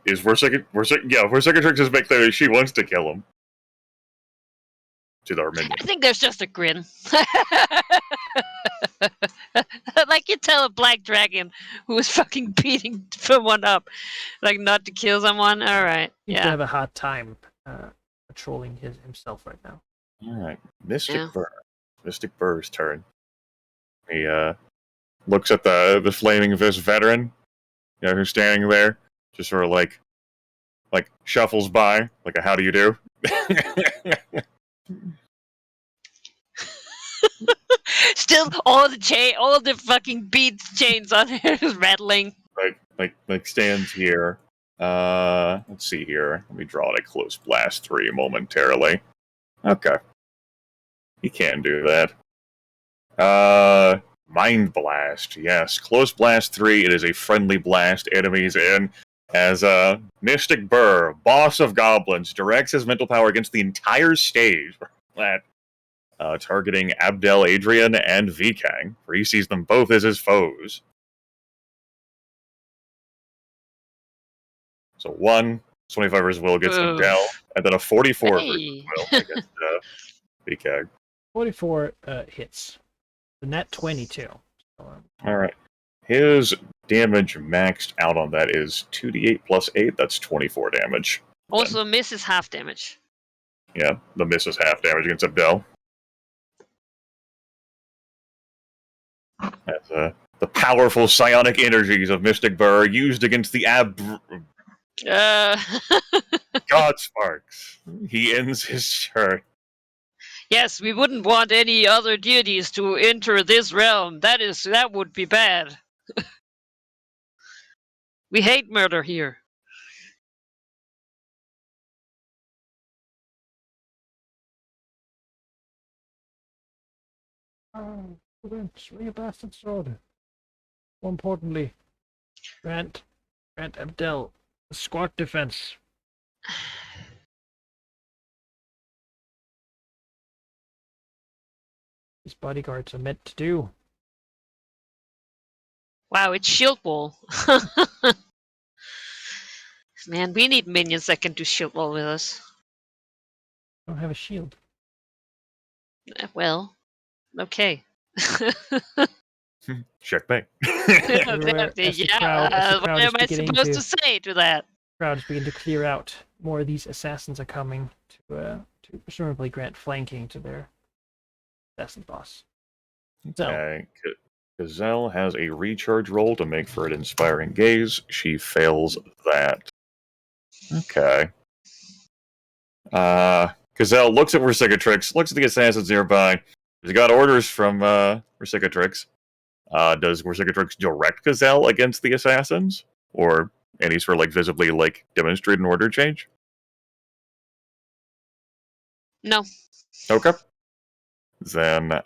Is where Cicatrix is make clear she wants to kill him. To our minion. I think there's just a grin. Like you tell a black dragon who was fucking beating someone up, like not to kill someone. All right, Seems to yeah. have a hard time patrolling himself right now. Alright. Mystic Burr. Mystic Burr's turn. He looks at the flaming fist veteran, who's standing there, just sort of like shuffles by, like a how do you do? Still, all the fucking beads chains on here is rattling. like stands here. Let's see here. Let me draw it a close blast 3 momentarily. Okay. He can do that. Mind Blast, yes. Close Blast 3, it is a friendly blast, enemies in. As Mystic Burr, boss of goblins, directs his mental power against the entire stage. Targeting Abdel, Adrian, and Vikang, for he sees them both as his foes. So 25 versus Will against Abdel, and then a 44 versus Will against Vikang. 44 hits. The net 22. Alright. His damage maxed out on that is 2d8 plus 8. That's 24 damage. Also, miss is half damage. Yeah, the miss is half damage against Abdel. As the powerful psionic energies of Mystic Burr used against the God Sparks. He ends his turn. Yes, we wouldn't want any other deities to enter this realm. That would be bad. We hate murder here. Swing a bastard sword. More importantly, grant Abdel a squat defense. These bodyguards are meant to do. Wow, it's shield wall. Man, we need minions that can do shield wall with us. I don't have a shield. Well, okay. Checkmate. Crowd What am I supposed to say to that? Crowds begin to clear out. More of these assassins are coming to presumably grant flanking to their assassin boss. Okay. Gazelle has a recharge roll to make for an inspiring gaze. She fails that. Okay. Gazelle looks at Cicatrix, looks at the assassins nearby. He's got orders from Cicatrix. Does Cicatrix direct Gazelle against the assassins? Or any sort of visibly demonstrate an order change? No. Okay. Then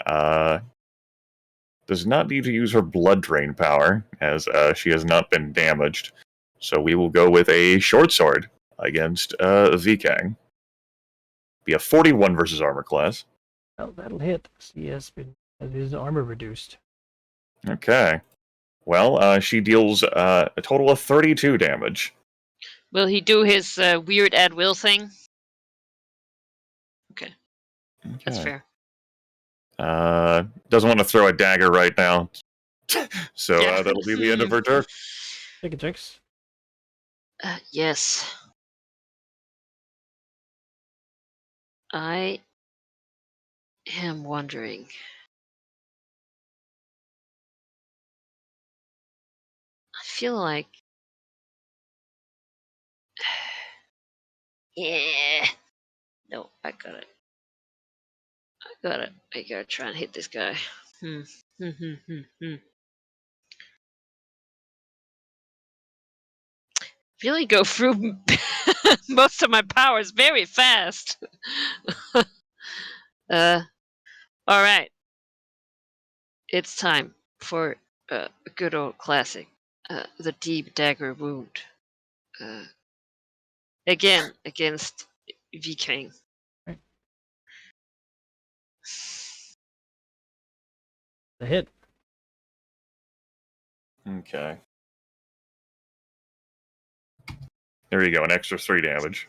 does not need to use her blood drain power, as she has not been damaged. So we will go with a short sword against Vikang. Be a 41 versus armor class. Well, that'll hit. He has his armor reduced. Okay. Well, she deals a total of 32 damage. Will he do his weird at will thing? Okay. That's fair. Doesn't want to throw a dagger right now. So that'll be the end of her turn. Cicatrix. Yes. I am wondering. I feel like Yeah. No, I got it. I gotta try and hit this guy. Really go through most of my powers very fast. All right. It's time for a good old classic, the Deep Dagger Wound. Again against Viking. Right. The hit. Okay. There you go, an extra 3 damage.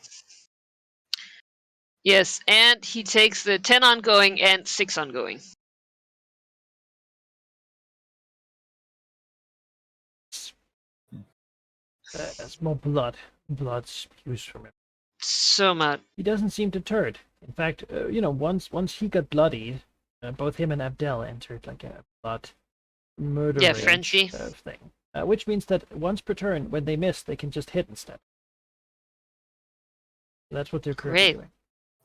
Yes, and he takes the 10 ongoing and 6 ongoing. As more blood spews from him. So much. He doesn't seem deterred. In fact, once he got bloodied, both him and Abdel entered like a blood murder rage frenzy. Thing. Which means that once per turn, when they miss, they can just hit instead. So that's what they're currently doing.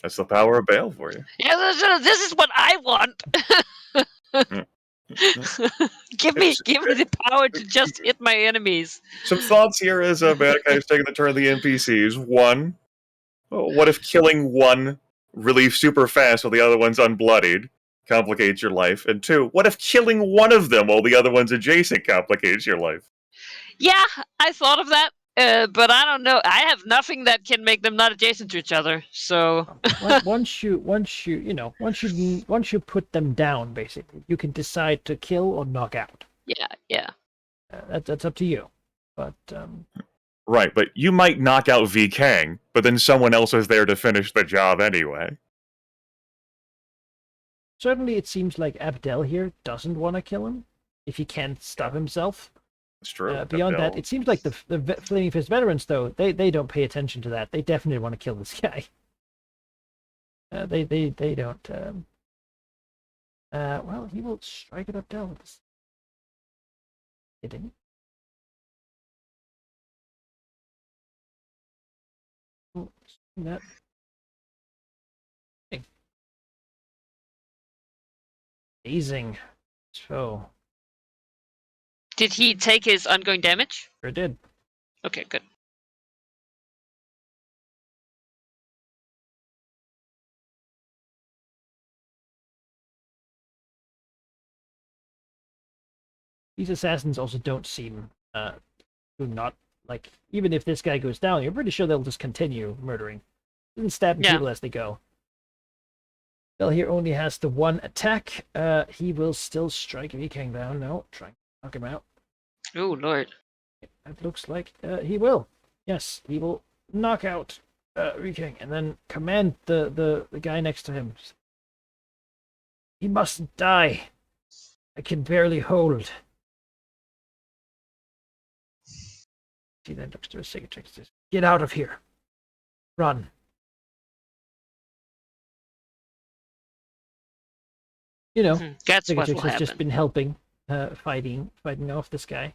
That's the power of Bale for you. Yeah, this is what I want. give me the power to just hit my enemies. Some thoughts here as Malachi is taking the turn of the NPCs. 1, what if killing one really super fast while the other one's unbloodied complicates your life? And 2, what if killing one of them while the other one's adjacent complicates your life? Yeah, I thought of that, but I don't know. I have nothing that can make them not adjacent to each other. So once you put them down, basically, you can decide to kill or knock out. Yeah. That's up to you. But right, but you might knock out V Kang, but then someone else is there to finish the job anyway. Certainly, it seems like Abdel here doesn't want to kill him if he can't stop himself. That's true. Beyond that, it seems like the Flaming Fist veterans, though, they don't pay attention to that. They definitely want to kill this guy. They don't. Well, he will strike it up down with this. Didn't he? That. Hey. Amazing. So. Did he take his ongoing damage? Sure did. Okay, good. These assassins also don't seem to not like, even if this guy goes down, you're pretty sure they'll just continue murdering and stabbing people as they go. Bell here only has the 1 attack. He will still strike Viking down. No, try and knock him out. Oh lord. It looks like he will. Yes, he will knock out Viking and then command the guy next to him. He mustn't die. I can barely hold. He then looks to his signature and says, "Get out of here. Run." You know, that's what will has happen. just been helping, fighting off this guy.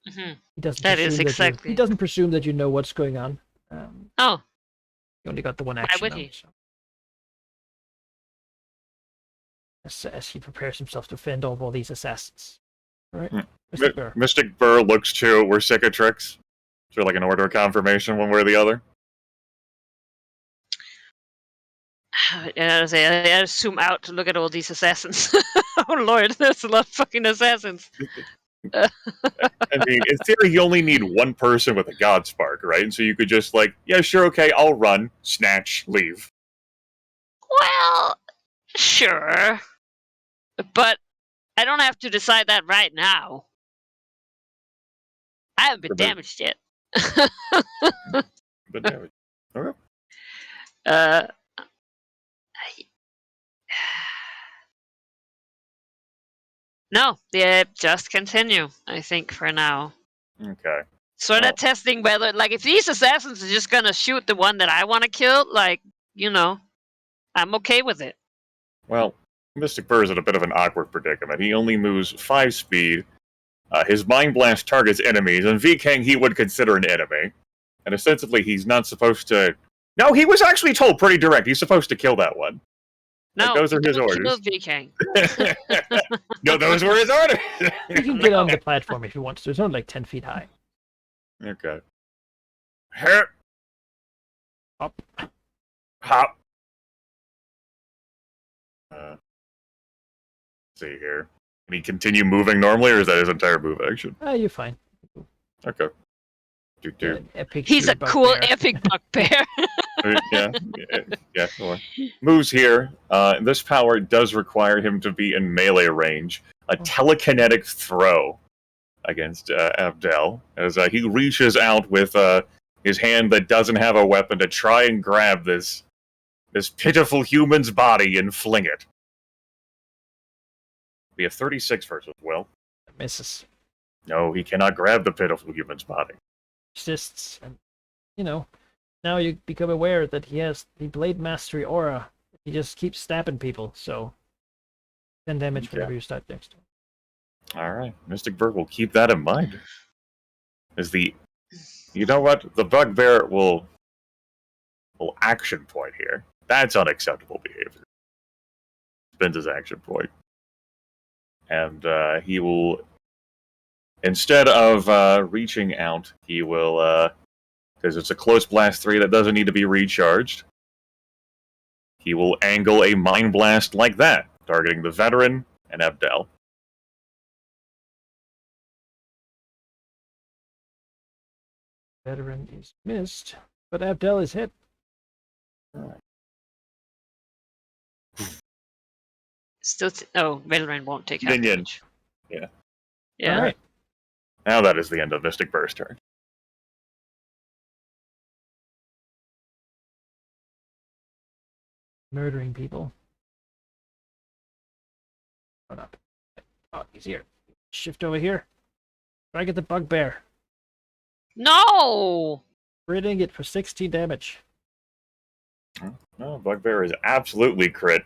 Mm-hmm. He doesn't. That is exactly. He doesn't presume that you know what's going on. Oh. You only got the 1 action. Why would he? So. As he prepares himself to fend off all these assassins. All right, Mystic Burr looks to, we're sick of tricks. Is there like an order of confirmation one way or the other? I zoom out to look at all these assassins. Oh lord, there's a lot of fucking assassins. I mean, in theory, you only need 1 person with a God Spark, right? And so you could just yeah, sure, okay, I'll run, snatch, leave. Well, sure. But I don't have to decide that right now. I haven't been damaged yet. But damage. Okay. No, yeah, just continue, I think, for now. Okay. Sort of testing whether, if these assassins are just gonna shoot the one that I want to kill, I'm okay with it. Well, Mystic Burr is in a bit of an awkward predicament. He only moves 5 speed. His Mind Blast targets enemies, and V Kang he would consider an enemy. And ostensibly, he's not supposed to, No, he was actually told pretty direct. He's supposed to kill that one. No, those are his don't orders. kill Viking. No, those were his orders. You can get on the platform if you want to. It's only like 10 feet high. Okay. Hop. Up. Hop. See here. Can he continue moving normally, or is that his entire move action? You're fine. Okay. Do. An epic He's a bugbear. cool epic bugbear. Yeah. Sure. Moves here. This power does require him to be in melee range. A telekinetic throw against Abdel, as he reaches out with his hand that doesn't have a weapon to try and grab this pitiful human's body and fling it. We have 36 versus Will. Misses. No, he cannot grab the pitiful human's body. Persists, and now you become aware that he has the Blade Mastery aura. He just keeps stabbing people, so 10 damage whenever you start next to him. Alright, Mystic Bird will keep that in mind. You know what? The Bugbear will action point here. That's unacceptable behavior. Spends his action point. And he will, instead of reaching out, he will, because it's a close blast 3 that doesn't need to be recharged, he will angle a Mind Blast like that, targeting the veteran and Abdel. Veteran is missed, but Abdel is hit. Still, Veteran won't take half Minion. damage. Yeah. Yeah. All right. Now that is the end of Mystic Burst turn. Murdering people. Hold up. Oh, he's here. Shift over here. Try to get the Bugbear. No! Critting it for 16 damage. No, Bugbear is absolutely crit.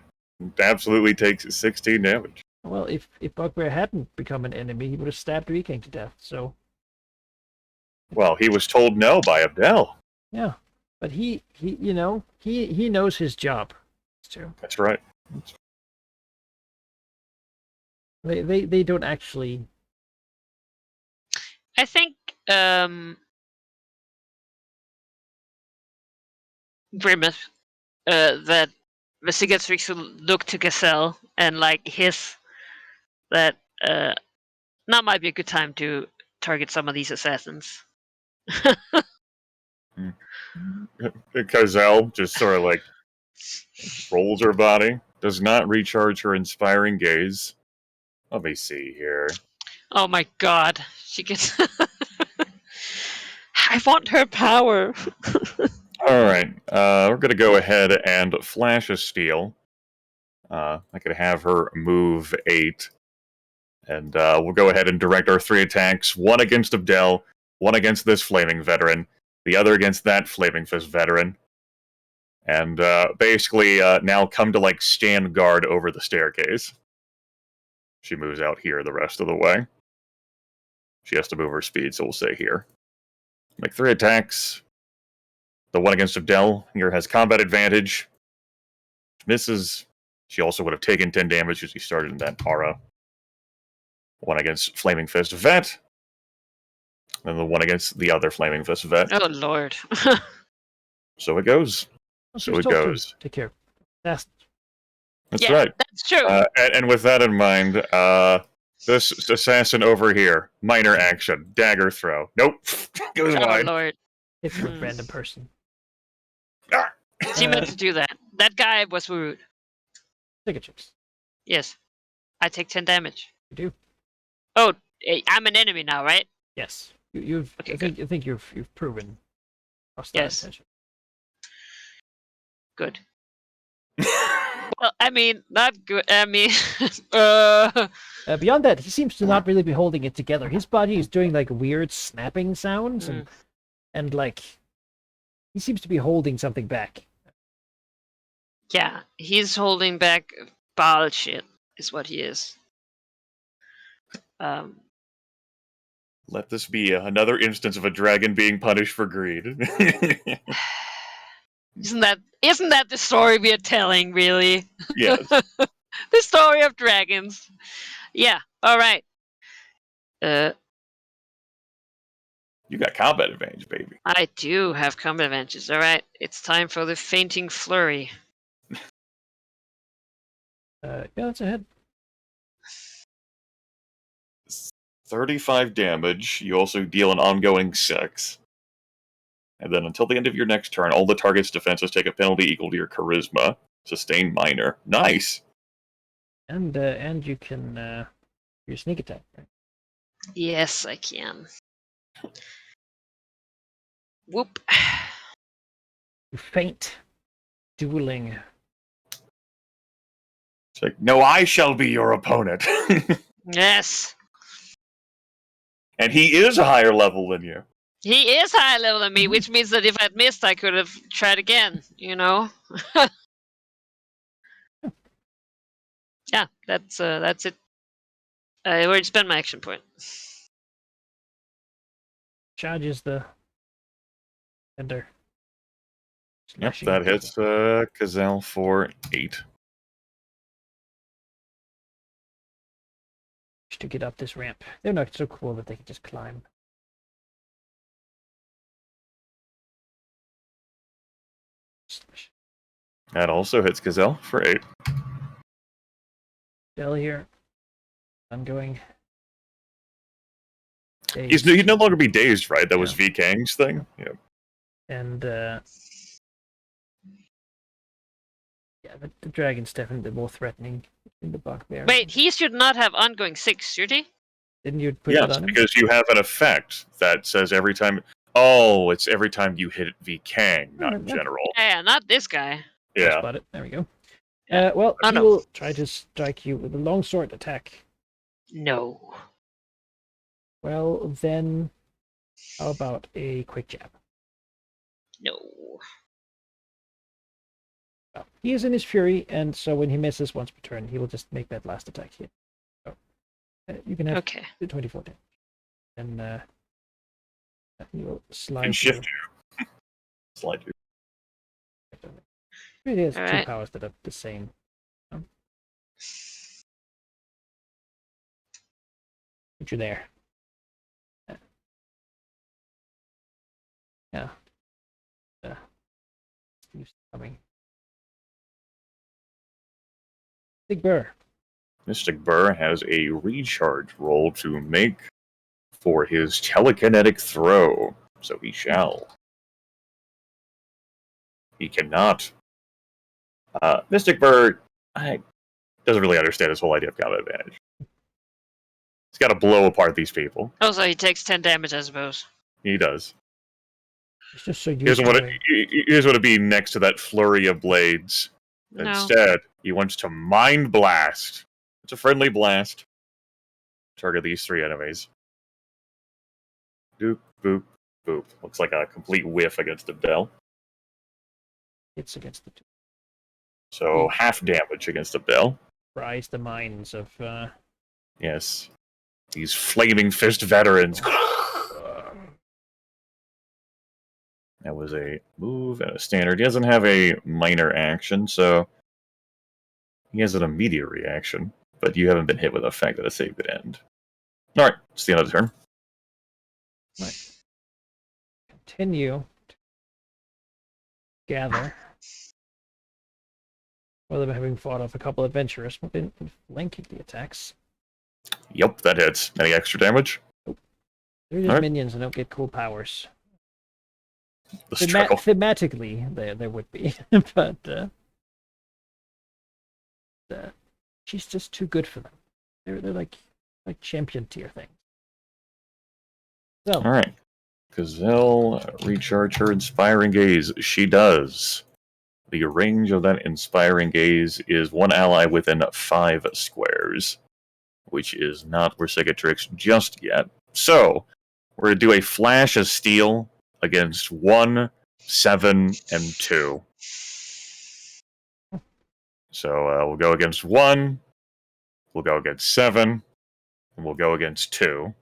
Absolutely takes 16 damage. Well, if Bugbear hadn't become an enemy, he would have stabbed Viking to death, so... Well, he was told no by Abdel. Yeah. But he knows his job. Too. That's right. They don't actually... I think, Grimmett, that Vesigatrix will look to Gazelle and that now might be a good time to target some of these assassins. Gazelle just sort of rolls her body, does not recharge her inspiring gaze. Let me see here. Oh my god, she gets. I want her power. Alright, we're going to go ahead and flash a steal. I could have her move 8. And we'll go ahead and direct our 3 attacks. One against Abdel, one against this Flaming Veteran, the other against that Flaming Fist Veteran. And basically now come to stand guard over the staircase. She moves out here the rest of the way. She has to move her speed, so we'll say here. Make 3 attacks. The one against Abdel here has combat advantage. Misses. She also would have taken 10 damage because she started in that aura. One against Flaming Fist Vet. And the one against the other Flaming Fist Vet. Oh lord. So it goes. So it goes. Take care. That's Right. That's true. And with that in mind, this assassin over here, minor action, dagger throw. Nope. Goes Oh wide. lord. it's a random person. Ah. She meant to do that. That guy was rude. Signatures. Yes. I take 10 damage. You do. Oh, I'm an enemy now, right? Yes. You've. Okay, I think you've proven. Yes. Intention. Good. Well, I mean, not good. I mean, Beyond that, he seems to not really be holding it together. His body is doing weird snapping sounds, and he seems to be holding something back. yeah, he's holding back bullshit, is what he is. Let this be another instance of a dragon being punished for greed. Isn't that the story we are telling, really? Yes. The story of dragons. Yeah, alright. You got combat advantage, baby. I do have combat advantages. Alright, it's time for the fainting flurry. Yeah, that's ahead. 35 damage. You also deal an ongoing 6. And then until the end of your next turn, all the target's defenses take a penalty equal to your charisma. Sustain minor. Nice! And you can your sneak attack, right? Yes, I can. Whoop. You faint. Dueling. It's like, no, I shall be your opponent. Yes. And he is a higher level than you. He is higher level than me, which means that if I'd missed, I could have tried again, you know? Yeah, that's it. I already spent my action point. Charges the ender. Yep, Slashing that into hits Kazel for 8. to get up this ramp. They're not so cool that they can just climb. That also hits Kazel for 8. Still here. I'm going. He'd no longer be dazed, right? That was Yeah. V Kang's thing? Yeah. And yeah, the dragon's definitely more threatening than the bugbear. Wait, he should not have ongoing 6, should he? Didn't you put it Yes, on him? because you have an effect that says every time. Oh, it's every time you hit V Kang, not in general. Yeah, not this guy. Yeah. Spot it. There we go. Yeah. Well, Oh, he no. will try to strike you with a longsword attack. No. Well, then, how about a quick jab? No. Well, he is in his fury, and so when he misses once per turn, he will just make that last attack hit. So, you can have Okay. the 24 damage. And he will slide And shift you. Slide you. It has All two right. powers that are the same. Put you there. Yeah. Steve's coming. Big Burr. Mystic Burr has a recharge roll to make for his telekinetic throw, so he shall. He cannot. Mystic Burr doesn't really understand his whole idea of combat advantage. He's got to blow apart these people. Also, he takes 10 damage, I suppose. He does. It's just so He used doesn't to want it. to. He doesn't want to be next to that flurry of blades. No. Instead, he wants to mind blast. It's a friendly blast. Target these 3 enemies. Boop, boop, boop. Looks like a complete whiff against Abdel. It's against the two. So half damage against Abdel. Rise the minds of Yes. These flaming fist veterans. That was a move and a standard. He doesn't have a minor action, so he has an immediate reaction. But you haven't been hit with a effect that a save could end. Alright, it's the end of the turn. Right. Continue to gather. Well, them having fought off a couple adventurers, but been flanking the attacks. Yep, that hits. Any extra damage? They're just Alright. minions and don't get cool powers. The struggle. Thematically, there would be, but she's just too good for them. They're like champion tier things. So, Alright. Gazelle, recharge her Inspiring Gaze. She does. The range of that Inspiring Gaze is 1 ally within 5 squares, which is not Vercicatrix just yet. So, we're going to do a Flash of Steel against 1, 7, and 2. So, we'll go against 1, we'll go against 7, and we'll go against 2.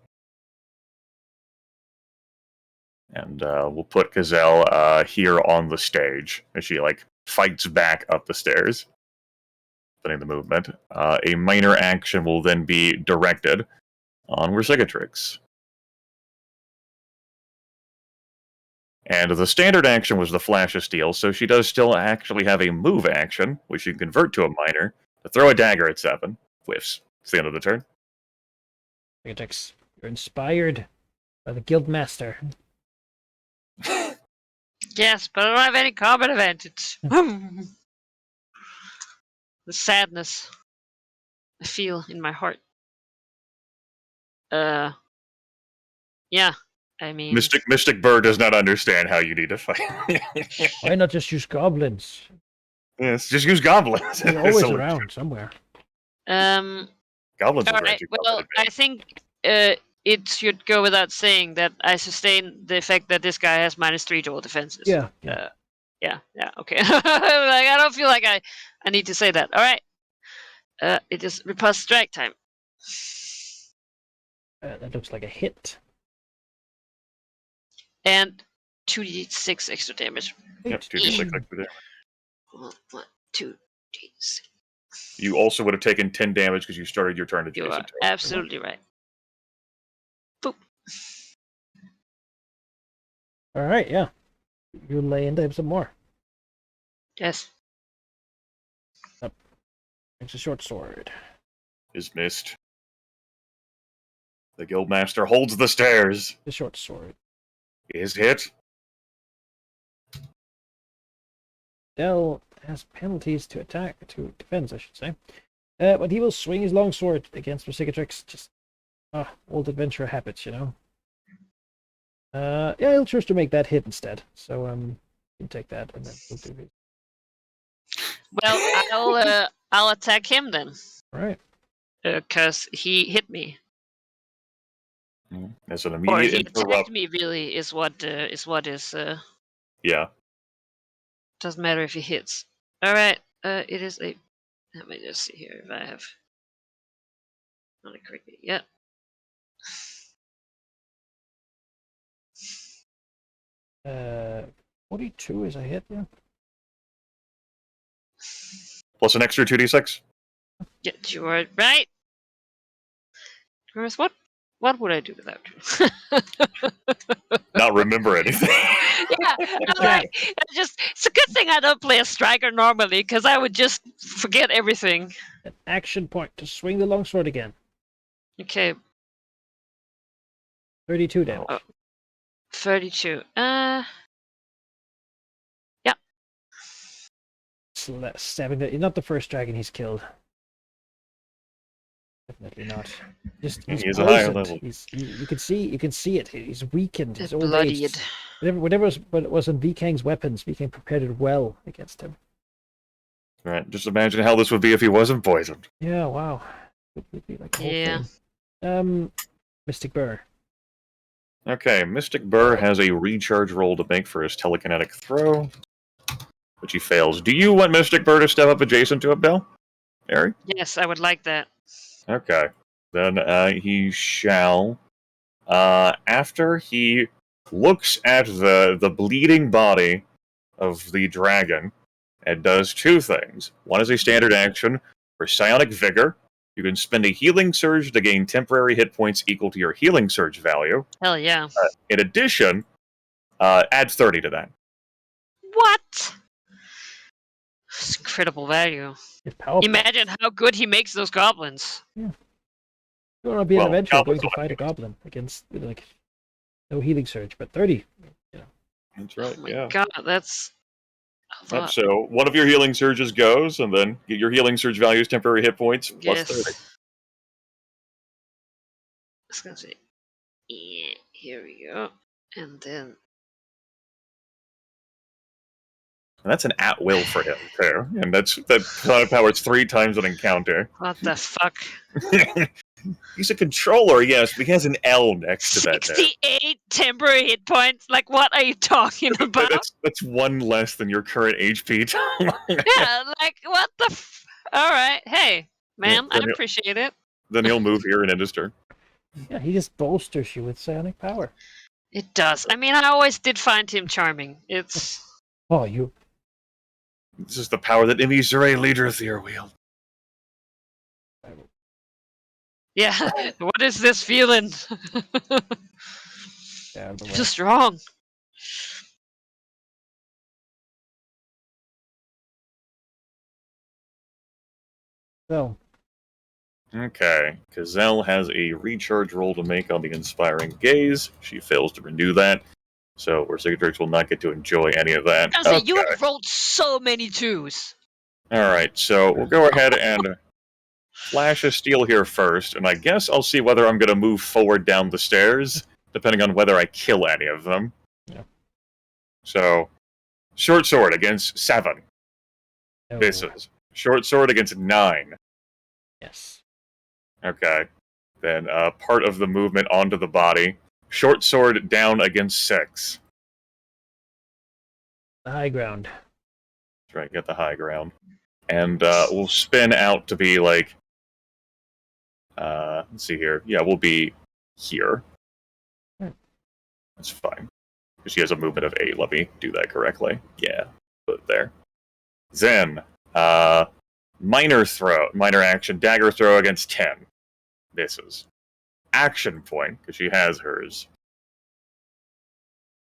And we'll put Gazelle here on the stage as she fights back up the stairs, putting the movement. A minor action will then be directed on Cicatrix. And the standard action was the Flash of Steel, so she does still actually have a move action, which you can convert to a minor, to throw a dagger at 7. Whiffs. It's the end of the turn. Cicatrix, you're inspired by the Guildmaster. Yes, but I don't have any combat advantage. The sadness I feel in my heart. Yeah, I mean... Mystic Bird does not understand how you need to fight. Why not just use goblins? Yes, just use goblins. They're always around somewhere. Goblins will grant you well, I think it should go without saying that I sustain the effect that this guy has -3 to all defenses. Yeah. Yeah, okay. I don't feel like I need to say that. All right. It is riposte strike time. That looks like a hit. And 2d6 extra damage. Yep, 2d6 extra damage. 1, 2d6. You also would have taken 10 damage because you started your turn adjacent. You are absolutely right. Boop. All right, yeah. You lay into him some more. Yes. Up. It's a short sword. Is missed. The Guildmaster holds the stairs. The short sword. Is hit. Dell has penalties to defense, I should say. But he will swing his longsword against Cicatrix. Just old adventurer habits, you know. Yeah, he'll choose to make that hit instead. So you can take that, and then we'll do it. Well, I'll attack him then. All right. Because he hit me. As an Or immediate he interrupt. attacked me. Really, is what is. Yeah. Doesn't matter if he hits. All right. It is a. Let me just see here if I have. Not a cricket yet. Uh, 42 is a hit, yeah. Plus an extra 2d6. Yeah, you are right. Chris, what would I do without you? Not remember anything. Yeah, I'm like, it's a good thing I don't play a striker normally, because I would just forget everything. An action point to swing the longsword again. Okay. 32 damage. 32. Stabbing the not the first dragon he's killed. Definitely not. Just he's a higher level. You can see it. He's weakened. He's old Bloodied. aged. Whatever was in Vikang's weapons, Vikang prepared it well against him. Right. Just imagine how this would be if he wasn't poisoned. Yeah. Wow. It would be like a whole Yeah. thing. Mystic Burr. Okay, Mystic Burr has a recharge roll to make for his telekinetic throw, which he fails. Do you want Mystic Burr to step up adjacent to Abdel? Harry? Yes, I would like that. Okay. Then he shall, after he looks at the bleeding body of the dragon and does two things. One is a standard action for Psionic Vigor. You can spend a healing surge to gain temporary hit points equal to your healing surge value. Hell yeah. In addition, add 30 to that. What? It's incredible value. It's powerful. Imagine how good he makes those goblins. Yeah. You want to be an adventurer going goblins to fight a goblin against like no healing surge, but 30. You know. That's right, Oh my god, that's a lot. So one of your healing surges goes, and then your healing surge value is temporary hit points plus Yes. 30. I was gonna say, yeah, here we go. And then And that's an at-will for him, too. And that Sonic Power's 3 times an encounter. what the fuck? He's a controller, yes, but he has an L next to that. 68 temporary hit points? Like, what are you talking about? That's one less than your current HP. Yeah, like, what the Alright, hey, man, Yeah, I appreciate it. Then he'll move here and end his turn. Yeah, he just bolsters you with psionic power. It does. I mean, I always did find him charming. It's Oh, you. This is the power that Imi leader Leader wield. yeah. What is this feeling? Out of the I way. feel strong. So, Okay, Gazelle has a recharge roll to make on the Inspiring Gaze. She fails to renew that, so our Cicatrix will not get to enjoy any of that. I say, Okay. you have rolled so many twos. Alright, so we'll go ahead and flash a steel here first, and I guess I'll see whether I'm going to move forward down the stairs, depending on whether I kill any of them. Yeah. So, short sword against 7. no. Misses. Short sword against 9. Yes. Okay. Then part of the movement onto the body. Short sword down against 6. The high ground. That's right, get the high ground. And we'll spin out to be like... let's see here. Yeah, we'll be here. That's fine. Because she has a movement of 8. Let me do that correctly. Yeah, put it there. Then, minor action, dagger throw against 10. Misses. Action point, because she has hers.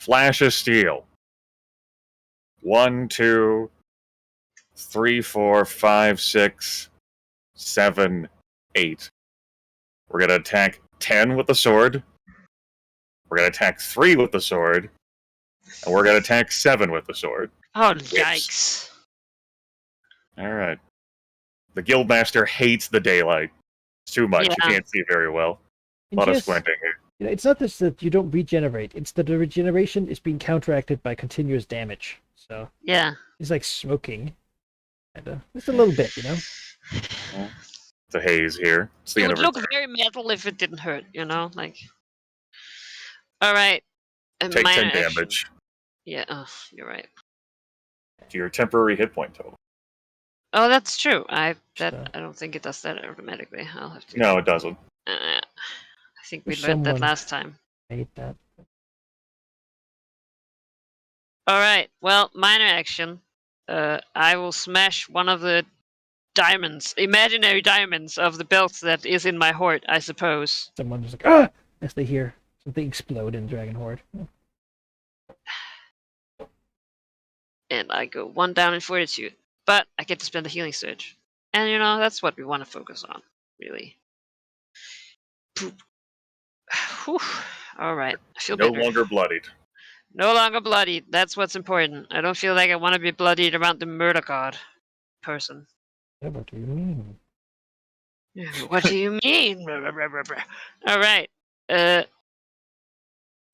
Flash of steel. 1, 2, 3, 4, 5, 6, 7, 8. We're going to attack 10 with the sword. We're going to attack 3 with the sword. And we're going to attack 7 with the sword. Oh, yikes. Alright. The Guildmaster hates the daylight. It's too much. Yeah. You can't see very well. A And lot of just, squinting here. you know, it's not this that you don't regenerate. It's that the regeneration is being counteracted by continuous damage. So Yeah. it's like smoking. And, just a little bit, you know? It's a haze here. It's the It end would of look her turn. very metal if it didn't hurt, you know? Like. Alright. Take 10 Minor action. damage Yeah, you're right. to your temporary hit point total. Oh, that's true. I So, don't think it does that automatically. I'll have to. No, it doesn't. I think we There's learned that someone- last time. I hate that. All right. Well, minor action. I will smash one of the diamonds, imaginary diamonds of the belt that is in my hoard, I suppose. Someone just like, ah! As they hear something explode in Dragon Horde. And I go 1 down in fortitude, but I get to spend a healing surge, and you know that's what we want to focus on, really. Poop. Whew. All right. I feel No better. longer bloodied. No longer bloodied. That's what's important. I don't feel like I want to be bloodied around the murder god person. Yeah, what do you mean? What do you mean? All right.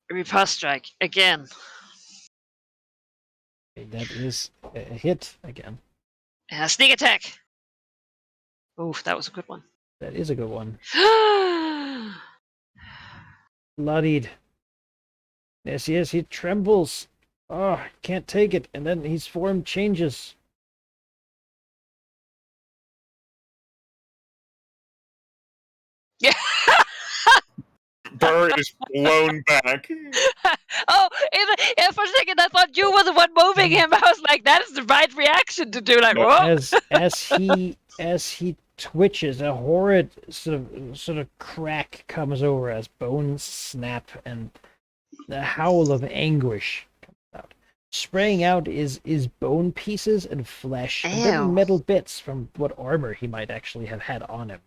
Riposte strike again. Okay, that is a hit again. Sneak attack. Oof, that was a good one. That is a good one. Bloodied. Yes, yes, he trembles. Oh, can't take it. And then his form changes. Yeah. Burr is blown back. Oh, for a second I thought you were the one moving him. I was like, that is the right reaction to do. Like, No, whoa. As he twitches, a horrid sort of crack comes over as bones snap and the howl of anguish comes out. Spraying out is bone pieces and flesh and Ew. then metal bits from what armor he might actually have had on him.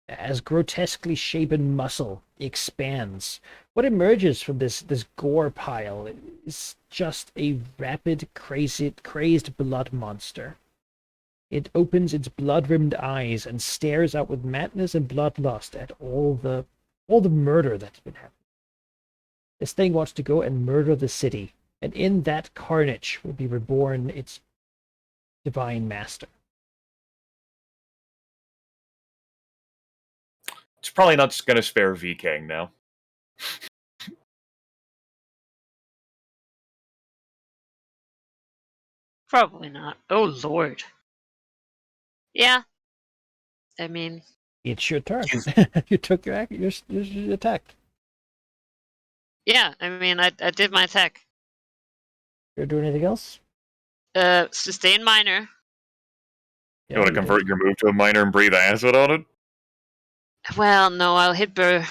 As grotesquely shapen muscle expands, what emerges from this gore pile is just a rapid, crazed blood monster. It opens its blood-rimmed eyes and stares out with madness and bloodlust at all the murder that's been happening. This thing wants to go and murder the city, and in that carnage will be reborn its divine master. It's probably not going to spare VKing now. Probably not. Oh, Lord. Yeah. I mean, It's your turn. You took your attack. Yeah, I mean, I did my attack. You do anything else? Sustain minor. You want to did. convert your move to a minor and breathe acid on it? Well, no, I'll hit Burr.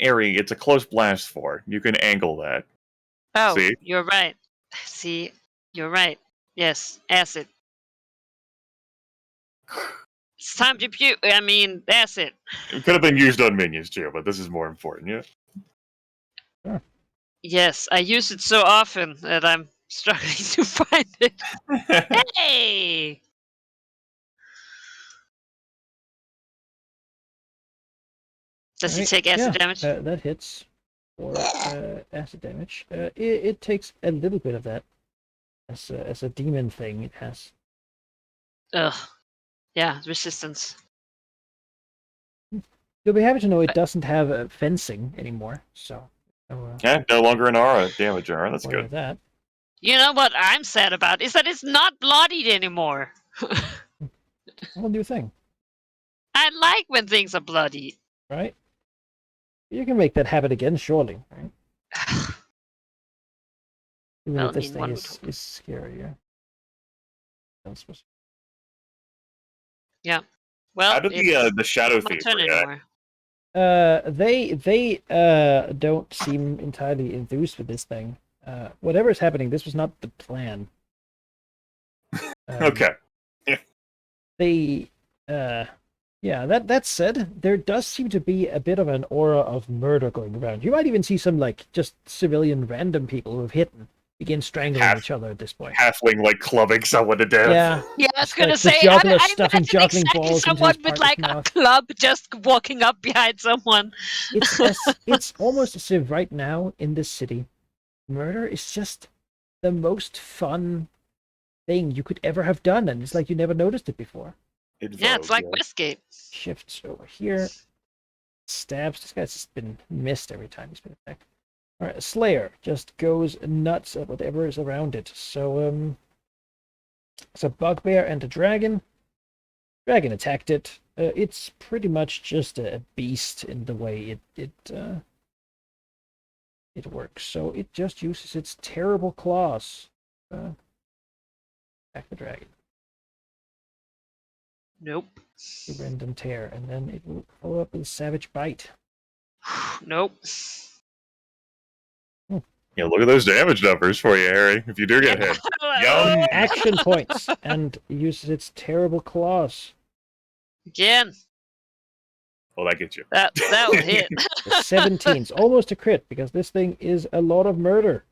Ari, it's a close blast for. You can angle that. Oh, See? you're right. See, you're right. Yes, acid. It's time to puke. I mean, acid. It could have been used on minions too, but this is more important, yeah? Sure. Yes, I use it so often that I'm struggling to find it. Hey! Does he Alright, take acid yeah, damage? that hits for acid damage. It takes a little bit of that. As a demon thing, it has. Ugh. Yeah, resistance. You'll be happy to know it doesn't have fencing anymore, so. Yeah, no longer an aura damage aura. That's Aware good. of that. You know what I'm sad about is that it's not bloodied anymore. A whole new thing, I like when things are bloody. right? You can make that habit again, surely, right? Even Well, if I this mean, thing one is scarier. Yeah. Well, How did the Shadow it's my Thief turn react? anymore. They don't seem entirely enthused with this thing. Whatever is happening, this was not the plan. Okay. They, yeah. That said, there does seem to be a bit of an aura of murder going around. You might even see some like just civilian random people who have hit and begin strangling each other at this point. Halfling like clubbing someone to death. Yeah. Yeah, I was It's gonna like the say, juggler I stuffing imagine juggling exactly balls into someone his with partner's like a mouth. club just walking up behind someone. It's almost as if right now in this city, murder is just the most fun thing you could ever have done, and it's like you never noticed it before. Yeah, it's like Westgate. Shifts over here, stabs. This guy's just been missed every time he's been attacked. All right, Slayer just goes nuts at whatever is around it. So it's a bugbear and a dragon. Dragon attacked it. It's pretty much just a beast in the way it works. So it just uses its terrible claws. Attack the dragon. Nope. Rend and tear, and then it will follow up with a savage bite. Nope. Yeah, look at those damage numbers for you, Harry. If you do get hit. Yum! Action points, and uses its terrible claws. Again. Well, that gets you. That will hit. The 17s, almost a crit, because this thing is a lot of murder.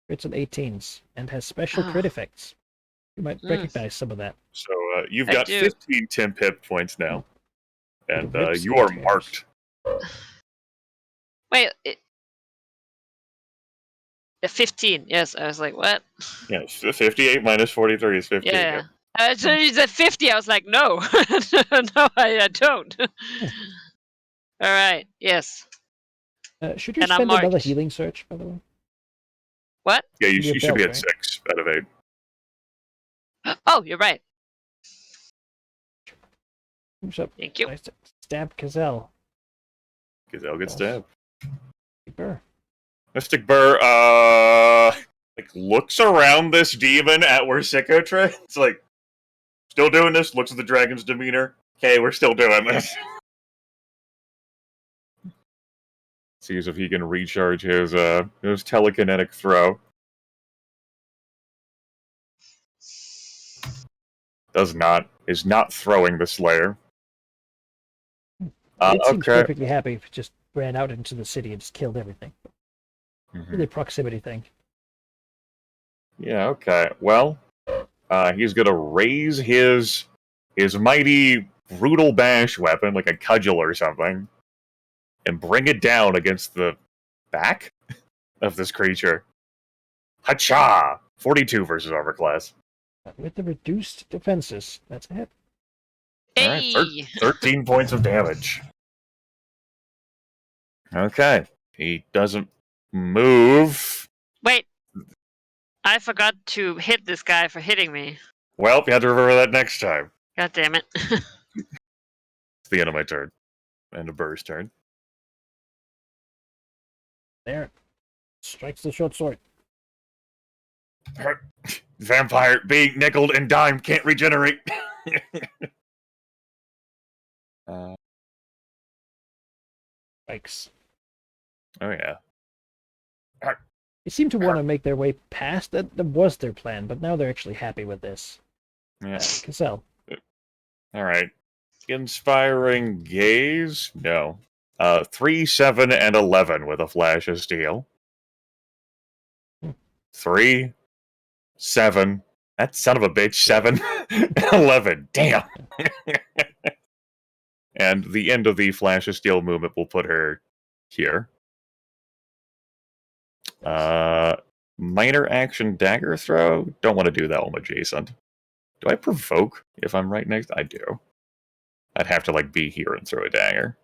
Crits on 18s, and has special crit effects. You might recognize some of that. So you've got 15 temp hit points now. And you are are marked. Wait, 15. Yes, I was like, what? Yeah, 58 minus 43 is 15. Yeah. So you said 50. I was like, no. No, I don't. All right. Yes. Should you And I'm spend another marked. healing search, by the way? What? Yeah, you Your should be belt, at right? 6 out of 8. Oh, you're right. Who's up? Thank you. Nice to stab Gazelle. Gazelle gets stabbed. Burr. Mystic Burr, like, looks around this demon at where Sicko treads. It's like, still doing this? Looks at the dragon's demeanor. Okay, we're still doing this. Sees if he can recharge his telekinetic throw. Does not. Is not throwing the Slayer. It seems Okay. perfectly happy if it just ran out into the city and just killed everything. Really proximity thing. Yeah, okay. Well, he's gonna raise his mighty brutal bash weapon, like a cudgel or something, and bring it down against the back of this creature. Hacha! 42 versus armor class. With the reduced defenses, that's a hit. Hey. Alright, 13 points of damage. Okay. He doesn't move. Wait. I forgot to hit this guy for hitting me. Well, you have to remember that next time. God damn it. It's the end of my turn. End of Burr's turn. There. Strikes the short sword. Vampire being nickeled and dimed can't regenerate. Strikes. Oh yeah. They seem to want to make their way past that. That was their plan, but now they're actually happy with this. Yeah. Cassell. All right. Inspiring gaze? No. 3, 7, and 11 with a flash of steel. 3, 7. That son of a bitch. 7, 11. Damn. And the end of the flash of steel movement will put her here. Minor action dagger throw? Don't want to do that one adjacent. Do I provoke if I'm right next? I do. I'd have to be here and throw a dagger.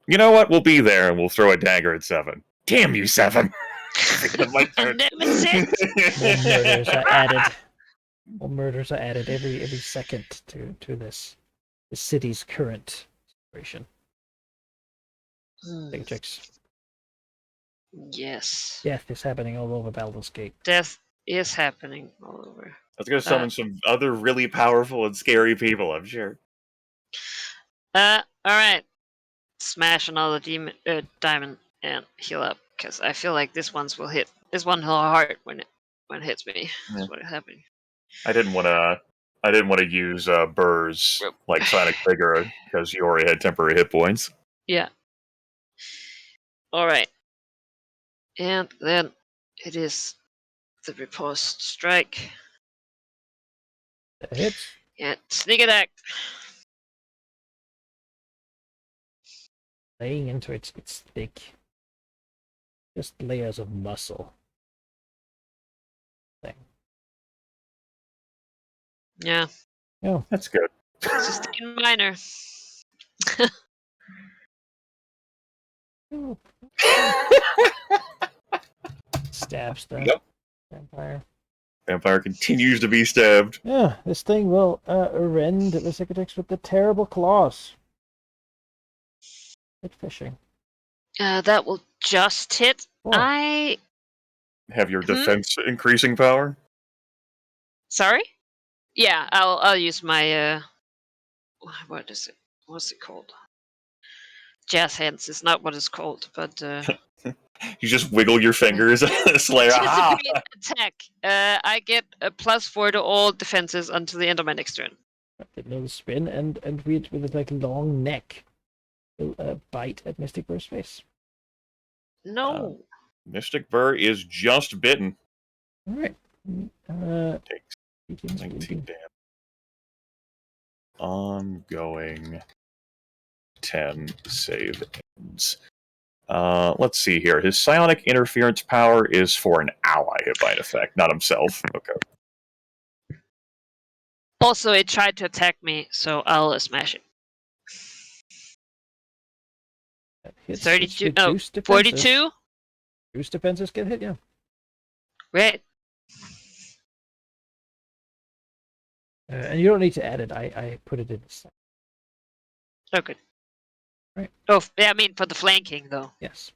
You know what? We'll be there and we'll throw a dagger at 7. Damn you, 7! Nemesis! More murders are added. More murders are added every second to this. The city's current situation. Take checks. Yes. Death is happening all over Baldur's Gate. Death is happening all over. I was going to summon some other really powerful and scary people, I'm sure. Alright. Smash another diamond and heal up, because I feel like this one will hit hard when it hits me. Yeah. That's what happened. I didn't want to use Burr's like Sonic Trigger because you already had temporary hit points. Yeah. Alright. And then it is the riposte strike. That hits. And sneak attack. Laying into its thick, just layers of muscle. Thing. Yeah. Oh, that's good. Sustain minor. Stabs the vampire. Vampire continues to be stabbed. Yeah, this thing will rend the cicatrix with the terrible claws. Hit fishing. That will just hit. Oh. I have your defense increasing power. Sorry? Yeah, I'll use my what is it? What's it called? Jazz hands is not what it's called, but you just wiggle your fingers, Slayer. Disintegrate attack. I get a +4 to all defenses until the end of my next turn. Little spin and with a long neck. Will bite at Mystic Burr's face. No. Mystic Burr is just bitten. All right. Takes 19 damage. Ongoing 10 save ends. Let's see here. His psionic interference power is for an ally hit by an effect, not himself. Okay. Also, it tried to attack me, so I'll smash it. 32. No, 42. Reduced defenses get hit, yeah. Right. And you don't need to add it. I put it in. Oh, good. Right. Oh, yeah, I mean for the flanking, though. Yes.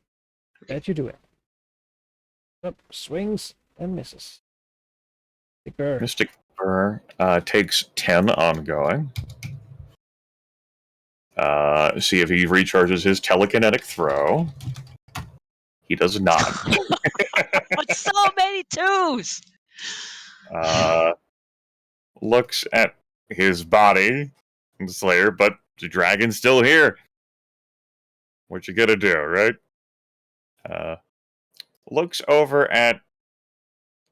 That you do it. Up, swings and misses. Mystic Burr takes 10 ongoing. See if he recharges his telekinetic throw. He does not. But so many twos! Looks at his body, the Slayer, but the dragon's still here. What you gonna do, right? Looks over at,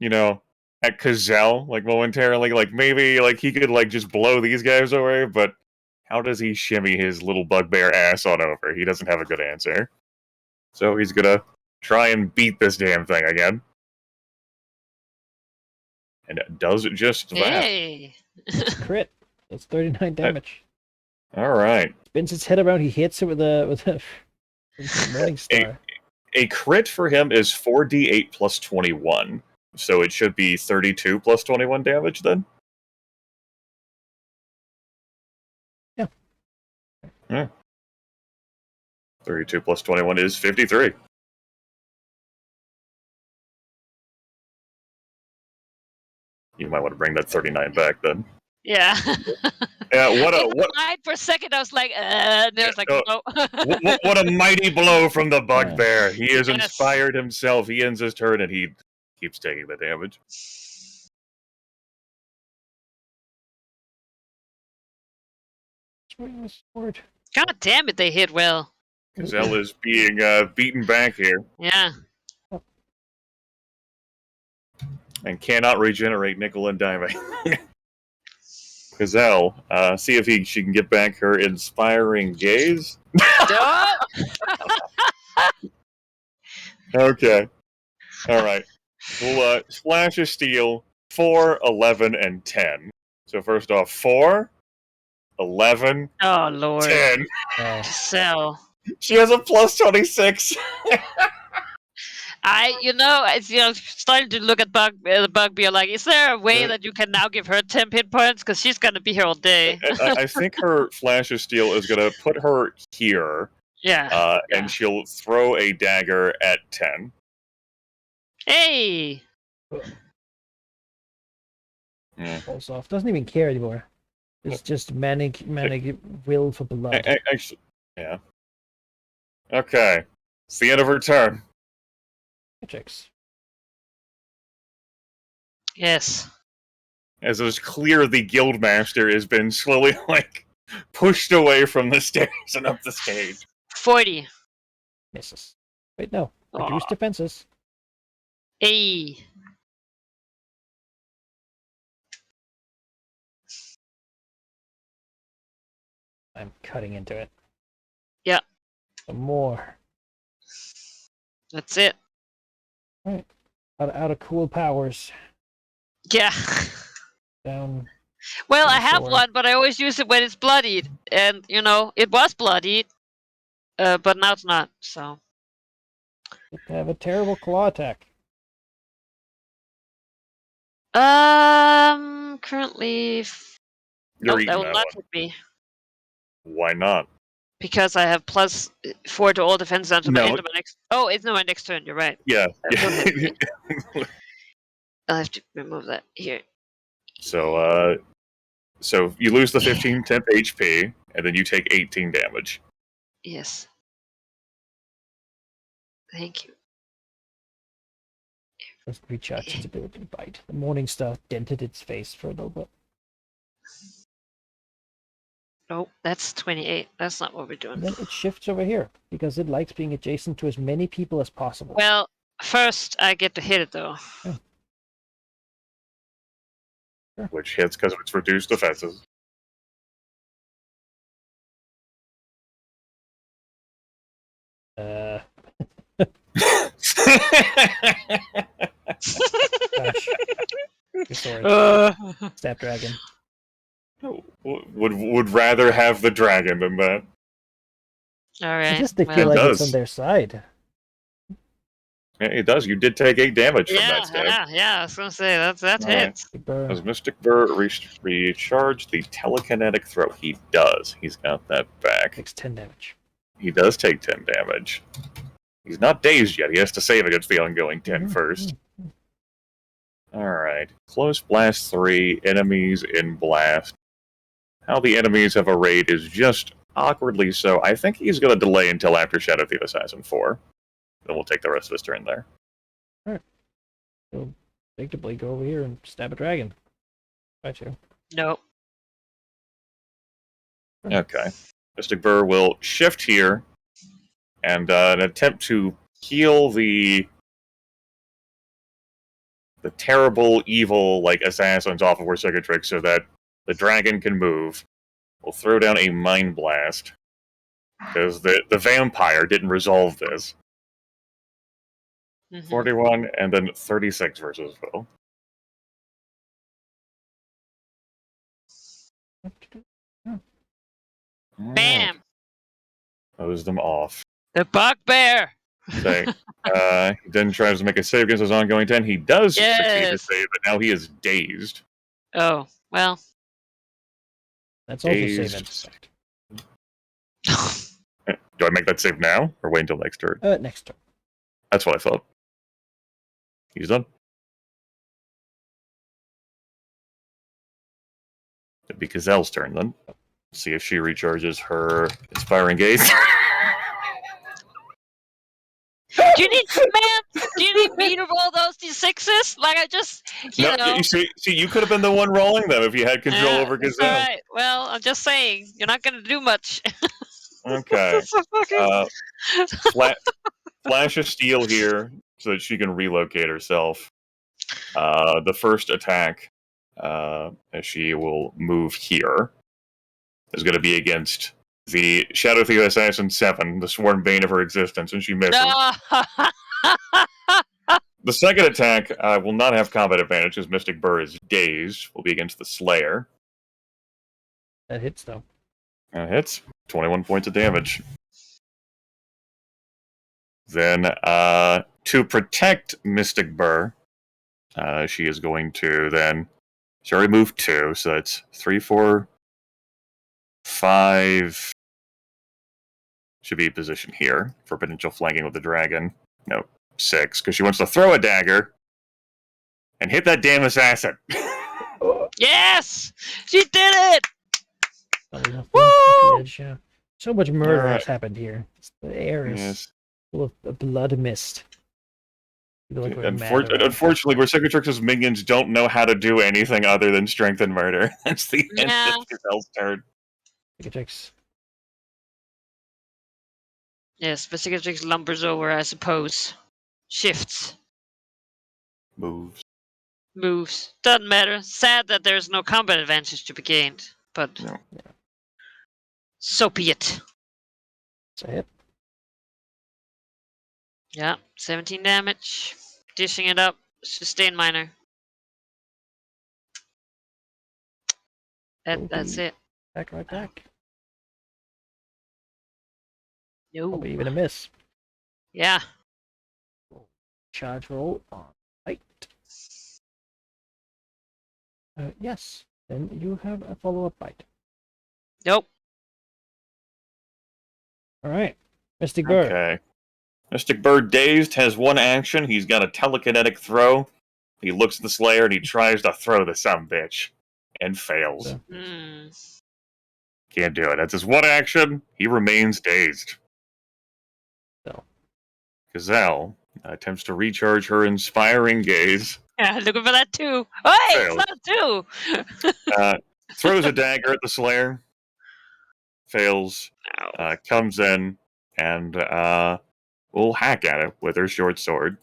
at Cazell, momentarily, maybe, he could, just blow these guys away, but how does he shimmy his little bugbear ass on over? He doesn't have a good answer. So he's gonna try and beat this damn thing again. And it does it just that. Hey! Crit. It's 39 damage. Alright. Spins its head around, he hits it with a Morning Star. A crit for him is 4d8 plus 21. So it should be 32 plus 21 damage then? Yeah. 32 plus 21 is 53. You might want to bring that 39 back then. Yeah. Yeah, In my mind, for a second, I was like, and I was like, no. what a mighty blow from the bugbear. He has Yes. inspired himself. He ends his turn and he keeps taking the damage. Sword. God damn it, they hit well. Gazelle is being beaten back here Yeah. and cannot regenerate nickel and diming. Gazelle, see if she can get back her inspiring gaze. Duh. Okay. All right. We'll Splash of Steel, 4, 11, and 10. So first off, 4, 11, Oh, Lord. 10. So, She has a plus 26. it's starting to look at the bugbear like, is there a way that you can now give her 10 hit points? Because she's going to be here all day. I think her Flash of Steel is going to put her here. Yeah. And she'll throw a dagger at 10. Hey! Falls off. Doesn't even care anymore. It's just manic will for blood. Actually, yeah. Okay. It's the end of her turn. Matrix. Yes. As it's clear the Guildmaster has been slowly, pushed away from the stairs and up the stage. 40. Misses. Wait, no. Reduce defenses. Hey. I'm cutting into it. Yeah. Some more. That's it. Alright. Out of cool powers. Yeah. Down. Well, I have sword. one, but I always use it when it's bloodied. And, it was bloodied. But now it's not, so. You have a terrible claw attack. Currently. You're eating that will that not one. hit me. Why not? Because I have +4 to all defense until No. my end of my next. Oh, it's not my next turn. You're right. Yeah. Don't hit me. I'll have to remove that here. So you lose the 15 temp HP, and then you take 18 damage. Yes. Thank you. Let's recharge its ability to bite. The Morning Star dented its face for a little bit. Nope, that's 28. That's not what we're doing. And then it shifts over here because it likes being adjacent to as many people as possible. Well, first I get to hit it though. Yeah. Sure. Which hits because of its reduced defenses. Gosh. Your sword. Snapdragon. Would rather have the dragon than that. Alright. It's just they feel like it's on their side. Yeah, it does. You did take 8 damage from that stab. Yeah, I was gonna say that hits. Does Mystic Burr recharge the telekinetic throw? He does. He's got that back. Takes 10 damage. He does take 10 damage. He's not dazed yet. He has to save against the ongoing 10 first. Alright. Close Blast 3, enemies in Blast. How the enemies have arrayed is just awkwardly so. I think he's going to delay until after Shadow Thief Assassin 4. Then we'll take the rest of his turn there. Alright. So, predictably, go over here and stab a dragon. Try to. Nope. Okay. Mystic Burr will shift here and attempt to heal the terrible, evil, assassins off of Worcicatrix so that the dragon can move. We'll throw down a Mind Blast. Because the vampire didn't resolve this. 41, and then 36 versus Will. Bam! Close them off. The bugbear! He then tries to make a save against his ongoing 10. He does succeed to save, but now he is dazed. Oh, well. That's also Dazed. save intersect. Do I make that save now, or wait until next turn? Next turn. That's what I thought. He's done. It'd be Gazelle's turn then. See if she recharges her Inspiring Gaze. Do you need, man? Do you need me to roll those d6s? Like I just, you No, know. you see, you could have been the one rolling them if you had control over That's Gazelle. all right. Well, I'm just saying, you're not gonna do much. Okay. So fucking- Flash of Steel here so that she can relocate herself. The first attack, as she will move here, is going to be against the Shadow Theo Assassin 7, the sworn bane of her existence, and she misses. No. The second attack will not have combat advantage as Mystic Burr is dazed. Will be against the Slayer. That hits, though. That hits. 21 points of damage. Then, to protect Mystic Burr, she is going to then... She already moved 2, so that's 3, 4, 5... Should be positioned here for potential flanking with the dragon. No, 6, because she wants to throw a dagger and hit that damn assassin. Yes, she did it. Not enough Woo! the edge, yeah. So much murder Alright. has happened here. The air is full of blood mist. People look very mad around. Unfortunately, Recicatrix's minions don't know how to do anything other than strength and murder. That's the end Yeah. of Gazelle's turn. Cicatrix. Yes, but Cicatrix lumbers over, I suppose. Shifts. Moves. Moves. Doesn't matter. Sad that there's no combat advantage to be gained, but No. so be it. It's a hit. Yeah, 17 damage. Dishing it up. Sustain minor. That's it. Back right back. No. Probably even a miss. Yeah. Charge roll on fight. Yes. Then you have a follow-up bite. Nope. Alright. Mystic Bird. Okay. Mystic Bird dazed has one action. He's got a telekinetic throw. He looks at the Slayer and he tries to throw the sumbitch. And fails. So, Hmm. Can't do it. That's his one action. He remains dazed. so. Gazelle attempts to recharge her Inspiring Gaze. Yeah, looking for that too. Oh, hey, Failed. it's not two. Throws a dagger at the Slayer. Fails. Ow. Comes in and will hack at it with her short sword.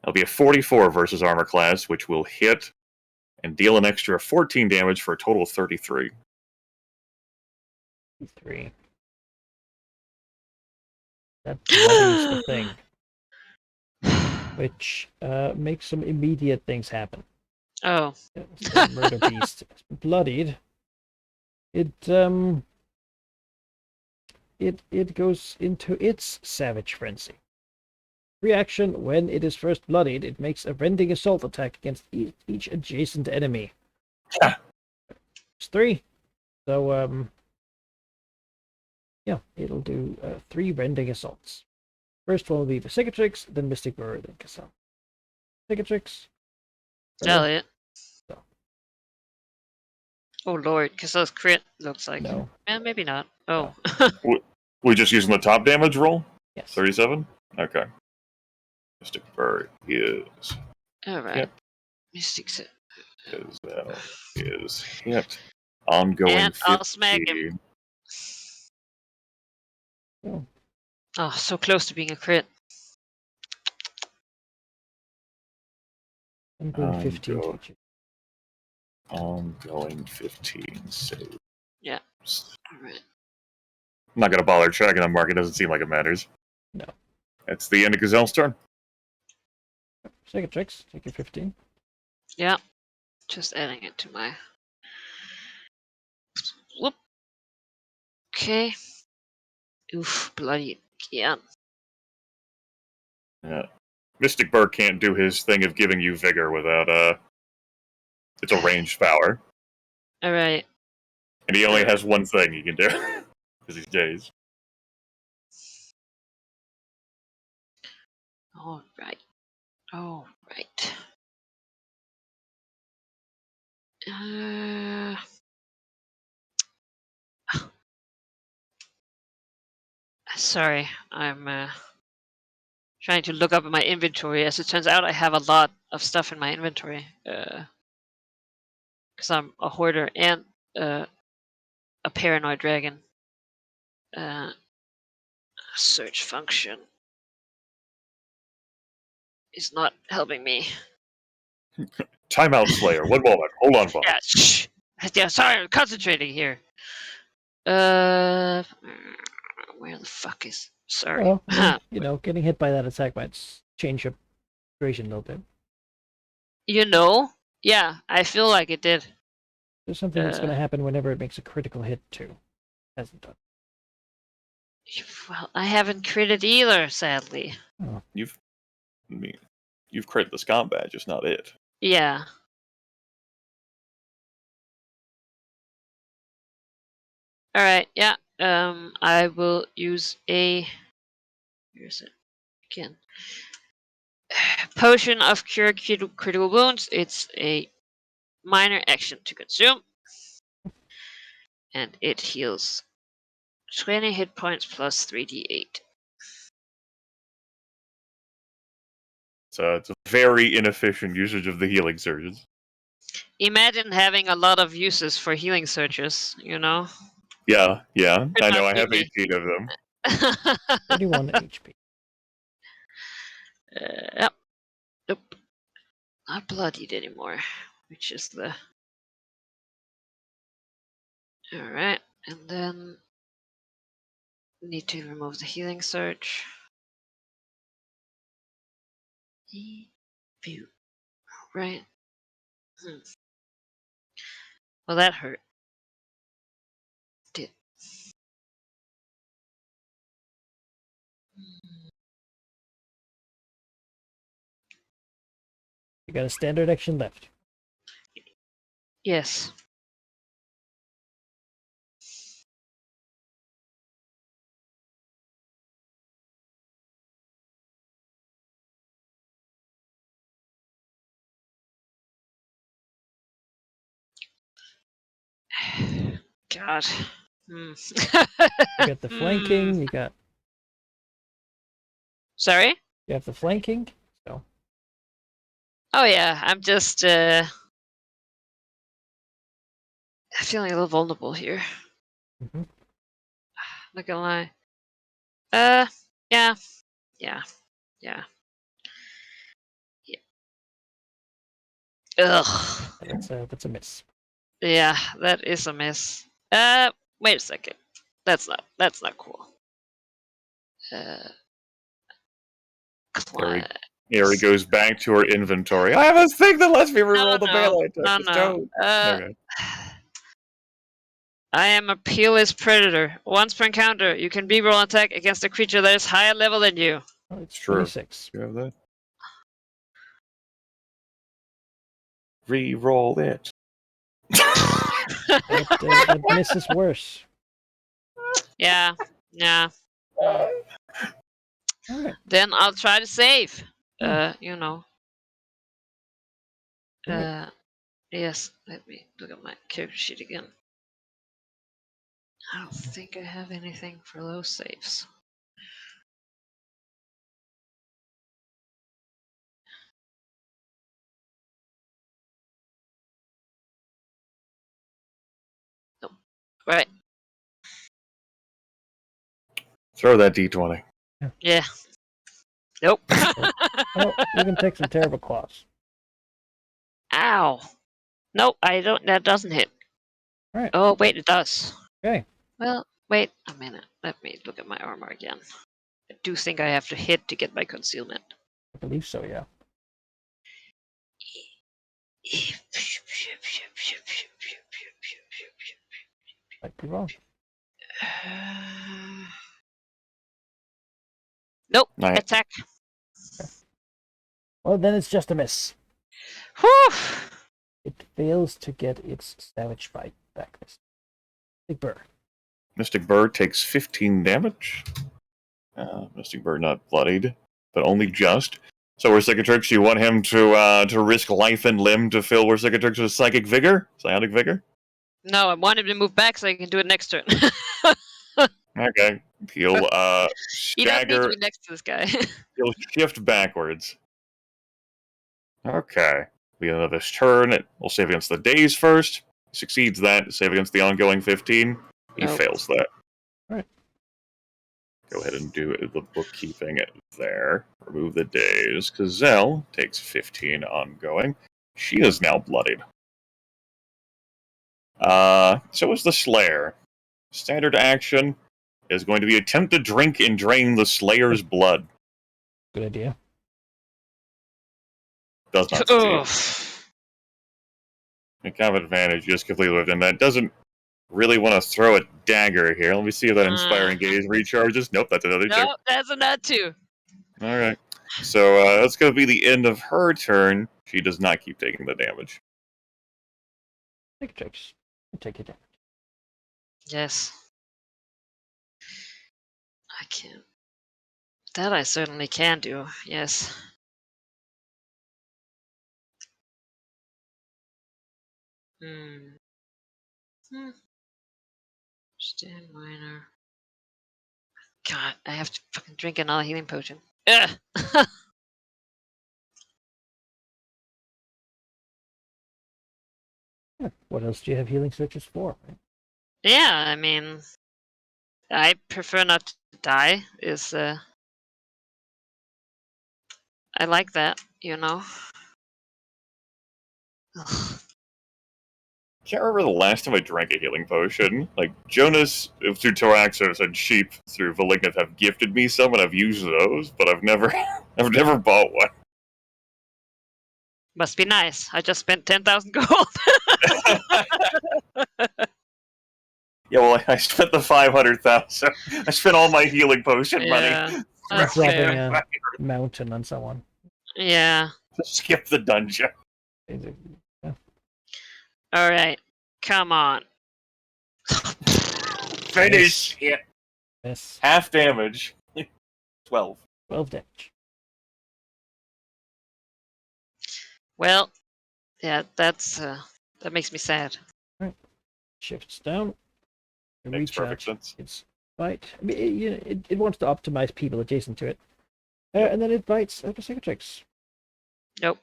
It'll be a 44 versus armor class, which will hit and deal an extra 14 damage for a total of 33. 3. That bloodies the thing, which makes some immediate things happen. Oh. The murder beast is bloodied. It goes into its savage frenzy. Reaction: when it is first bloodied, it makes a rending assault attack against each adjacent enemy. Ah. It's 3. So yeah, it'll do 3 rending assaults. First one will be the Cicatrix, then Mystic Bird, then Gazelle. Cicatrix. Elliot. So. Oh lord, because those crit looks like. No. Yeah, maybe not. Oh. We're just using the top damage roll? Yes. 37? Okay. Mystic Bird is Alright. Yep. Mystic set. Gazelle is hit. Ongoing And I'll smack him. 15. Oh, Oh, so close to being a crit. I'm going 15 go. to each. Ongoing 15 save. Yeah. Alright. I'm not going to bother checking on Mark. It doesn't seem like it matters. No. It's the end of Gazelle's turn. Cicatrix, take your 15. Yeah. Just adding it to my. Whoop. Okay. Oof, bloody again. Yeah. Mystic Bird can't do his thing of giving you vigor without, it's a ranged power. Alright. And he only has one thing he can do. Because he's dazed. Alright. Alright. Sorry, I'm trying to look up in my inventory. As it turns out, I have a lot of stuff in my inventory. Because I'm a hoarder and a paranoid dragon. Search function is not helping me. Timeout Slayer. One moment. Hold on, Bob. Yeah, shh. Yeah, sorry, I'm concentrating here. Where the fuck is? Sorry. Well, getting hit by that attack might change your situation a little bit. Yeah, I feel like it did. There's something that's going to happen whenever it makes a critical hit too. Hasn't done. Well, I haven't critted either, sadly. Oh. You've crit the Scom badge, just not it. Yeah. Alright, yeah. I will use a... Here's it. Again. Potion of Cure Critical Wounds. It's a minor action to consume. And it heals 20 hit points plus 3d8. So it's a very inefficient usage of the healing surges. Imagine having a lot of uses for healing surges, Yeah. Could I not know, I be have me. 18 of them. 31 HP. Yep. Nope. Not bloodied anymore, which is the... Alright, and then need to remove the healing surge. View. Right. Well, that hurt. Did. You got a standard action left. Yes. God. You got the flanking. You got. Sorry? You have the flanking. So. Oh yeah, I'm just feeling a little vulnerable here. Mm-hmm. Not gonna lie. Yeah. Ugh. That's a miss. Yeah, that is a miss. Wait a second. That's not cool. Ari goes back to her inventory. I have a thing that lets me reroll the melee attack. No. Okay. I am a peerless predator. Once per encounter, you can reroll an attack against a creature that is higher level than you. Oh, it's Sure. 26. You have that? Reroll it. That miss is worse. Yeah. Alright. Then I'll try to save. Right. Yes, let me look at my character sheet again. I don't think I have anything for those saves. Nope. Right. Throw that d20. Yeah. Nope. Oh, you can take some terrible claws. Ow. Nope, I don't. That doesn't hit. Right. Oh, wait, it does. Okay. Well, wait a minute. Let me look at my armor again. I do think I have to hit to get my concealment. I believe so, yeah. Might be wrong. Nope. Nice. Attack. Well, then it's just a miss. Whew. It fails to get its savage bite back. Big bird. Mystic Bird takes 15 damage. Mystic Bird not bloodied, but only just. So Versicatrix, you want him to risk life and limb to fill Versicatrix with psionic vigor? No, I want him to move back so I can do it next turn. Okay. He'll He doesn't need to stagger. be next to this guy. He'll shift backwards. Okay. The end of this turn, we'll save against the days first. He succeeds that. Save against the ongoing 15. He Nope. fails that. Alright. Go ahead and do the bookkeeping there. Remove the days. Gazelle takes 15 ongoing. She is now bloodied. So is the Slayer. Standard action is going to be attempt to drink and drain the Slayer's blood. Good idea. Does not succeed. A kind of advantage just completely lived, and that doesn't really want to throw a dagger here. Let me see if that Inspiring Gaze recharges. Nope, that's another two. Nope, that's a nut too. Alright. So that's going to be the end of her turn. She does not keep taking the damage. Cicatrix. Take it down. Yes. I can. That I certainly can do, yes. Stand minor. God, I have to fucking drink another healing potion. Ugh! Yeah. What else do you have healing searches for? Right? Yeah, I mean, I prefer not to die. I like that, you know. Ugh. Can't remember the last time I drank a healing potion. Like, Jonas through Toraxos and Sheep through Valignant have gifted me some, and I've used those, but I've never bought one. Must be nice. I just spent 10,000 gold. Yeah, well, I spent the 500,000. I spent all my healing potion money. That's Grabbing fair. a mountain and so on. Yeah. Skip the dungeon. Yeah. Alright. Come on. Finish it. Miss. Half damage. 12. 12 damage. Well, yeah, that makes me sad. Shifts down. Makes Reach perfect out. sense. It's bite. I mean, it wants to optimize people adjacent to it. And then it bites after Cicatrix. Nope.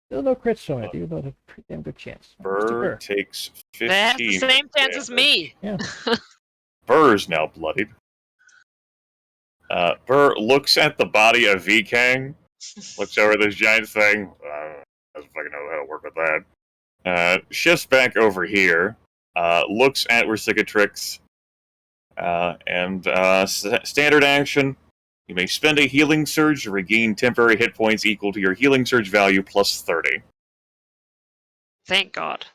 Still no crits from it, even though it's a pretty damn good chance. Mr. Burr takes 15. That has the same chance as me. Yeah. Burr's now bloodied. Burr looks at the body of V-Kang, looks over this giant thing. Doesn't fucking know how to work with that. Shifts back over here, looks at Cicatrix, and standard action. You may spend a healing surge to regain temporary hit points equal to your healing surge value plus 30. Thank God.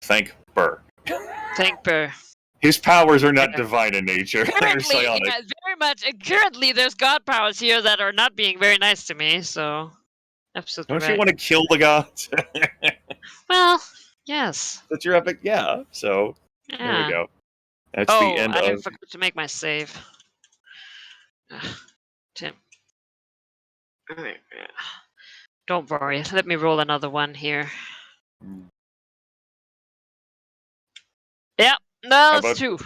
Thank Burr. Thank Burr. His powers are not divine in nature. They're Currently, psionic. yeah, very much. Currently, there's god powers here that are not being very nice to me. So, absolutely Don't right. you want to kill the gods? Well, yes. That's your epic? Yeah. So, Yeah. there we go. That's Oh, the end I of... forgot to make my save. Tim. Alright, yeah. Don't worry. Let me roll another one here. Yep. No, that's two.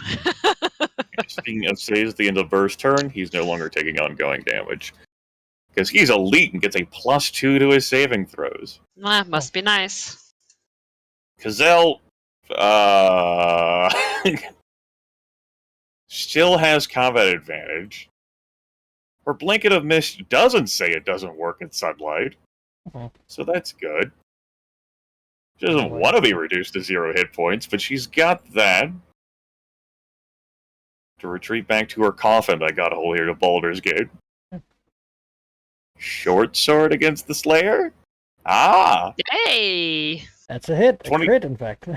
Speaking of saves at the end of Burr's turn, he's no longer taking ongoing damage. Because he's elite and gets a +2 to his saving throws. Must be nice. Gazelle, still has combat advantage. Her Blanket of Mist doesn't say it doesn't work in sunlight. So that's good. She doesn't want to be reduced to 0 hit points, but she's got that. To retreat back to her coffin that got a hole here to Baldur's Gate. Short sword against the Slayer? Ah! Hey! That's a hit. 20... A crit, in fact.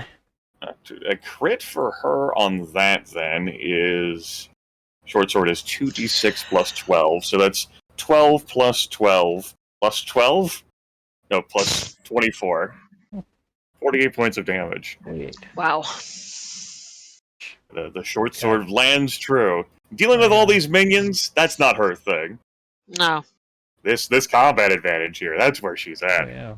A crit for her on that, then, is... Short sword is 2d6 plus 12, so that's 12 plus 12. Plus 12? No, plus 24. 48 points of damage. 48. Wow. The short sword lands true. Dealing with all these minions, that's not her thing. No. This combat advantage here, that's where she's Oh, at. yeah.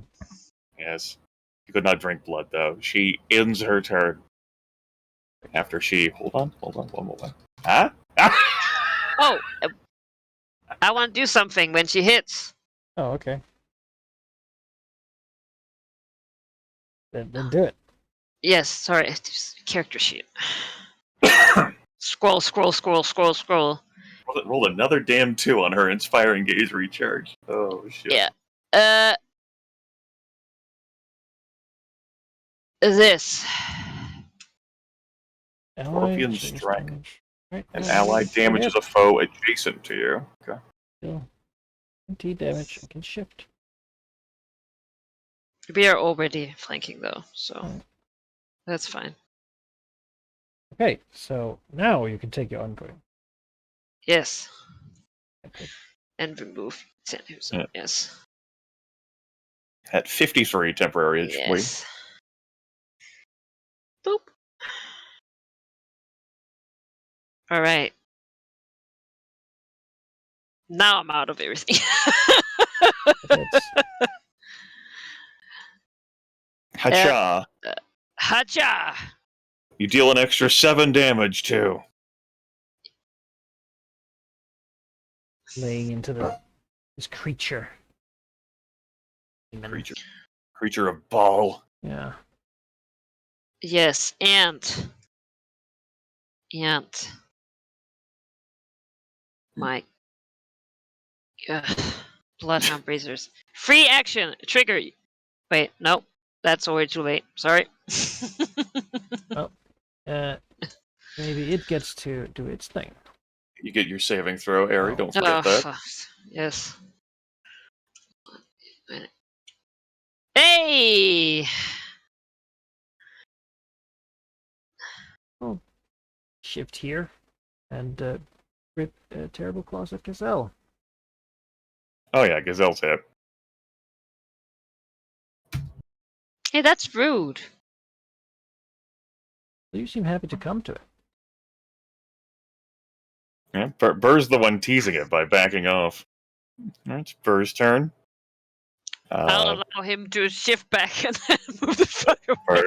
Yes. She could not drink blood, though. She ends her turn. After she... Hold on, one moment. Huh? Oh, I want to do something when she hits. Oh, okay. Then do it. Yes, sorry. Just character sheet. Scroll. Roll another damn 2 on her Inspiring Gaze recharge. Oh, shit. Yeah. This. Scorpion Strike. Strike. Right, An well, allied go ahead. damages a foe adjacent to you. Okay. Still 20 damage. I can shift. We are already flanking though, so Alright. that's fine. Okay, so now you can take your ongoing. Yes. Okay. And remove himself. Yeah. Yes. At 53 temporary HP. Yes. Boop. Alright. Now I'm out of everything. It's Hacha. Hacha! You deal an extra 7 damage too. laying into this creature. Creature of ball. Yeah. Yes, and my Bloodhound Bracers. Free action! Trigger! Wait, nope. That's already too late. Sorry. Maybe it gets to do its thing. You get your saving throw, Ari. Oh. Don't forget that. Fuck. Yes. Hey! Shift here and rip Terrible Claws at Gazelle. Oh yeah, Gazelle's hit. Hey, that's rude. You seem happy to come to it. Yeah, Burr's the one teasing it by backing off. Alright, it's Burr's turn. I'll allow him to shift back and then move the fuck away.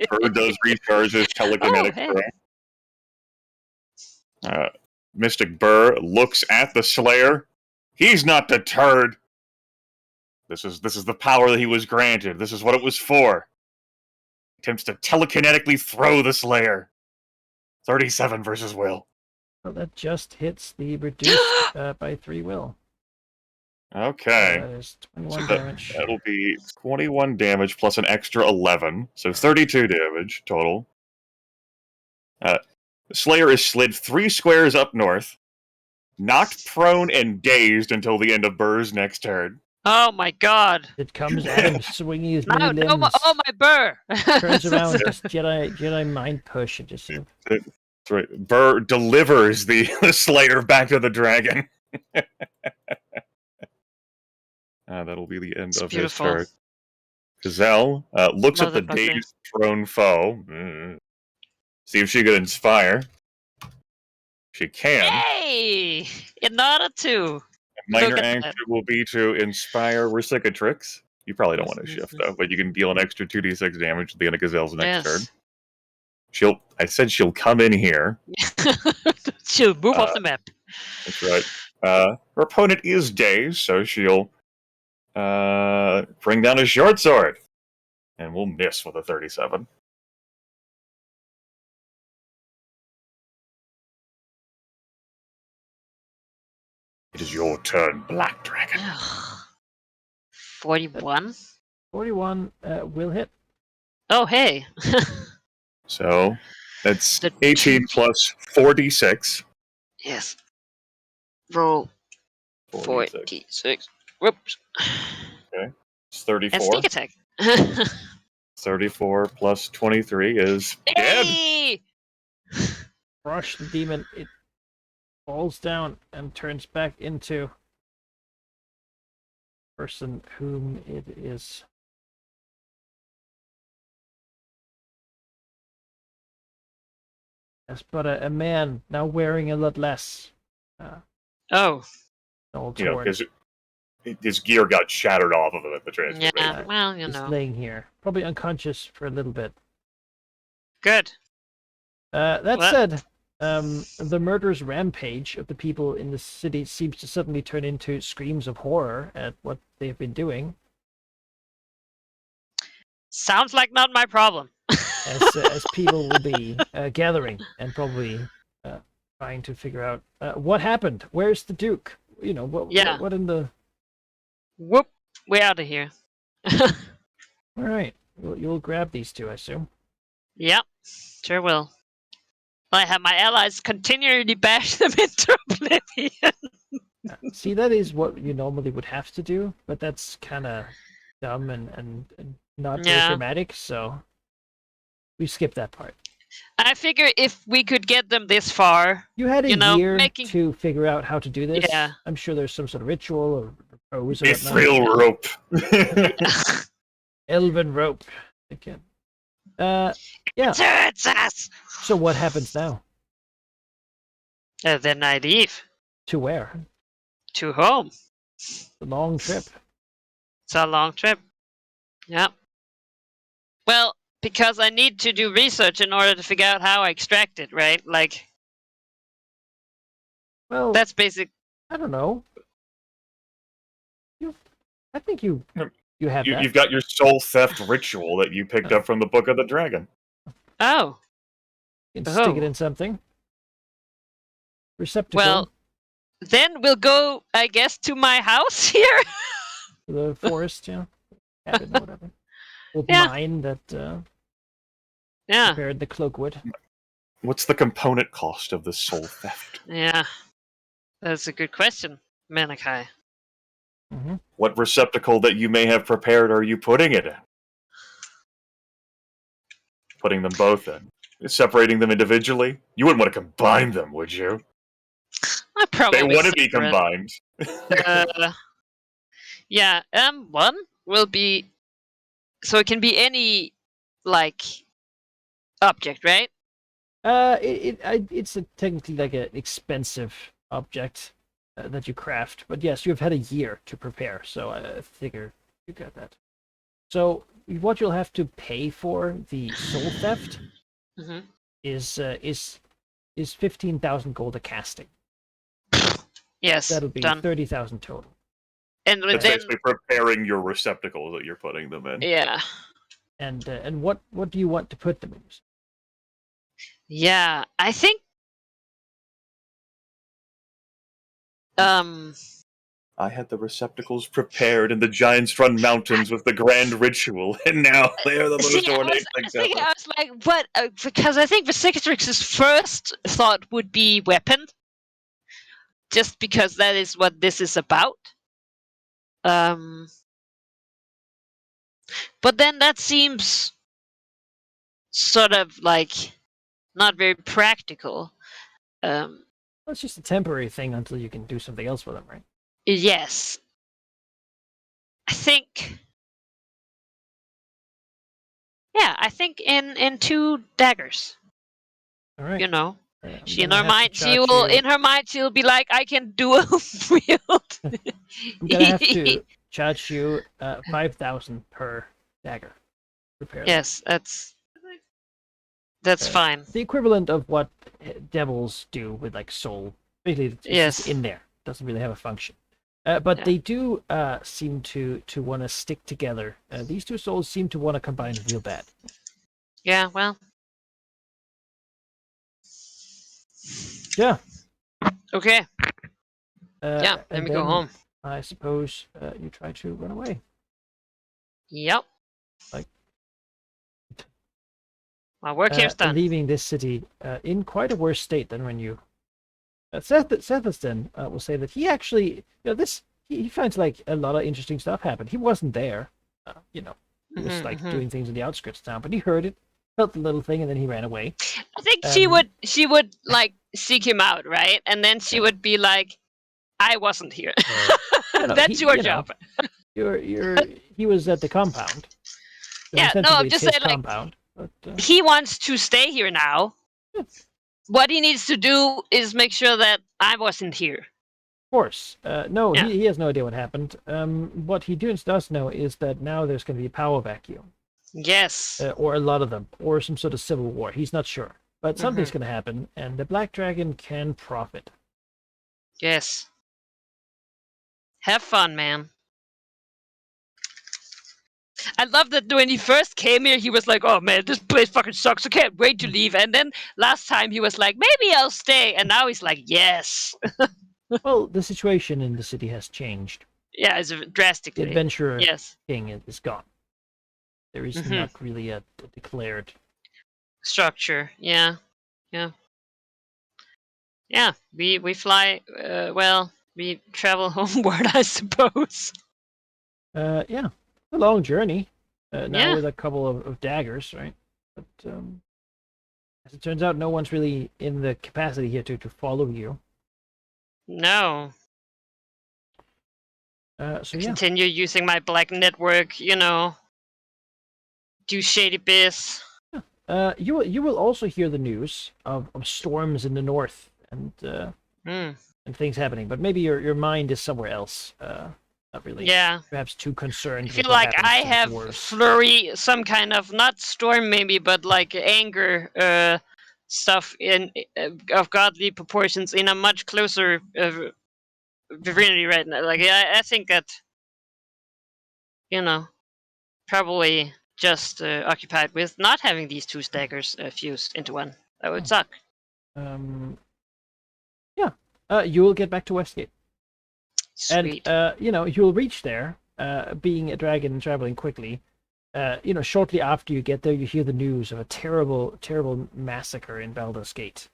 Burr does recharge his telekinetic hey. throw. Mystic Burr looks at the Slayer. He's not deterred. This is the power that he was granted. This is what it was for. Attempts to telekinetically throw the Slayer. 37 versus Will. Well, that just hits the reduced by 3 will. Okay. That is 21 So damage. That'll be 21 damage plus an extra 11. So 32 damage total. The Slayer is slid 3 squares up north, knocked prone and dazed until the end of Burr's next turn. Oh my god. It comes at him, swinging his many No, limbs. my Burr! Turns around with just Jedi mind push and just sort of... That's right. Burr delivers the Slayer back to the dragon. That'll be the end It's of beautiful. his turn. Gazelle looks at the Motherfucker. dazed prone foe. See if she can inspire. She can. Hey! In order to. Minor Look at action that. will be to inspire Recicatrix. You probably don't want to shift though, but you can deal an extra 2d6 damage at the end of Gazelle's next turn. I said she'll come in here. She'll move off the map. That's right. Her opponent is dazed, so she'll bring down a short sword. And we'll miss with a 37. It is your turn, Black Dragon. 41? 41 will hit. Oh, hey. So that's The 18 plus 46. Yes. Roll 46. Whoops. It's 34. And sneak attack. 34 plus 23 is dead. Hey! Crush the demon. It falls down and turns back into the person whom it is. Yes, but a man now wearing a lot less. Oh, All You know, torn. because his gear got shattered off of him at the transformation. yeah. Well, He's laying here, probably unconscious for a little bit. Good. That Well- said, the murderous rampage of the people in the city seems to suddenly turn into screams of horror at what they've been doing, Sounds like not my problem. as people will be gathering and probably trying to figure out what happened. Where's the Duke? You know, Yeah. what in the... Whoop. We're out of here. All right, you'll grab these two, I assume. Yep. Sure will. I have my allies continually bash them into oblivion. See, that is what you normally would have to do, but that's kind of dumb and not very Yeah. dramatic, so we skip that part. I figure if we could get them this far, You had a You know, year making- to figure out how to do this. Yeah. I'm sure there's some sort of ritual or pose or whatnot. Mithril rope. Elven rope. Again. Yeah. it's us. So what happens now? Then I leave To where? to home. The long trip. It's a long trip. Yep. Well, because I need to do research in order to figure out how I extract it, right? Like, Well, that's basic. I don't know. I think you have that. You've got your soul theft ritual that you picked up from the Book of the Dragon. Oh, You can stick it Oh. in something. Receptacle. well, then we'll go, I guess, to my house here. The forest, yeah. Cabin, whatever. Old Yeah. mine that Yeah, prepared the cloakwood. What's the component cost of the soul theft? yeah. That's a good question, Manakai. Mm-hmm. What receptacle that you may have prepared are you putting it in? Putting them both in. Separating them individually? You wouldn't want to combine them, would you? I probably They want to be separate. combined. Yeah. One will be, so it can be any like object, right? It's technically like an expensive object that you craft, but yes, you've had a year to prepare, so I figure you got that. So what you'll have to pay for the soul theft Mm-hmm. is 15,000 gold a casting. Yes. That'll be done. 30,000 total. And That's then, basically preparing your receptacle that you're putting them in. yeah, And what do you want to put them in? yeah. I think. I had the receptacles prepared in the Giant's Run Mountains with the grand ritual, and now they are the most See, ornate things ever. I was like, what? Because I think Visicatrix's first thought would be weapon, just because that is what this is about. But then that seems sort of like not very practical. Well, it's just a temporary thing until you can do something else with them, right? Yes. I think. Yeah, I think in 2 daggers. All right. You know, I'm she in gonna her have to mind, she charge will you- in her mind she'll be like, I can dual wield. I'm gonna have to charge you 5,000 per dagger. Repair them. Yes, that's fine. The equivalent of what devils do with like soul. Basically, it's Yes. just in there. Doesn't really have a function. But Yeah. they do seem to want to stick together. These two souls seem to want to combine real bad. Yeah, well. Yeah. Okay. and Yeah, let me go then home. I suppose you try to run away. Yep. Like- My work here's done. Leaving this city in quite a worse state than when you. Sethaston will say that he actually, he finds like a lot of interesting stuff happen. He wasn't there, he was Mhm, like mhm. doing things in the outskirts of town, but he heard it, felt the little thing, and then he ran away. I think she would like seek him out, right? And then she Yeah. would be like, I wasn't here. No, That's he- your you know, job. He was at the compound. So Yeah, no, ostensibly I'm it's just his saying, like, compound. But, He wants to stay here now. Yeah. what he needs to do is make sure that I wasn't here. Of course. No, Yeah. he has no idea what happened. What he does know is that now there's going to be a power vacuum, Yes. or a lot of them, or some sort of civil war. He's not sure, but something's Mhm. going to happen, and the Black Dragon can profit. Yes. Have fun, man. I love that when he first came here, he was like, "Oh man, this place fucking sucks. I can't wait to leave." And then last time he was like, "Maybe I'll stay," and now he's like, "Yes." Well, the situation in the city has changed. Yeah, it's The drastically. adventurer Yes. king is gone. There is Mhm. not really a declared. Structure. Yeah. Yeah. Yeah. We fly. Well, we travel homeward, I suppose. Yeah, a long journey. Now Yeah. with a couple of daggers, right? But as it turns out, no one's really in the capacity here to follow you. No. So yeah, Continue using my black network. You know. Do shady biz. you will also hear the news of storms in the north Mm. and things happening, but maybe your mind is somewhere else. Not really. Yeah. Perhaps too concerned I with feel what like happens I to the have dwarves. flurry, some kind of not storm maybe, but like anger stuff in of godly proportions in a much closer vicinity right now. Like I think that you know probably just occupied with not having these two staggers fused into one. That would suck. Um, yeah, you will get back to Westgate. Sweet. And you'll reach there, being a dragon and traveling quickly. Shortly after you get there, you hear the news of a terrible, terrible massacre in Baldur's Gate.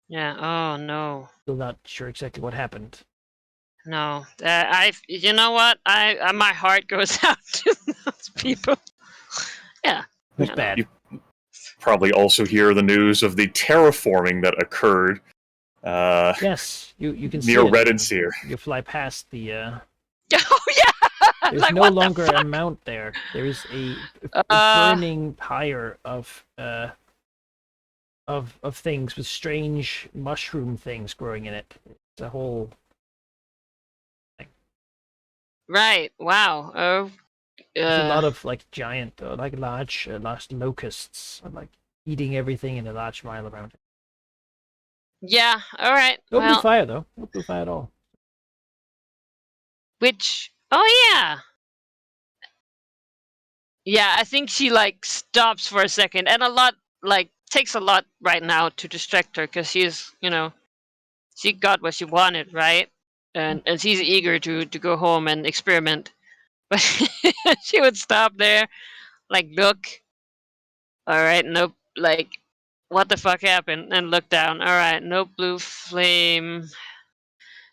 Yeah. Oh no. Still not sure exactly what happened. No. You know what? My heart goes out to those people. Yeah. It was I know. bad. You probably also hear the news of the terraforming that occurred Yes, you can see near it. Red and Sear. You fly past the. Oh yeah. There's Like no what the longer fuck? a mount there. There is a Uh, burning pyre of things with strange mushroom things growing in it. It's a whole. right. Wow. Oh. There's a lot of like giant, large locusts, like eating everything in a large mile around it. Yeah. All right. No blue Well, fire though. No blue fire at all. which? Oh yeah. Yeah. I think she like stops for a second, and a lot like takes a lot right now to distract her because she got what she wanted, right? And she's eager to go home and experiment. But she would stop there, like look. All right. Nope. Like what the fuck happened? And look down. All right. No blue flame.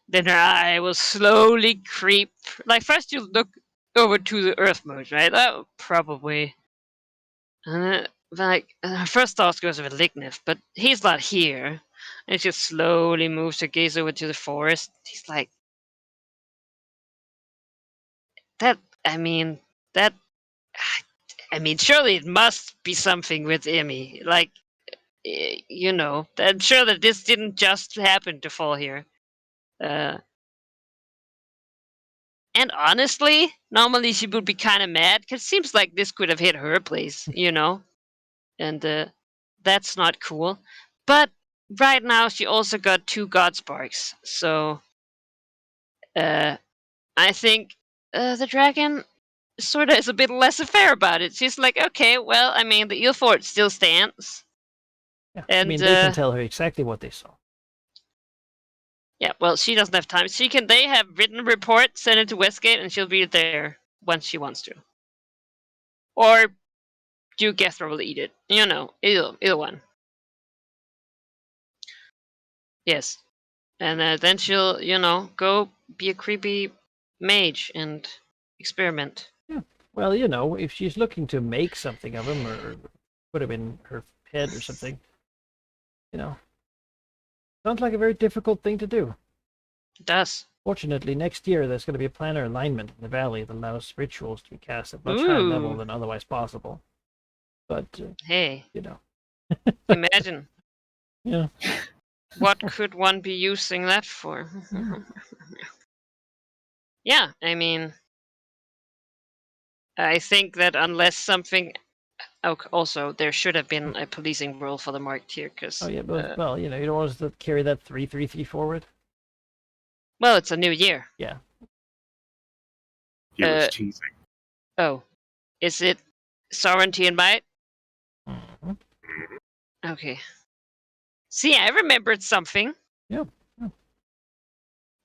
Then her eye will slowly creep. Like first you look over to the Earth mode, right? That would probably. Her first thought goes with Lignith, but he's not here. And she slowly moves her gaze over to the forest. He's like, that. I mean, that. I mean, surely it must be something with Emmy. Like, I'm sure that this didn't just happen to fall here. Uh, And honestly, normally she would be kind of mad because it seems like this could have hit her place. And that's not cool. But right now, she also got two God Sparks. So uh, I think the dragon sort of is a bit less fair about it. She's like, okay, well, I mean, the eel fort still stands. Yeah, I And mean they can tell her exactly what they saw. yeah, well, she doesn't have time. They have written a report, send it to Westgate, and she'll be there once she wants to. Or Duke Gethro will eat it. Either one. Yes. And then she'll, go be a creepy mage and experiment. Yeah. Well, if she's looking to make something of him or put him in her head or something, sounds like a very difficult thing to do. It does. Fortunately, next year there's going to be a planar alignment in the valley that allows rituals to be cast at much higher level Ooh. than otherwise possible. But Hey, you know, imagine. Yeah. What could one be using that for? Yeah, I mean, I think that unless something. Oh, also, there should have been a policing rule for the marked here, because. Oh yeah, but well, you don't want us to carry that 3-3-3 forward. Well, it's a new year. Yeah. He was teasing. Oh, is it sovereignty and might? Mm-hmm. Okay. See, I remembered something. Yeah.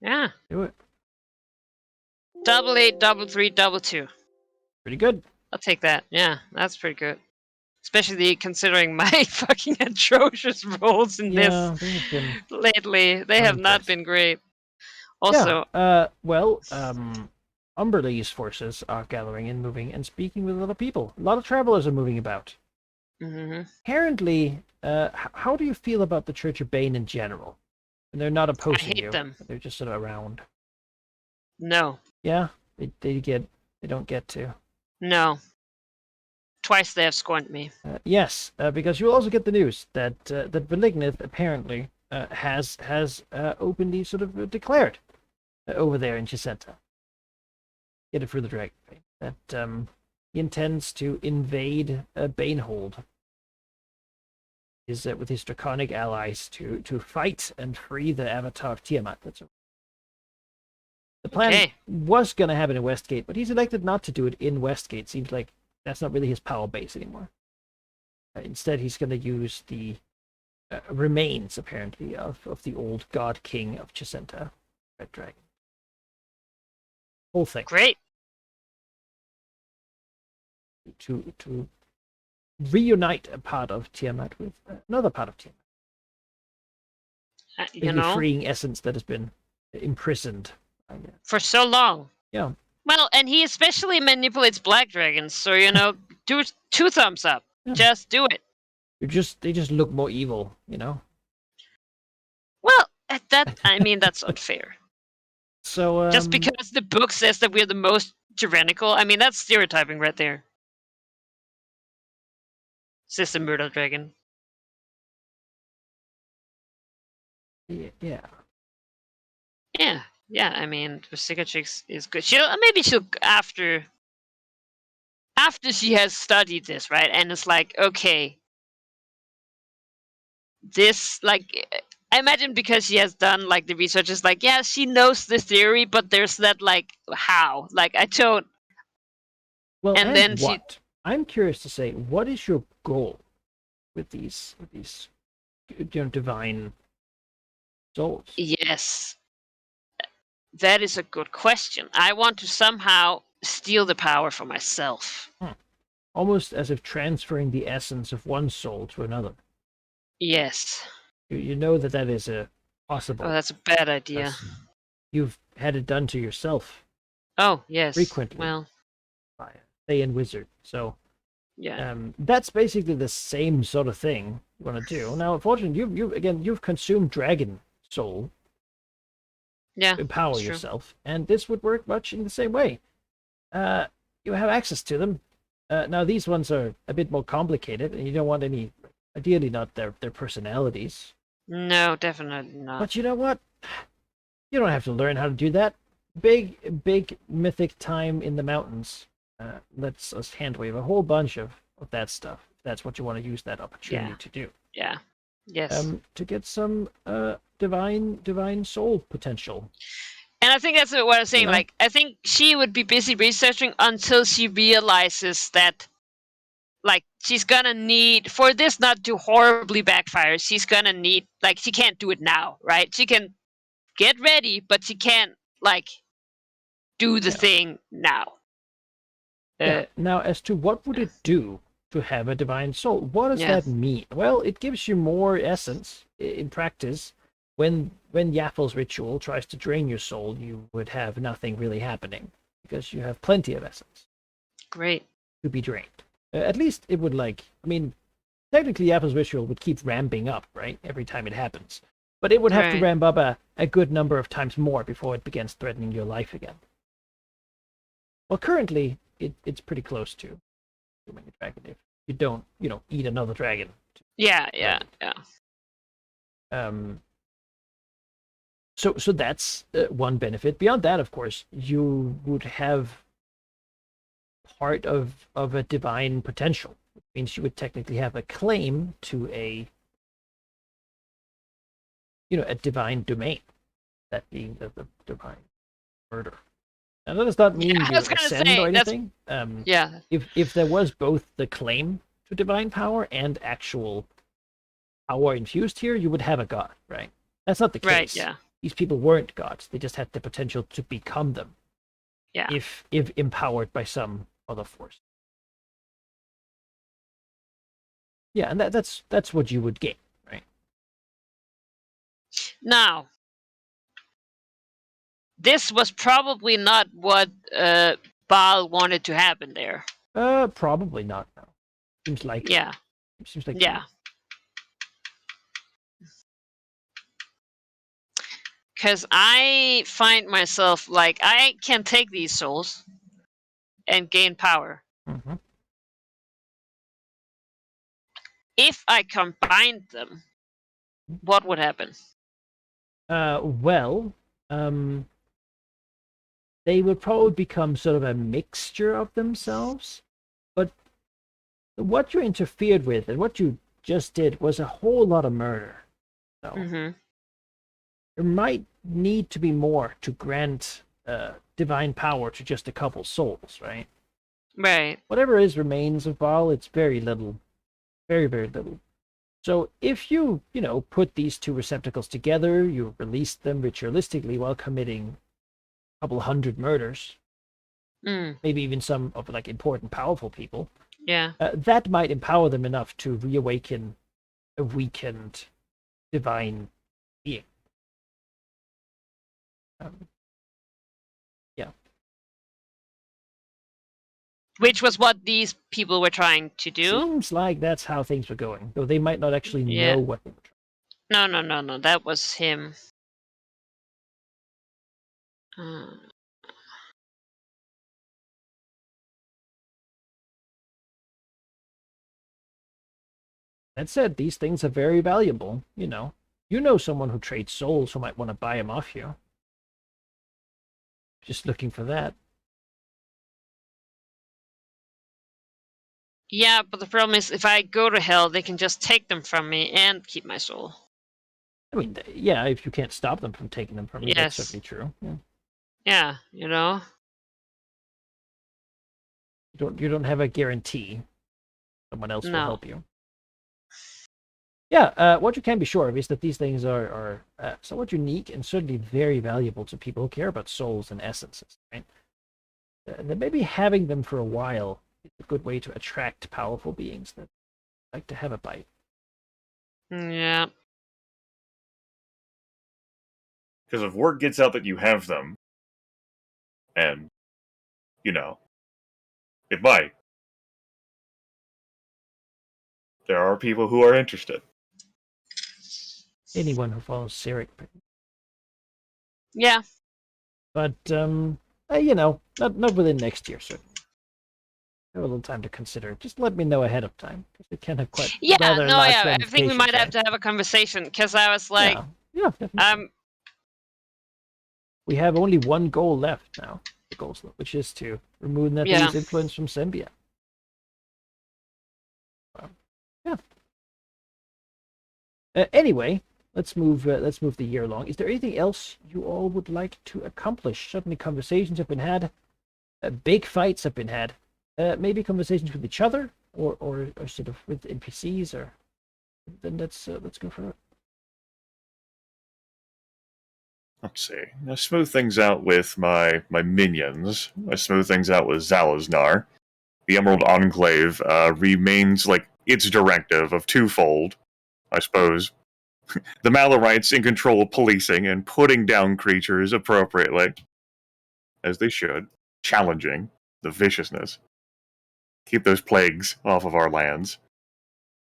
Yeah. Do it. 88, 33, 22. Pretty good. I'll take that. Yeah, that's pretty good. Especially considering my fucking atrocious rolls in Yeah, this they have been lately. They have not unimpressive. been great. Also, Well, Umberlee's forces are gathering and moving and speaking with a lot of people. A lot of travelers are moving about. mhm. Apparently, how do you feel about the Church of Bane in general? And they're not opposing hate you. them. They're just sort of around. No. Yeah, they don't get to. No. Twice they have scorned me. Yes, because you'll also get the news that that Belignith apparently has openly sort of declared over there in Chisenta. Get it for the Dragon Bane that he intends to invade Banehold. With his draconic allies to fight and free the avatar of Tiamat. That's the plan was going to happen in Westgate, but he's elected not to do it in Westgate. Seems like that's not really his power base anymore. Instead, he's going to use the remains, apparently, of the old god king of Chisenta, Red Dragon. Whole thing. Great. To reunite a part of Tiamat with another part of Tiamat. You freeing essence that has been imprisoned. For so long. Yeah. Well, and he especially manipulates black dragons, so do 2 thumbs up. Yeah. Just do it. They just look more evil, Well, that's unfair. So just because the book says that we're the most tyrannical, that's stereotyping right there. System Murder Dragon. Yeah. Yeah, the Cicatrix is good. She'll after she has studied this, right? And it's like, okay, this, like, I imagine because she has done, like, the research, is like, yeah, she knows the theory, but there's that, like, how? Like, I don't... Well, and then what? I'm curious to say, what is your goal with these divine souls? Yes. That is a good question. I want to somehow steal the power for myself. Almost as if transferring the essence of one soul to another. Yes. You know that is a possible. Oh, that's a bad idea. You've had it done to yourself. Oh, yes. Frequently. Well. By a Thayan wizard. So, yeah. That's basically the same sort of thing you want to do. Now, unfortunately, you've consumed dragon soul. Yeah. Empower yourself, and this would work much in the same way. You have access to them. Now, these ones are a bit more complicated, and you don't want any. Ideally, not their personalities. No, definitely not. But you know what? You don't have to learn how to do that. Big mythic time in the mountains lets us handwave a whole bunch of that stuff. If that's what you want to use that opportunity to do. Yeah. Yes. To get some divine soul potential. And I think that's what I was saying. Like, I think she would be busy researching until she realizes that, like, she's gonna need, for this not to horribly backfire, she's gonna need, like, she can't do it now, right? She can get ready, but she can't, like, do the thing now. Now, as to what would it do to have a divine soul, what does that mean? Well, it gives you more essence in practice. When Yaphel's ritual tries to drain your soul, you would have nothing really happening because you have plenty of essence. Great. To be drained. At least it would, technically Yaphel's ritual would keep ramping up, right? Every time it happens. But it would have to ramp up a good number of times more before it begins threatening your life again. Well, currently, it's pretty close to consuming a dragon if you don't, eat another dragon. Yeah. So that's one benefit. Beyond that, of course, you would have part of a divine potential, which means you would technically have a claim to a a divine domain, that being the divine murder. Now that does not mean I you was gonna ascend or say that's anything. yeah, If there was both the claim to divine power and actual power infused here, you would have a god, right? That's not the right, case. yeah, These people weren't gods; they just had the potential to become them, yeah. if empowered by some other force. Yeah, and that's what you would gain, right? Now, this was probably not what Baal wanted to happen there. Probably not. No. Seems like Yeah, seems like yeah. Because I find myself like I can take these souls and gain power. Mm-hmm. If I combined them, what would happen? Well, they would probably become sort of a mixture of themselves. But what you interfered with and what you just did was a whole lot of murder. So Mm-hmm. there might need to be more to grant divine power to just a couple souls, right? Right. Whatever is remains of Baal, it's very little, very very little. So if you put these two receptacles together, you release them ritualistically while committing a couple hundred murders, Mm. maybe even some of like important, powerful people. Yeah. That might empower them enough to reawaken a weakened divine being. Yeah. Which was what these people were trying to do. Seems like that's how things were going, though they might not actually Yeah. know what they were trying. No. That was him. That said, these things are very valuable. You know someone who trades souls who might want to buy them off you. Just looking for that. Yeah, but the problem is if I go to hell, they can just take them from me and keep my soul. I mean, yeah, if you can't stop them from taking them from you, that's Yes. certainly true. Yeah. Yeah, you know? You don't have a guarantee someone else will No. help you. Yeah, what you can be sure of is that these things are somewhat unique and certainly very valuable to people who care about souls and essences, right? And that maybe having them for a while is a good way to attract powerful beings that like to have a bite. Yeah. Because if word gets out that you have them, and, it might, there are people who are interested. Anyone who follows Cyric. Yeah. But, not within next year, certainly. Have a little time to consider. Just let me know ahead of time, because it can have quite rather large I think we might ramifications, have to have a conversation, because I was like, yeah, definitely. We have only one goal left now, the goals, which is to remove Nathalie's influence from Sembia. Yeah. Anyway, let's move the year along. Is there anything else you all would like to accomplish? Certainly, conversations have been had, big fights have been had. Maybe conversations with each other, or sort of with NPCs, or then let's go for it. Let's see. I smooth things out with my minions. I smooth things out with Zalaznar. The Emerald Enclave remains like its directive of twofold, I suppose. The Malorites in control of policing and putting down creatures appropriately, as they should, challenging the viciousness. Keep those plagues off of our lands.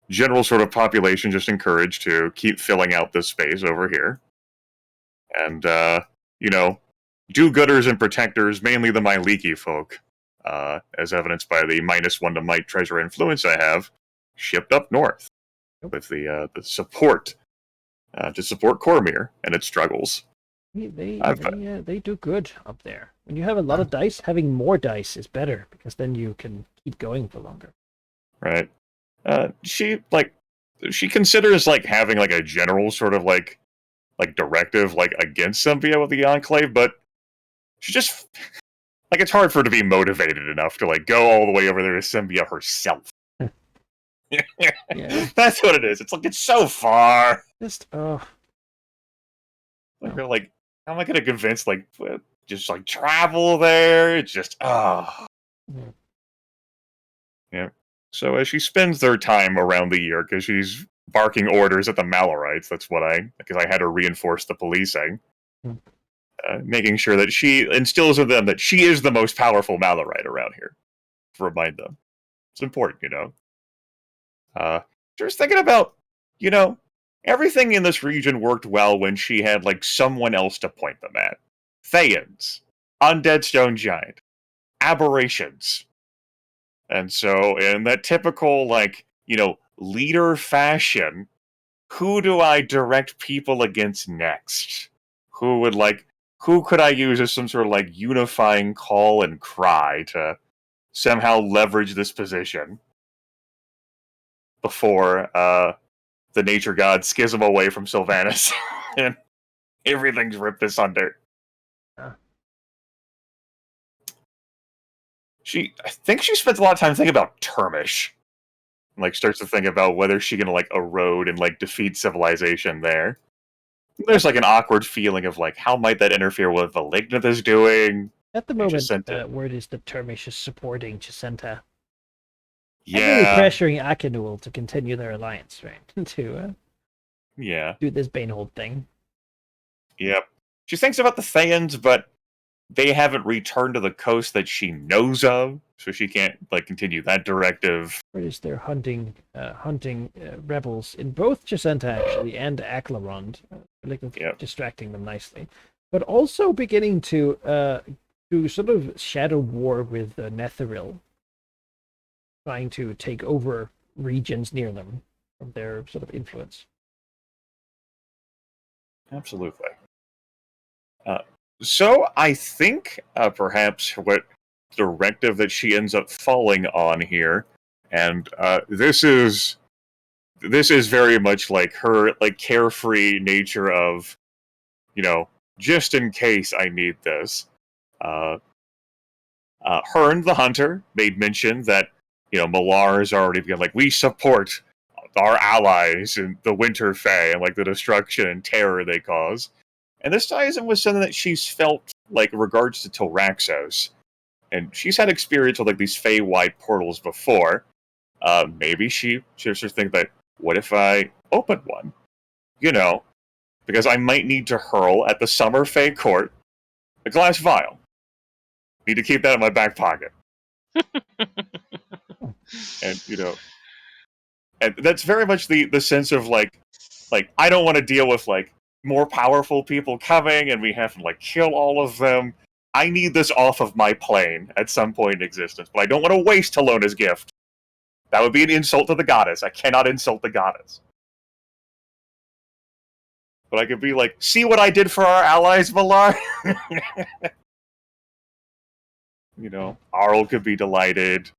General sort of population just encouraged to keep filling out this space over here. And, do-gooders and protectors, mainly the Myliki folk, as evidenced by the -1 to might treasure influence I have, shipped up north with the support to support Cormyr and its struggles. They do good up there. When you have a lot of dice, having more dice is better because then you can keep going for longer. Right. She considers like having like a general sort of like directive like against symbiote with the Enclave, but she just like it's hard for her to be motivated enough to like go all the way over there to symbiote herself. Yeah. That's what it is. It's like it's so far. Just Like how am I gonna convince like just like travel there? It's just Yeah. So as she spends their time around the year, because she's barking orders at the Malorites, because I had her reinforce the policing, making sure that she instills in them that she is the most powerful Malorite around here. To remind them, it's important, Just thinking about, everything in this region worked well when she had like someone else to point them at. Thayans, undead stone giant, aberrations. And so, in that typical, leader fashion, who do I direct people against next? Who could I use as some sort of, unifying call and cry to somehow leverage this position before, the nature god schism away from Sylvanas and everything's ripped asunder? I think she spends a lot of time thinking about Termish. Starts to think about whether she can erode and defeat civilization there. There's an awkward feeling of how might that interfere with what Malignant is doing. At the moment, word is that Termish is supporting Jacinta. Yeah. And really pressuring Akinul to continue their alliance, right? To do this Banehold thing. Yep. She thinks about the Thayans, but they haven't returned to the coast that she knows of, so she can't continue that directive. Where is they're hunting rebels in both Jacinta actually and Aklarond, distracting them nicely, but also beginning to sort of shadow war with Netheril, trying to take over regions near them from their sort of influence. Absolutely. So I think perhaps what directive that she ends up falling on here, and this is very much her carefree nature of, just in case I need this. Hearn the Hunter made mention that Malar has already been we support our allies in the Winter Fae and the destruction and terror they cause. And this ties in with something that she's felt in regards to Tilraxos. And she's had experience with these Fey-wide portals before. Maybe she should think that, what if I open one? Because I might need to hurl at the Summer Fey court a glass vial. Need to keep that in my back pocket. And, and that's very much the sense of I don't want to deal with more powerful people coming and we have to kill all of them. I need this off of my plane at some point in existence, but I don't want to waste Helona's gift. That would be an insult to the goddess. I cannot insult the goddess. But I could be see what I did for our allies, Valar? Arl could be delighted.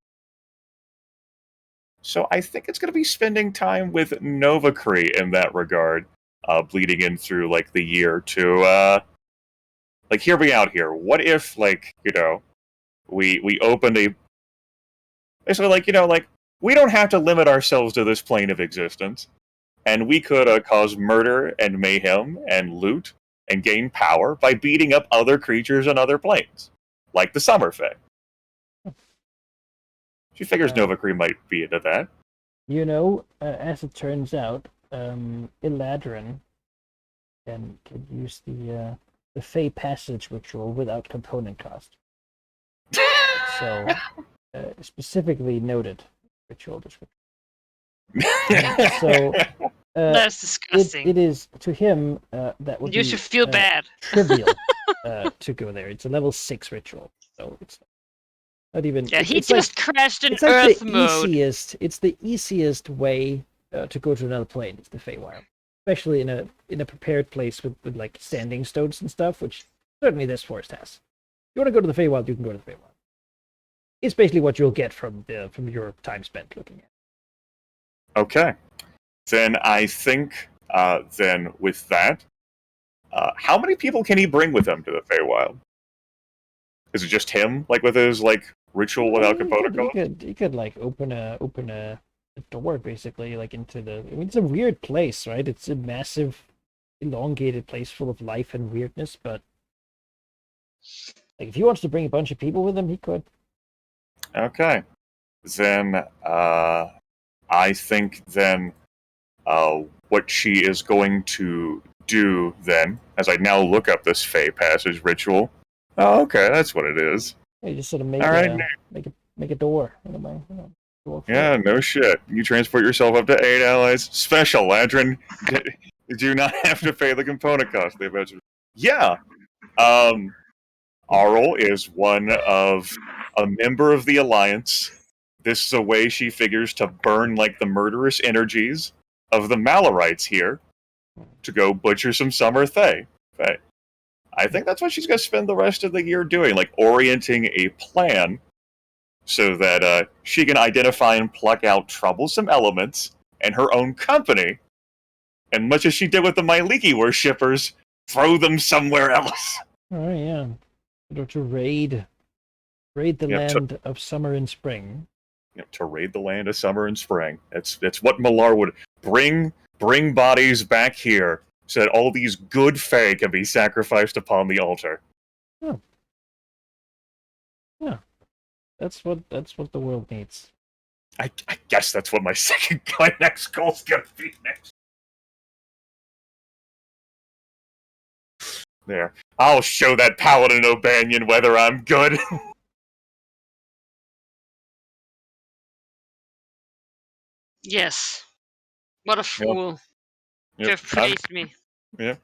So I think it's going to be spending time with Novacree in that regard, bleeding in through the year to hear me out here. What if we opened a basically we don't have to limit ourselves to this plane of existence, and we could cause murder and mayhem and loot and gain power by beating up other creatures on other planes, like the Summer Fae. She figures Novacree might be into that. As it turns out, Eladrin can use the Fey Passage ritual without component cost. So, specifically noted ritual description. So, that's disgusting. It is, to him, that would you should feel bad. Trivial to go there. It's a level 6 ritual, so it's not even. Yeah, he it's just crashed in it's Earth the mode. It's the easiest way to go to another plane. It's the Feywild. especially in a prepared place with like standing stones and stuff, which certainly this forest has. You want to go to the Feywild, you can go to the Feywild. It's basically what you'll get from your time spent looking at. Okay. Then I think, then with that, how many people can he bring with him to the Feywild? Is it just him, like with his like ritual without protocol? You could like open a door basically, like into the. I mean, it's a weird place, right? It's a massive, elongated place full of life and weirdness. But like, if he wants to bring a bunch of people with him, he could. Okay. Then I think then what she is going to do then, as I now look up this Fey Passage ritual. Oh, okay, that's what it is. You just sort of make All right. make a door. Yeah, no shit. You transport yourself up to 8 allies. Special, Ladrin. Do not have to pay the component cost. They mentioned. Yeah. Arl is one of a member of the Alliance. This is a way she figures to burn like the murderous energies of the Malorites here to go butcher some Summer Fae. I think that's what she's going to spend the rest of the year doing, like orienting a plan so that she can identify and pluck out troublesome elements and her own company, and much as she did with the Myliki worshippers, throw them somewhere else. Oh yeah, to raid the land of summer and spring. To raid the land of summer and spring. That's what Malar would bring bodies back here so that all these good Fae can be sacrificed upon the altar. Yeah. Yeah. That's what the world needs. I guess that's what my next goal's gonna be next. There. I'll show that Paladin O'Banion whether I'm good. Yes. What a fool. You have praised me. Yeah,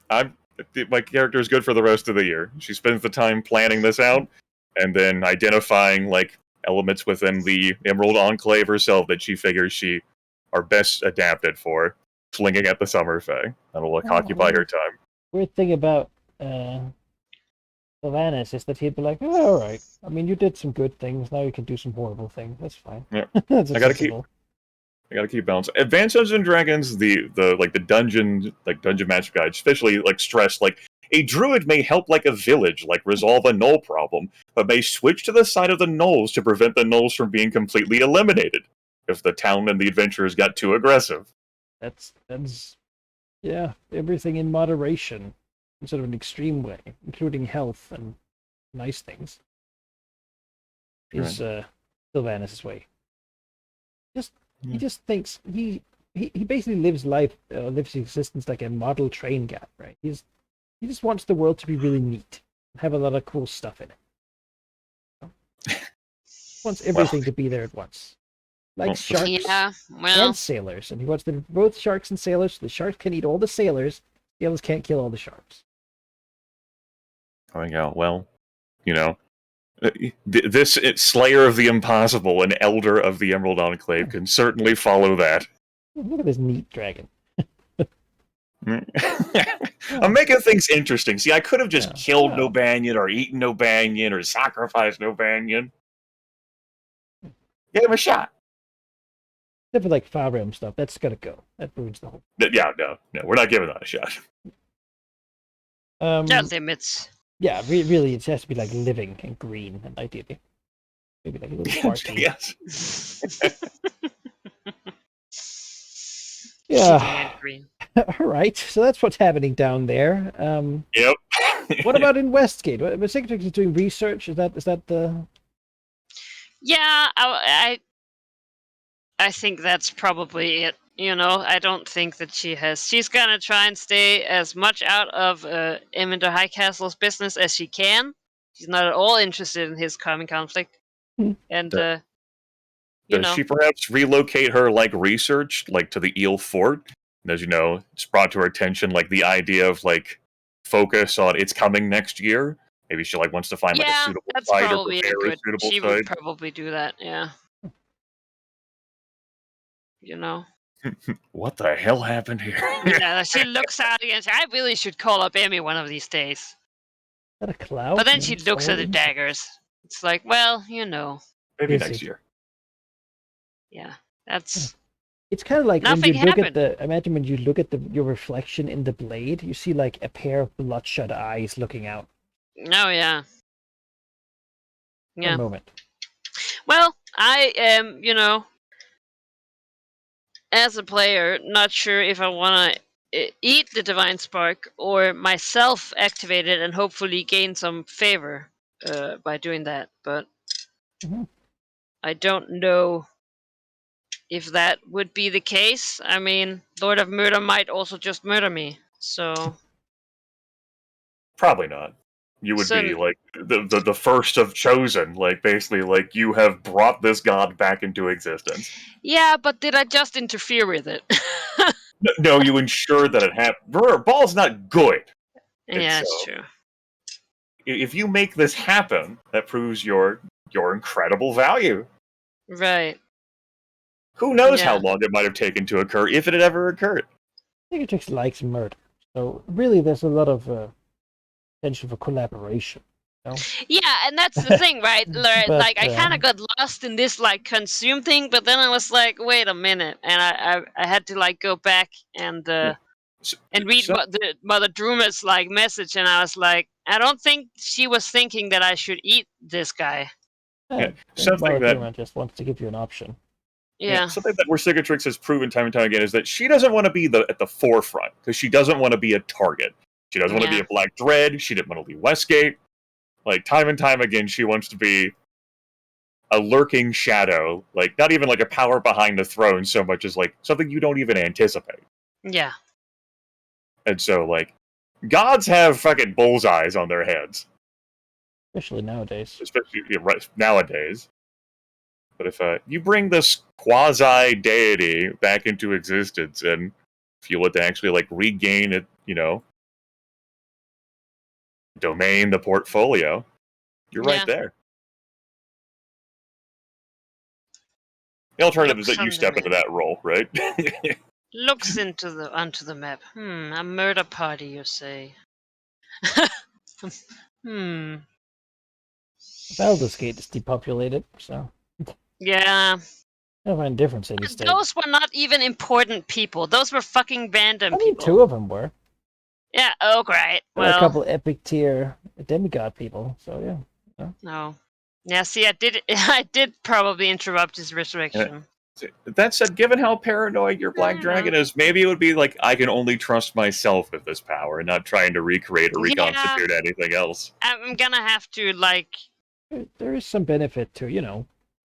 my character is good for the rest of the year. She spends the time planning this out, and then identifying like elements within the Emerald Enclave herself that she figures she are best adapted for, flinging at the Summer Fae. That'll occupy her time. Weird thing about Sylvanas is that he'd be like, oh, all right. I mean, you did some good things. Now you can do some horrible things. That's fine. Yeah, That's I gotta keep balance. Advanced Dungeons and Dragons, the dungeon match guide, especially like stress like a druid may help like a village, like resolve a null problem, but may switch to the side of the nulls to prevent the nulls from being completely eliminated if the town and the adventurers got too aggressive. That's everything in moderation, in sort of an extreme way, including health and nice things, is Sylvanas' way. He just thinks he basically lives his existence like a model train guy, right? He just wants the world to be really neat, have a lot of cool stuff in it. Wants everything to be there at once, like sharks and sailors, and he wants them both sharks and sailors. So the sharks can eat all the sailors, the sailors can't kill all the sharks. Oh yeah, well, this Slayer of the Impossible and Elder of the Emerald Enclave can certainly follow that. Look at this neat dragon. I'm making things interesting. See, I could have just killed Nobanion or eaten Nobanion or sacrificed Nobanion. Give him a shot. Except for like Far Realm stuff, that's gotta go. That ruins the whole. Yeah, no, we're not giving that a shot. Limits. Yeah, really, it has to be like living and green, and ideally, maybe like a little sparkly. Yes. Yeah. All right, so that's what's happening down there. Yep. What about in Westgate? What Secretary is doing research? Is that the? Yeah, I think that's probably it. I don't think that she's gonna try and stay as much out of Eminder Highcastle's business as she can. She's not at all interested in his coming conflict. And does she perhaps relocate her like research like to the Eel Fort? And as you know, it's brought to her attention like the idea of like focus on it's coming next year. Maybe she like wants to find like a suitable site or prepare a suitable she site. would probably do that, yeah. What the hell happened here? Yeah, she looks out again. I really should call up Emmy one of these days. Is that a cloud? But then No, she it's looks all at the insects. daggers. It's like, well, you know, Maybe Is next it? year. yeah, that's It's kind of like when nothing you look happened. at the. Imagine when you look at your reflection in the blade, you see like a pair of bloodshot eyes looking out. Oh yeah, For yeah. a moment. Well, I am, as a player, not sure if I want to eat the divine spark or myself activate it and hopefully gain some favor by doing that. But Mhm. I don't know if that would be the case. I mean, Lord of Murder might also just murder me. So, Probably not. You would be so like the first of chosen. Like basically, like you have brought this god back into existence. yeah, but did I just interfere with it? No, you ensure that it happens. Ball's not good, and Yeah, so it's true. if you make this happen, that proves your incredible value. Right. Who knows how Yeah. long it might have taken to occur if it had ever occurred? Cicatrix likes murder, so really, there's a lot of potential for collaboration. You know? Yeah, and that's the thing, right? But, Like, I kind of got lost in this like consume thing, but then I was like, wait a minute, and I had to like go back and So, read so- the Mother Druma's like message, and I was like, I don't think she was thinking that I should eat this guy. yeah, I think something that Maladima just wants to give you an option. Yeah. something that where Cicatrix has proven time and time again is that she doesn't want to be at the forefront because she doesn't want to be a target. She doesn't want to be Yeah. a Black Dread. She didn't want to be Westgate. Like time and time again, she wants to be a lurking shadow, like not even like a power behind the throne so much as like something you don't even anticipate. Yeah. And so like gods have fucking bullseyes on their heads, Especially nowadays. especially right nowadays. But if you bring this quasi deity back into existence and feel it to actually like regain it, domain, the portfolio, you're Yeah. right there. The alternative is Looks that you on the step into map. that role, right? Looks onto the map. A murder party, you say? Baldur's Gate is depopulated, so Yeah. I'll find a different city state. Those were not even important people. Those were fucking random I mean, people. two of them were. Yeah. Oh, great. There were a Well, couple epic tier demigod people, so yeah. no. Yeah. See, I did. I did probably interrupt his resurrection. That said, given how paranoid your Black Dragon is, maybe it would be like, I can only trust myself with this power and not trying to recreate or reconstitute anything else. I'm gonna have to like. There is some benefit to,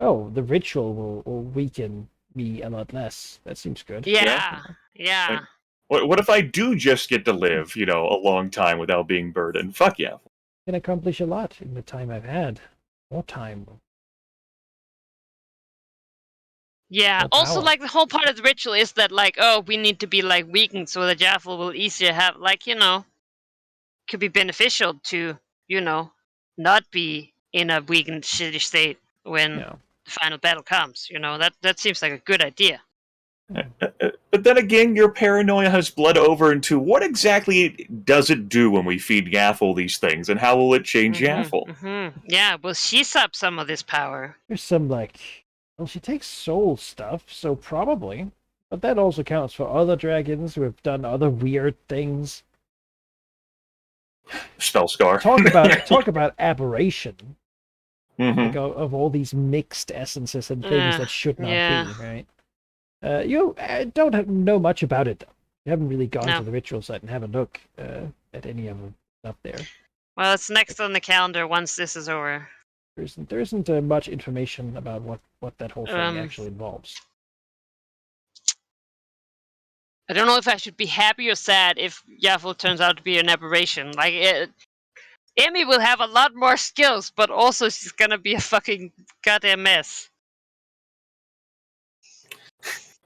the ritual will weaken me a lot less. That seems good. Yeah. Yeah. What if I do just get to live, a long time without being burdened? Fuck yeah. Can accomplish a lot in the time I've had. More time. Yeah. More Also, power. like the whole part of the ritual is that like, oh, we need to be like weakened so the Jaffel will easier have like could be beneficial to not be in a weakened shitty state when Yeah. the final battle comes. That seems like a good idea. But then again, your paranoia has bled over into what exactly does it do when we feed Yaffle these things, and how will it change Yaffle? Yeah, well, she sups some of this power. There's some she takes soul stuff, so probably. But that also counts for other dragons who have done other weird things. Spellscar. Talk about aberration. Mhm. Like of all these mixed essences and things that should not be, right? You don't know much about it, though. You haven't really gone to the ritual site and have a look at any of them up there. Well, it's next on the calendar once this is over. There isn't much information about what that whole thing actually involves. I don't know if I should be happy or sad if Yaffle turns out to be an aberration. Like, Emmy will have a lot more skills, but also she's gonna be a fucking goddamn mess.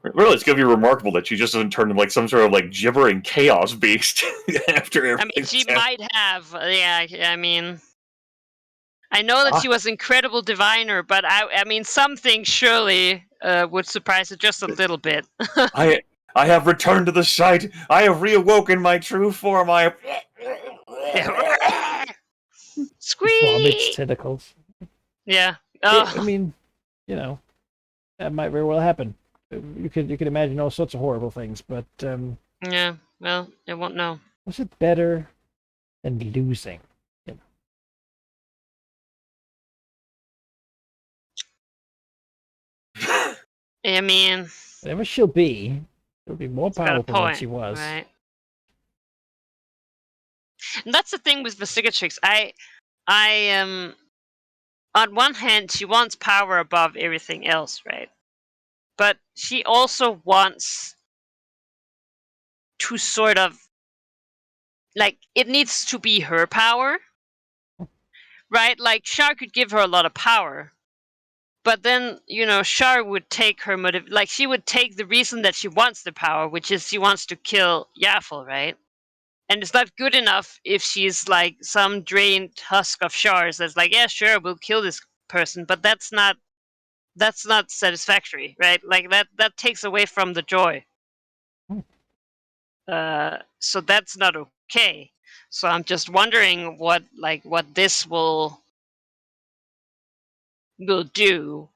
Really, it's gonna be remarkable that she just doesn't turn into like some sort of like gibbering chaos beast after everything. I mean, she might have. Yeah, I mean, I know that she was incredible diviner, but I mean, something surely would surprise it just a little bit. I have returned to the site. I have reawoken my true form. I have... Vomits Squeak! tentacles. Yeah. I Oh, mean, that might very well happen. You could imagine all sorts of horrible things, but yeah. Well, I won't know. was it better than losing? I mean, Whatever she'll be more it's got a powerful than point, she was. right? And that's the thing with Vasicatrix. I on one hand, she wants power above everything else, right? But she also wants to sort of like it needs to be her power, right? Like Shar could give her a lot of power, but then Shar would take her like she would take the reason that she wants the power, which is she wants to kill Yaffle, right? And it's not good enough if she's like some drained husk of Shar's that's like, yeah, sure, we'll kill this person, but that's not satisfactory, right? Like that takes away from the joy. So that's not okay. So I'm just wondering what this will do.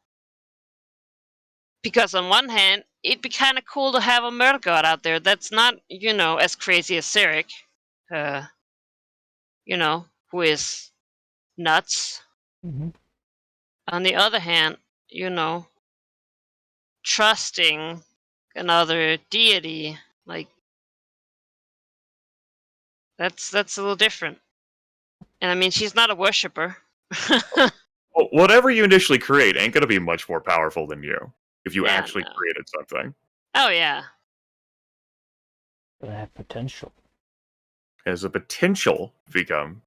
Because on one hand, it'd be kind of cool to have a murder god out there that's not, as crazy as Sarek, who is nuts. Mm-hmm. On the other hand, trusting another deity, like that's a little different. And I mean, she's not a worshipper. Well, whatever you initially create ain't gonna be much more powerful than you if you Yeah, actually no. created something. Oh yeah. But I have potential. It has a potential to become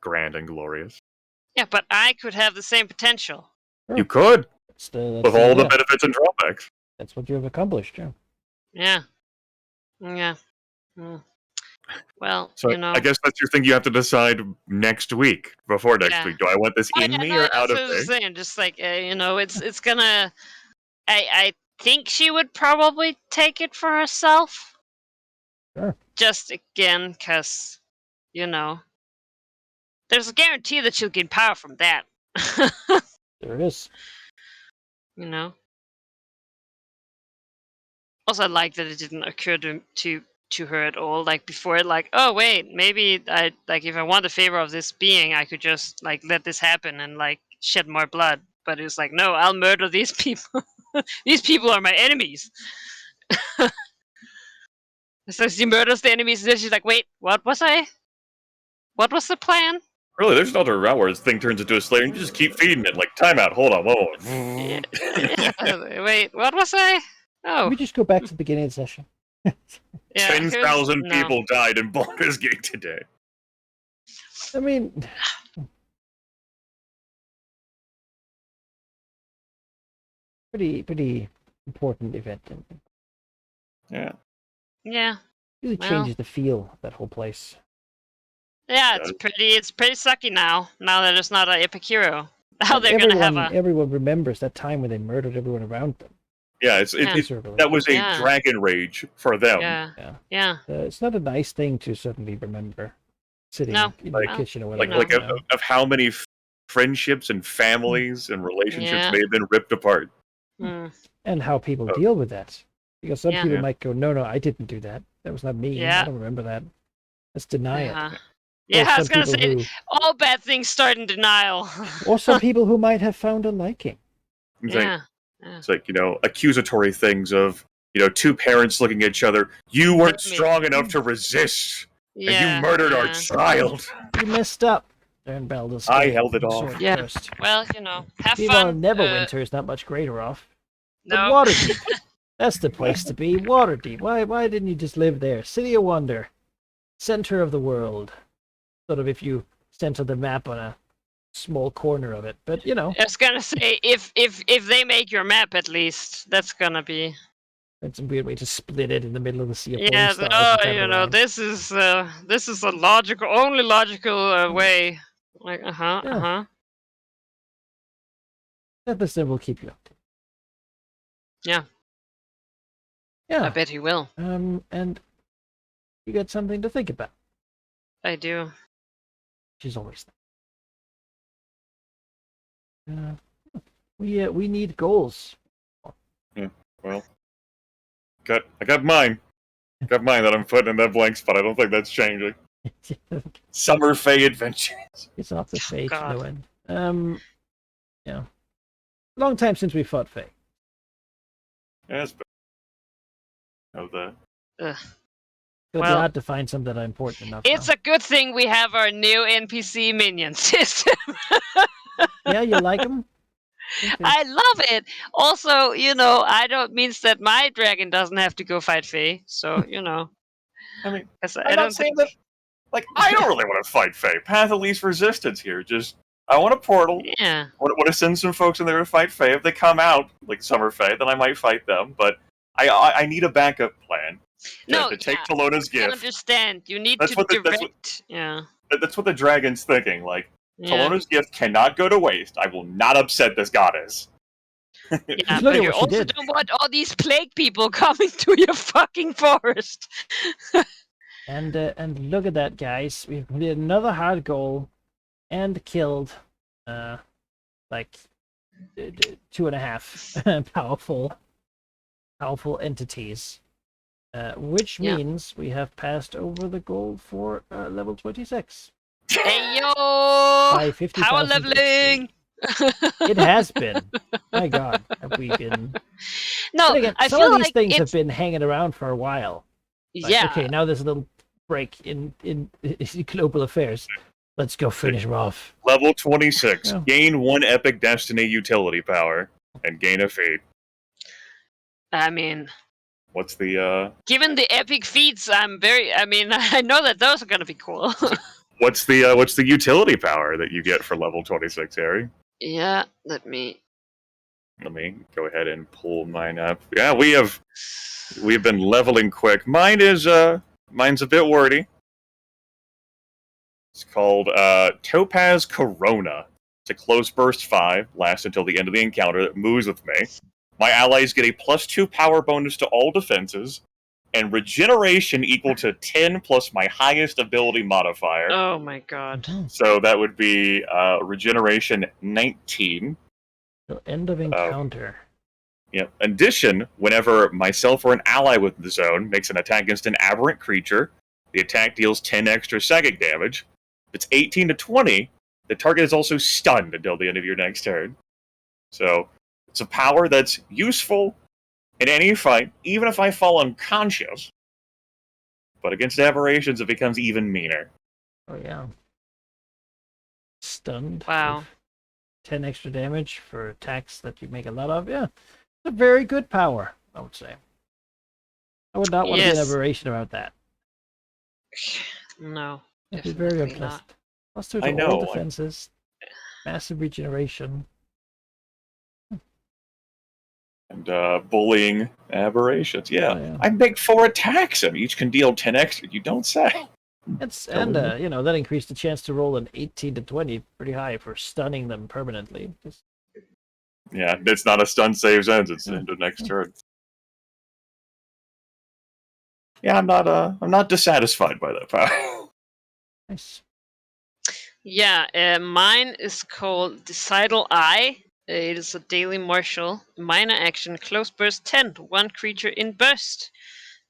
grand and glorious. Yeah, but I could have the same potential. Sure. You could, That's with all the benefits and drawbacks. That's what you have accomplished, yeah. Yeah. Yeah. Well, So I guess that's your thing you have to decide next week, before next week. Do I want this in me or out of me? That's what I'm saying. Just like, it's gonna... I think she would probably take it for herself. Sure. Just again, because, there's a guarantee that she'll gain power from that. There it is. Also, I like that it didn't occur to her at all. Like before, like, oh wait, maybe if I want a favor of this being, I could just like let this happen and like shed more blood. But it was like, no, I'll murder these people. These people are my enemies. So she murders the enemies, and then she's like, wait, what was the plan? Really, there's another route where this thing turns into a slayer and you just keep feeding it. Like, timeout, hold on, whoa. Yeah. Wait, what was I? Oh. Can we just go back to the beginning of the session? 10,000 people died in Baldur's Gate today. I mean, pretty important event. Yeah. Yeah. Really changes the feel of that whole place. Yeah, it's pretty sucky now. Now that it's not an epic hero. Now they're gonna have a... Everyone remembers that time when they murdered everyone around them. Yeah, that was a dragon rage for them. Yeah. It's not a nice thing to suddenly remember, sitting in the kitchen or whatever. Of how many friendships and families and relationships may have been ripped apart. And how people deal with that. Because some people might go, no, I didn't do that. That was not me. I don't remember that. Let's deny it. Yeah, I was going to say, all bad things start in denial. Or some people who might have found a liking. It's like, accusatory things of, two parents looking at each other. You weren't strong enough to resist. And you murdered our child. You messed up. Baldur's I held it off. First. Well, have fun. Neverwinter is not much greater off. No. But Waterdeep. That's the place to be. Waterdeep. Why didn't you just live there? City of Wonder. Center of the world. Sort of if you center the map on a small corner of it. But, I was going to say, if they make your map at least, that's going to be... That's a weird way to split it in the middle of the sea of yeah, this is the only logical way. Like, That listen will keep you up. Yeah. Yeah. I bet he will. And you get something to think about. I do. She's always there. We need goals. Yeah, well, I got mine. Got mine that I'm putting in that blank spot. I don't think that's changing. Summer Fae Adventures. It's off the Fae to God. no end. Yeah. Long time since we fought Fae. Yeah, it's of the Ugh. It'll Well, be hard to find some that are important enough. It's now. a good thing we have our new NPC minion system. Yeah, you like them? I love it. Also, I don't means that my dragon doesn't have to go fight Fae. So, I mean, 'cause I'm I not don't saying think. that. Like, I don't really want to fight Fae. Path of least resistance here. Just I want a portal. Yeah. Want to send some folks in there to fight Fae. If they come out like Summer Fae, then I might fight them. But I need a backup plan to take Yeah. Talona's I gift. understand. You need That's to what the- direct. Yeah. That's what the dragon's thinking. Like, Yeah. Talona's gift cannot go to waste. I will not upset this goddess. Yeah, Look but at you what she also did. don't want all these plague people coming to your fucking forest. And look at that, guys. We've completed another hard goal and killed like 2.5 powerful entities. Which Yeah. means we have passed over the goal for level 26. Hey yo! By 50,000 Power leveling! It has been. My god, have we been... No, But again, I some feel of these like things it's have been hanging around for a while. Like, yeah. Okay, now there's a little break in global affairs. Let's go finish them off. Level 26. Yeah. Gain 1 epic destiny utility power and gain a feat. I mean, What's the given the epic feats, I know that those are gonna be cool. what's the utility power that you get for level 26, Harry? Yeah, let me. Let me go ahead and pull mine up. Yeah, we've been leveling quick. Mine's a bit wordy. It's called Topaz Corona. It's a close burst 5, lasts until the end of the encounter. It moves with me. My allies get a +2 power bonus to all defenses, and regeneration equal to 10 plus my highest ability modifier. Oh my god. So that would be regeneration 19. So end of encounter. Yep. In addition, whenever myself or an ally within the zone makes an attack against an aberrant creature, the attack deals 10 extra psychic damage. If it's 18 to 20, the target is also stunned until the end of your next turn. So it's a power that's useful in any fight, even if I fall unconscious. But against aberrations, it becomes even meaner. Oh yeah. Stunned. Wow. with 10 extra damage for attacks that you make a lot of. Yeah. It's a very good power, I would say. I would not want to be an Yes. aberration about that. No. It'd be very Definitely unpleasant. not. Plus 2 I to all know. defenses. Massive regeneration. And bullying aberrations. Yeah. Oh, yeah. I make 4 attacks, and each can deal 10 extra. You don't say. And that increased the chance to roll an 18 to 20 pretty high for stunning them permanently. Yeah, it's not a stun saves ends. It's Yeah. into next turn. Yeah, I'm not dissatisfied by that power. Nice. Yeah, mine is called Decidal Eye. It is a daily martial. Minor action, close burst 10. One creature in burst.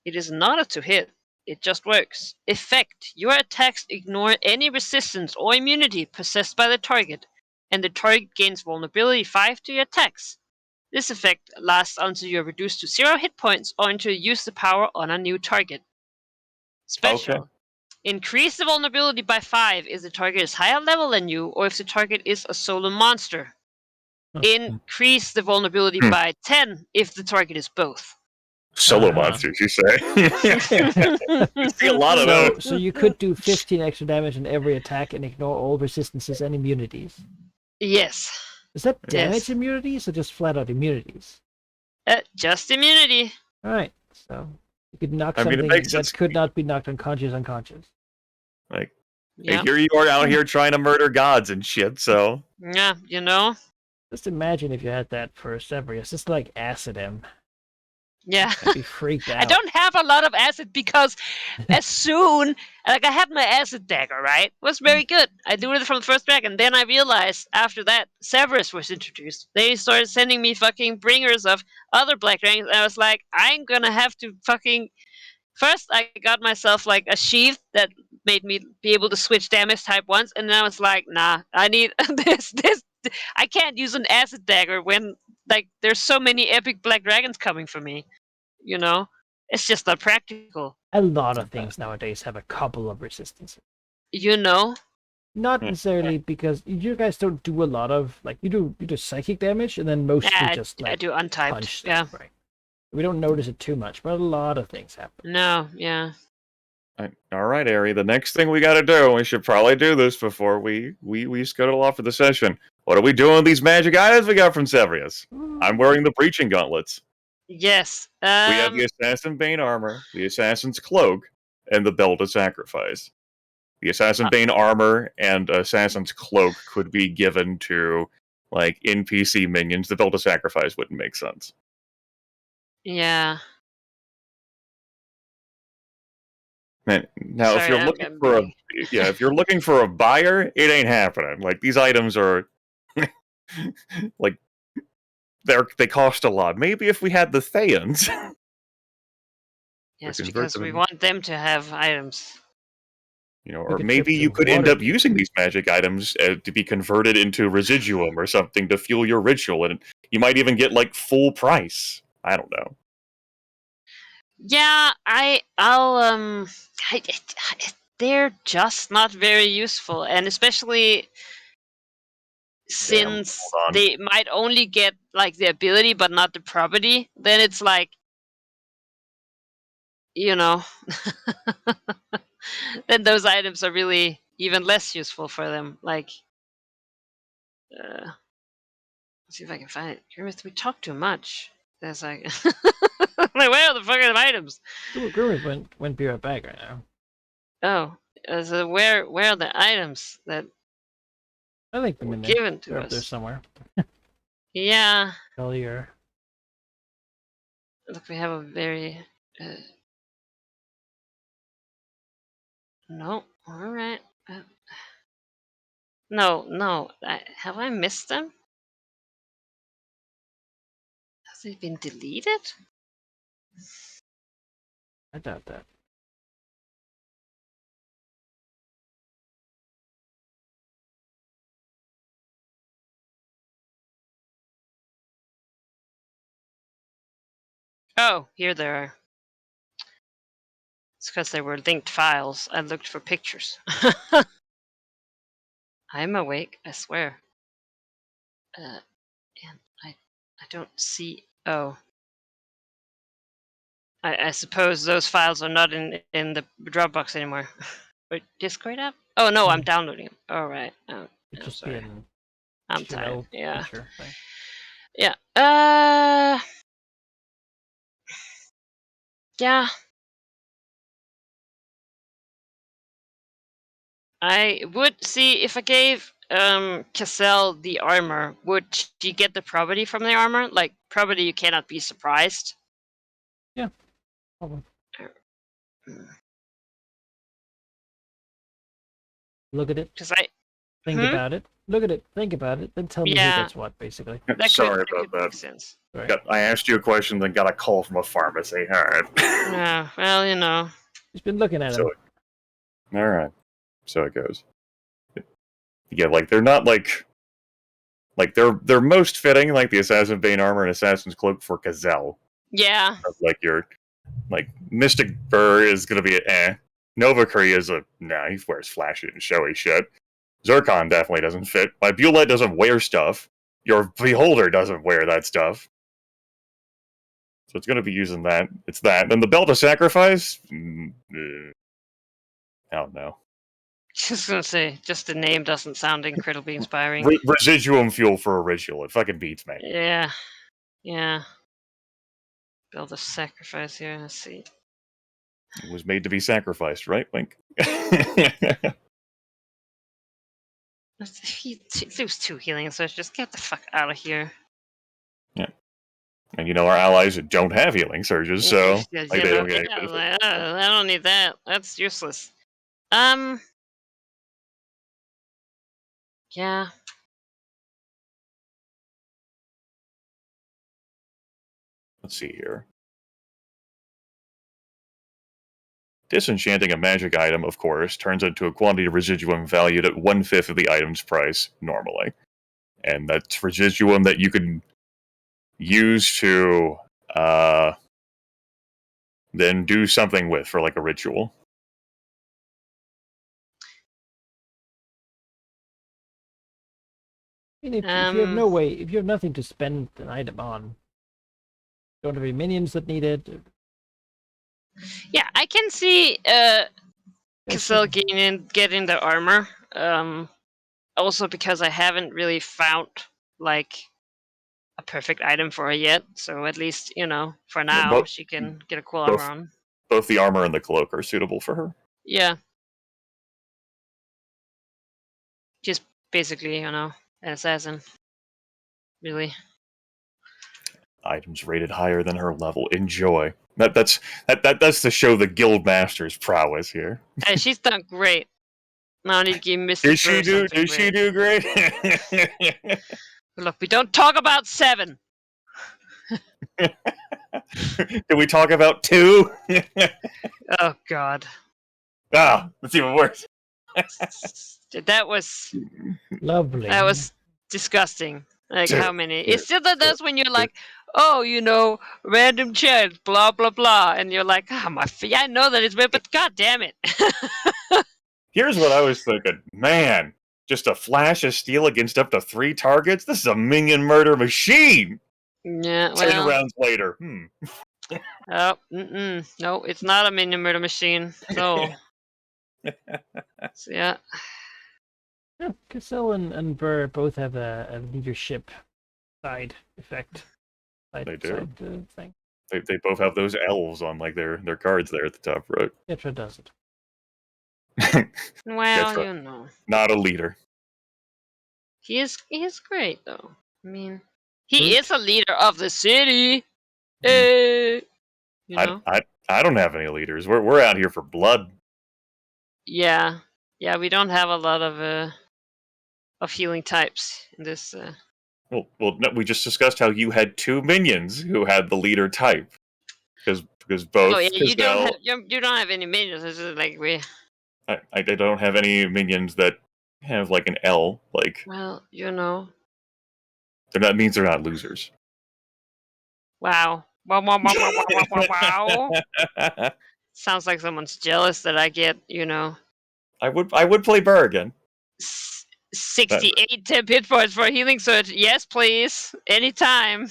It is not a to hit. It just works. Effect. Your attacks ignore any resistance or immunity possessed by the target, and the target gains vulnerability 5 to your attacks. This effect lasts until you are reduced to 0 hit points or until you use the power on a new target. Special. Okay. Increase the vulnerability by 5 if the target is higher level than you or if the target is a solo monster. Increase the vulnerability by 10 if the target is both. Solo monsters, you say? You see a lot of those. So you could do 15 extra damage in every attack and ignore all resistances and immunities. Yes. Is that damage Yes. immunities or just flat out immunities? Just immunity. Alright, so you could knock I mean, it something makes that sense. could not be knocked unconscious. Like, Yeah. hey, here you are out here trying to murder gods and shit, so... Yeah, Just imagine if you had that for Severius. It's like acid him. Yeah. I'd be freaked out. I don't have a lot of acid because as soon like I had my acid dagger, right? It was very good. I looted it from the first dragon. Then I realized after that Severus was introduced. They started sending me fucking bringers of other black dragons, and I was like, I'm gonna have to fucking first I got myself like a sheath that made me be able to switch damage type once, and then I was like, nah, I need this I can't use an acid dagger when like there's so many epic black dragons coming for me. You know? It's just not practical. A lot of things nowadays have a couple of resistances. You know? Not necessarily because you guys don't do a lot of like you do psychic damage and then mostly Yeah, just I like do untyped. punch Yeah. stuff, right? We don't notice it too much, but a lot of things happen. No, yeah. All right, Ari. The next thing we got to do, we should probably do this before we scuttle off for the session. What are we doing with these magic items we got from Severus? I'm wearing the breaching gauntlets. Yes. We have the Assassin Bane armor, the Assassin's cloak, and the belt of sacrifice. The Assassin Bane armor and Assassin's cloak could be given to like NPC minions. The belt of sacrifice wouldn't make sense. Yeah. Man, now, if Sorry, you're I'm looking for a if you're looking for a buyer, it ain't happening. Like these items are, like they cost a lot. Maybe if we had the Thayans, Yes, convert because them we in- want them to have items. or could maybe trip you to could end up Waterdeep. using these magic items to be converted into residuum or something to fuel your ritual, and you might even get like full price. I don't know. Yeah, I'll they're just not very useful, and especially Damn, since hold on. they might only get like the ability but not the property, then it's like, you know, then those items are really even less useful for them. Like, let's see if I can find it. Grimmith, we talk too much. There's like, like where are the fucking items? Grimmith went be right back right now. Oh, so where are the items that I think them were in there. given to They're up there us? somewhere. Yeah, All your look, we have a very. No, all right. No. Have I missed them? Has it been deleted? I doubt that. Oh, here they are. It's because they were linked files. I looked for pictures. I'm awake, I swear. And I don't see. Oh, I suppose those files are not in the Dropbox anymore. Or Discord app? Oh no, I'm downloading them. All right. Oh, It'd I'm just be sorry. an I'm tired. HTML Yeah. picture thing. Yeah. Yeah. I would see if I gave Cassell the armor, would she get the property from the armor? Like property you cannot be surprised. Yeah. Probably. Look at it. Because I Think about it. Look at it. Think about it. Then tell me who Yeah. gets what, basically. Sorry could about make that. sense. Right. I asked you a question, then got a call from a pharmacy. All right. Yeah, well, you know. He's been looking at him. All right. So it goes. Yeah, like they're not like they're most fitting like the Assassin Bane armor and Assassin's cloak for Gazelle. Yeah. Like your Mystic Burr is gonna be Nova Kree is he wears flashy and showy shit. Zircon definitely doesn't fit. My Bulette doesn't wear stuff. Your Beholder doesn't wear that stuff. So it's gonna be using that. It's that. And the Belt of Sacrifice? I don't know. Just gonna say, just the name doesn't sound incredibly inspiring. Residuum fuel for a ritual. It fucking beats me. Yeah. Build a sacrifice here. Let's see. It was made to be sacrificed, right, Link? He lose 2 healing, so just get the fuck out of here. Yeah. And our allies don't have healing surges, so Yeah, they don't get any benefit. I don't need that. That's useless. Yeah. Let's see here. Disenchanting a magic item, of course, turns into a quantity of residuum valued at 1/5 of the item's price normally. And that's residuum that you can use to then do something with for like a ritual. I mean, if you have no way, if you have nothing to spend an item on, don't have any minions that need it. Yeah, I can see Cassell getting the armor. Also because I haven't really found like a perfect item for her yet. So at least, for now she can get a cool armor on. Both the armor and the cloak are suitable for her. Yeah. Just basically, an assassin. Really. Items rated higher than her level. Enjoy. That's to show the guild master's prowess here. Hey, she's done great. Now I need to give Mr. Did she do? Did she do great? Look, we don't talk about 7. Did we talk about 2? Oh God. That's even worse. That was lovely. That was disgusting. Like how many? It's still that's when you're like, oh, random chat, blah blah blah, and you're like, I know that it's weird, but god damn it. Here's what I was thinking. Man, just a flash of steel against up to 3 targets? This is a minion murder machine! Yeah, 10 rounds later. Oh, no, it's not a minion murder machine. So, yeah. Yeah, Cassell and Burr both have a leadership side effect. They do. Thing. They both have those elves on like their cards there at the top right. Petra does it. Well, not a leader. He is great though. I mean, he is a leader of the city. I don't have any leaders. We're out here for blood. Yeah, we don't have a lot of healing types in this. Well, no, we just discussed how you had 2 minions who had the leader type, because both. Oh yeah, you don't have any minions. It's just like we. I don't have any minions that have like an L. Like. Well, That means they're not losers. Wow. Wow. Sounds like someone's jealous that I get, I would play Burr again. 68 temp hit points for a healing surge. Yes, please. Anytime.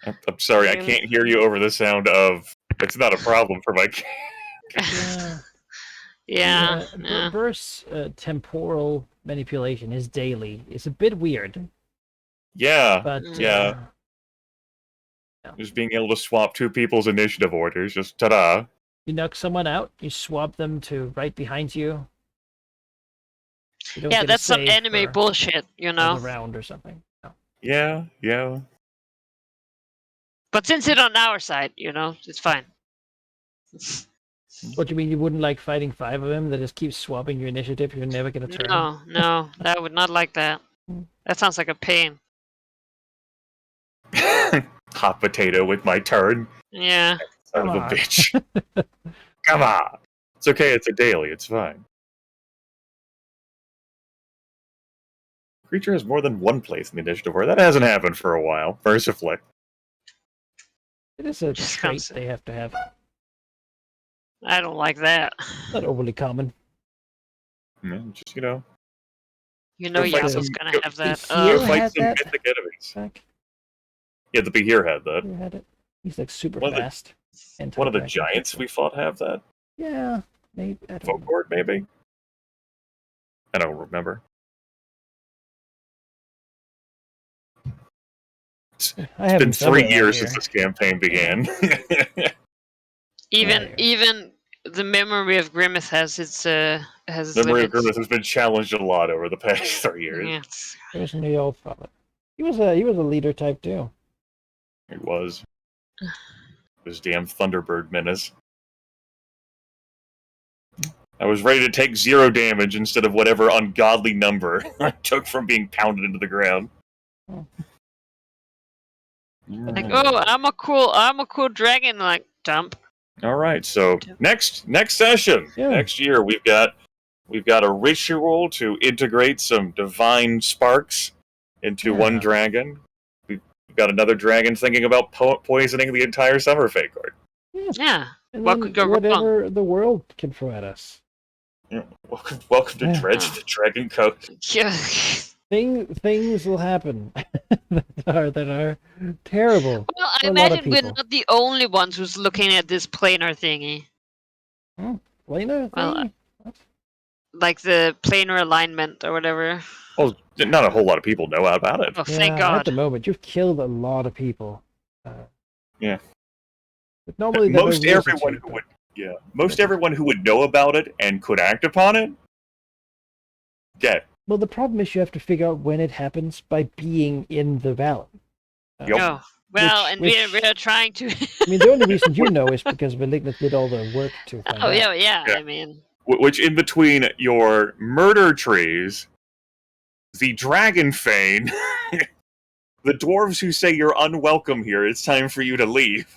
I'm sorry, I can't hear you over the sound of. It's not a problem for my. Yeah. Burr's temporal manipulation is daily. It's a bit weird. Yeah. But just being able to swap 2 people's initiative orders, just ta-da. You knock someone out, you swap them to right behind you. Yeah, that's some anime bullshit, Around or something. No. Yeah. But since it's on our side, it's fine. What do you mean you wouldn't like fighting 5 of them that just keeps swapping your initiative? You're never gonna turn. No, I would not like that. That sounds like a pain. Hot potato with my turn. Yeah. Son of a bitch. Come on. It's okay, it's a daily, it's fine. Creature has more than 1 place in the initiative order. That hasn't happened for a while, mercifully. It is a trait they have to have. I don't like that. Not overly common. Just, Yasuo's gonna have that. Fight some mythic enemies. Yeah, the Behir had that. He had it. He's like super fast. One of the giants we fought have that? Yeah, maybe. Folklore, maybe? I don't remember. It's been 3 years since this campaign began. Even the memory of Grimmeth has its memory of Grimmeth has been challenged a lot over the past 3 years. Yes. There's the old problem. He was a leader type too. It was. Those damn Thunderbird menace. I was ready to take 0 damage instead of whatever ungodly number I took from being pounded into the ground. Like, oh, I'm a cool dragon. Like, dump. All right, so next session, next year, we've got a ritual to integrate some divine sparks into one dragon. We've got another dragon thinking about poisoning the entire Summerfate court. Yeah. And What then could go whatever the world can throw at us. Yeah. Welcome to Dredge the Dragon Coast. Yeah. Things will happen that are terrible. Well, I for a lot of imagine we're people. not the only ones who's looking at this planar thingy. Planar Well, thing? like the planar alignment or whatever. Well, not a whole lot of people know about it. Oh, thank At God. the moment, you've killed a lot of people. Yeah. But normally Most everyone who would know about it and could act upon it, dead. Well, the problem is you have to figure out when it happens by being in the valley. Yep. Oh, well, Which- we're trying to. I mean, the only reason you know is because Malignant did all the work to find out. Yeah. I mean, Which in between your murder trees, the dragon fane, the dwarves who say you're unwelcome here, it's time for you to leave.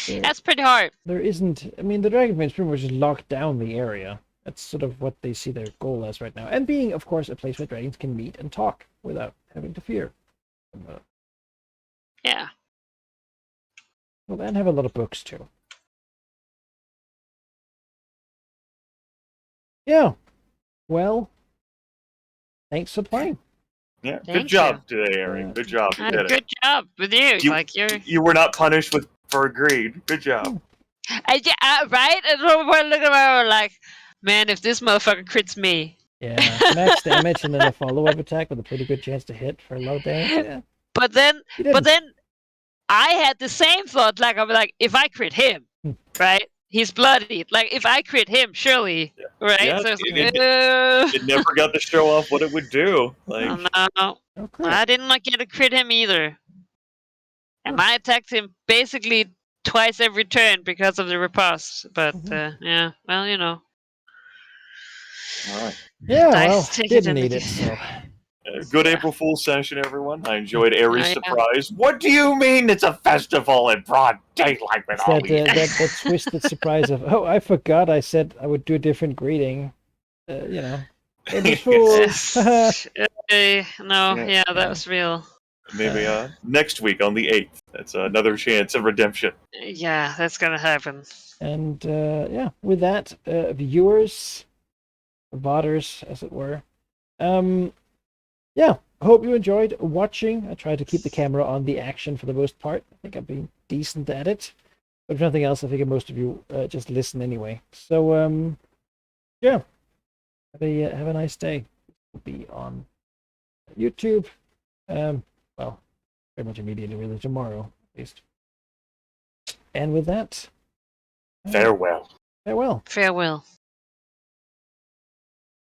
that's pretty hard. There isn't. I mean, the Dragonfane's pretty much just locked down the area. That's sort of what they see their goal as right now. And being, of course, a place where dragons can meet and talk without having to fear. Yeah. Well, and have a lot of books, too. Yeah. Well, thanks for playing. Yeah, Thank good job today, Aaron. Good job. You did it. Good job with you. You were not punished for greed. Good job. Right? And we're looking around like, man, if this motherfucker crits me. Yeah, max damage and then a follow-up attack with a pretty good chance to hit for a lot of damage. Yeah. But then You didn't. I had the same thought. Like, I'm like, if I crit him, right? He's bloodied. Like, if I crit him, surely, right? Yeah, So it's it never got to show off what it would do. Like, no. Okay. I didn't get to crit him either. And I attacked him basically twice every turn because of the riposte. But, yeah, well, you know. all right. Yeah, Dice well, take it didn't in the need it, game. so... Good April Fool's session, everyone. I enjoyed Aries' yeah. surprise. What do you mean it's a festival in broad daylight with all these? That twisted surprise of, oh, I forgot I said I would do a different greeting. You know. April Fools. That was real. Maybe next week on the 8th. That's another chance of redemption. Yeah, that's gonna happen. And yeah, with that, viewers, vodders, as it were. Yeah, I hope you enjoyed watching. I tried to keep the camera on the action for the most part. I think I've been decent at it. But if nothing else, I figure most of you just listen anyway. So, yeah, have a nice day. We'll be on YouTube. Well, pretty much immediately, really, tomorrow, at least. And with that, Farewell. farewell. Farewell.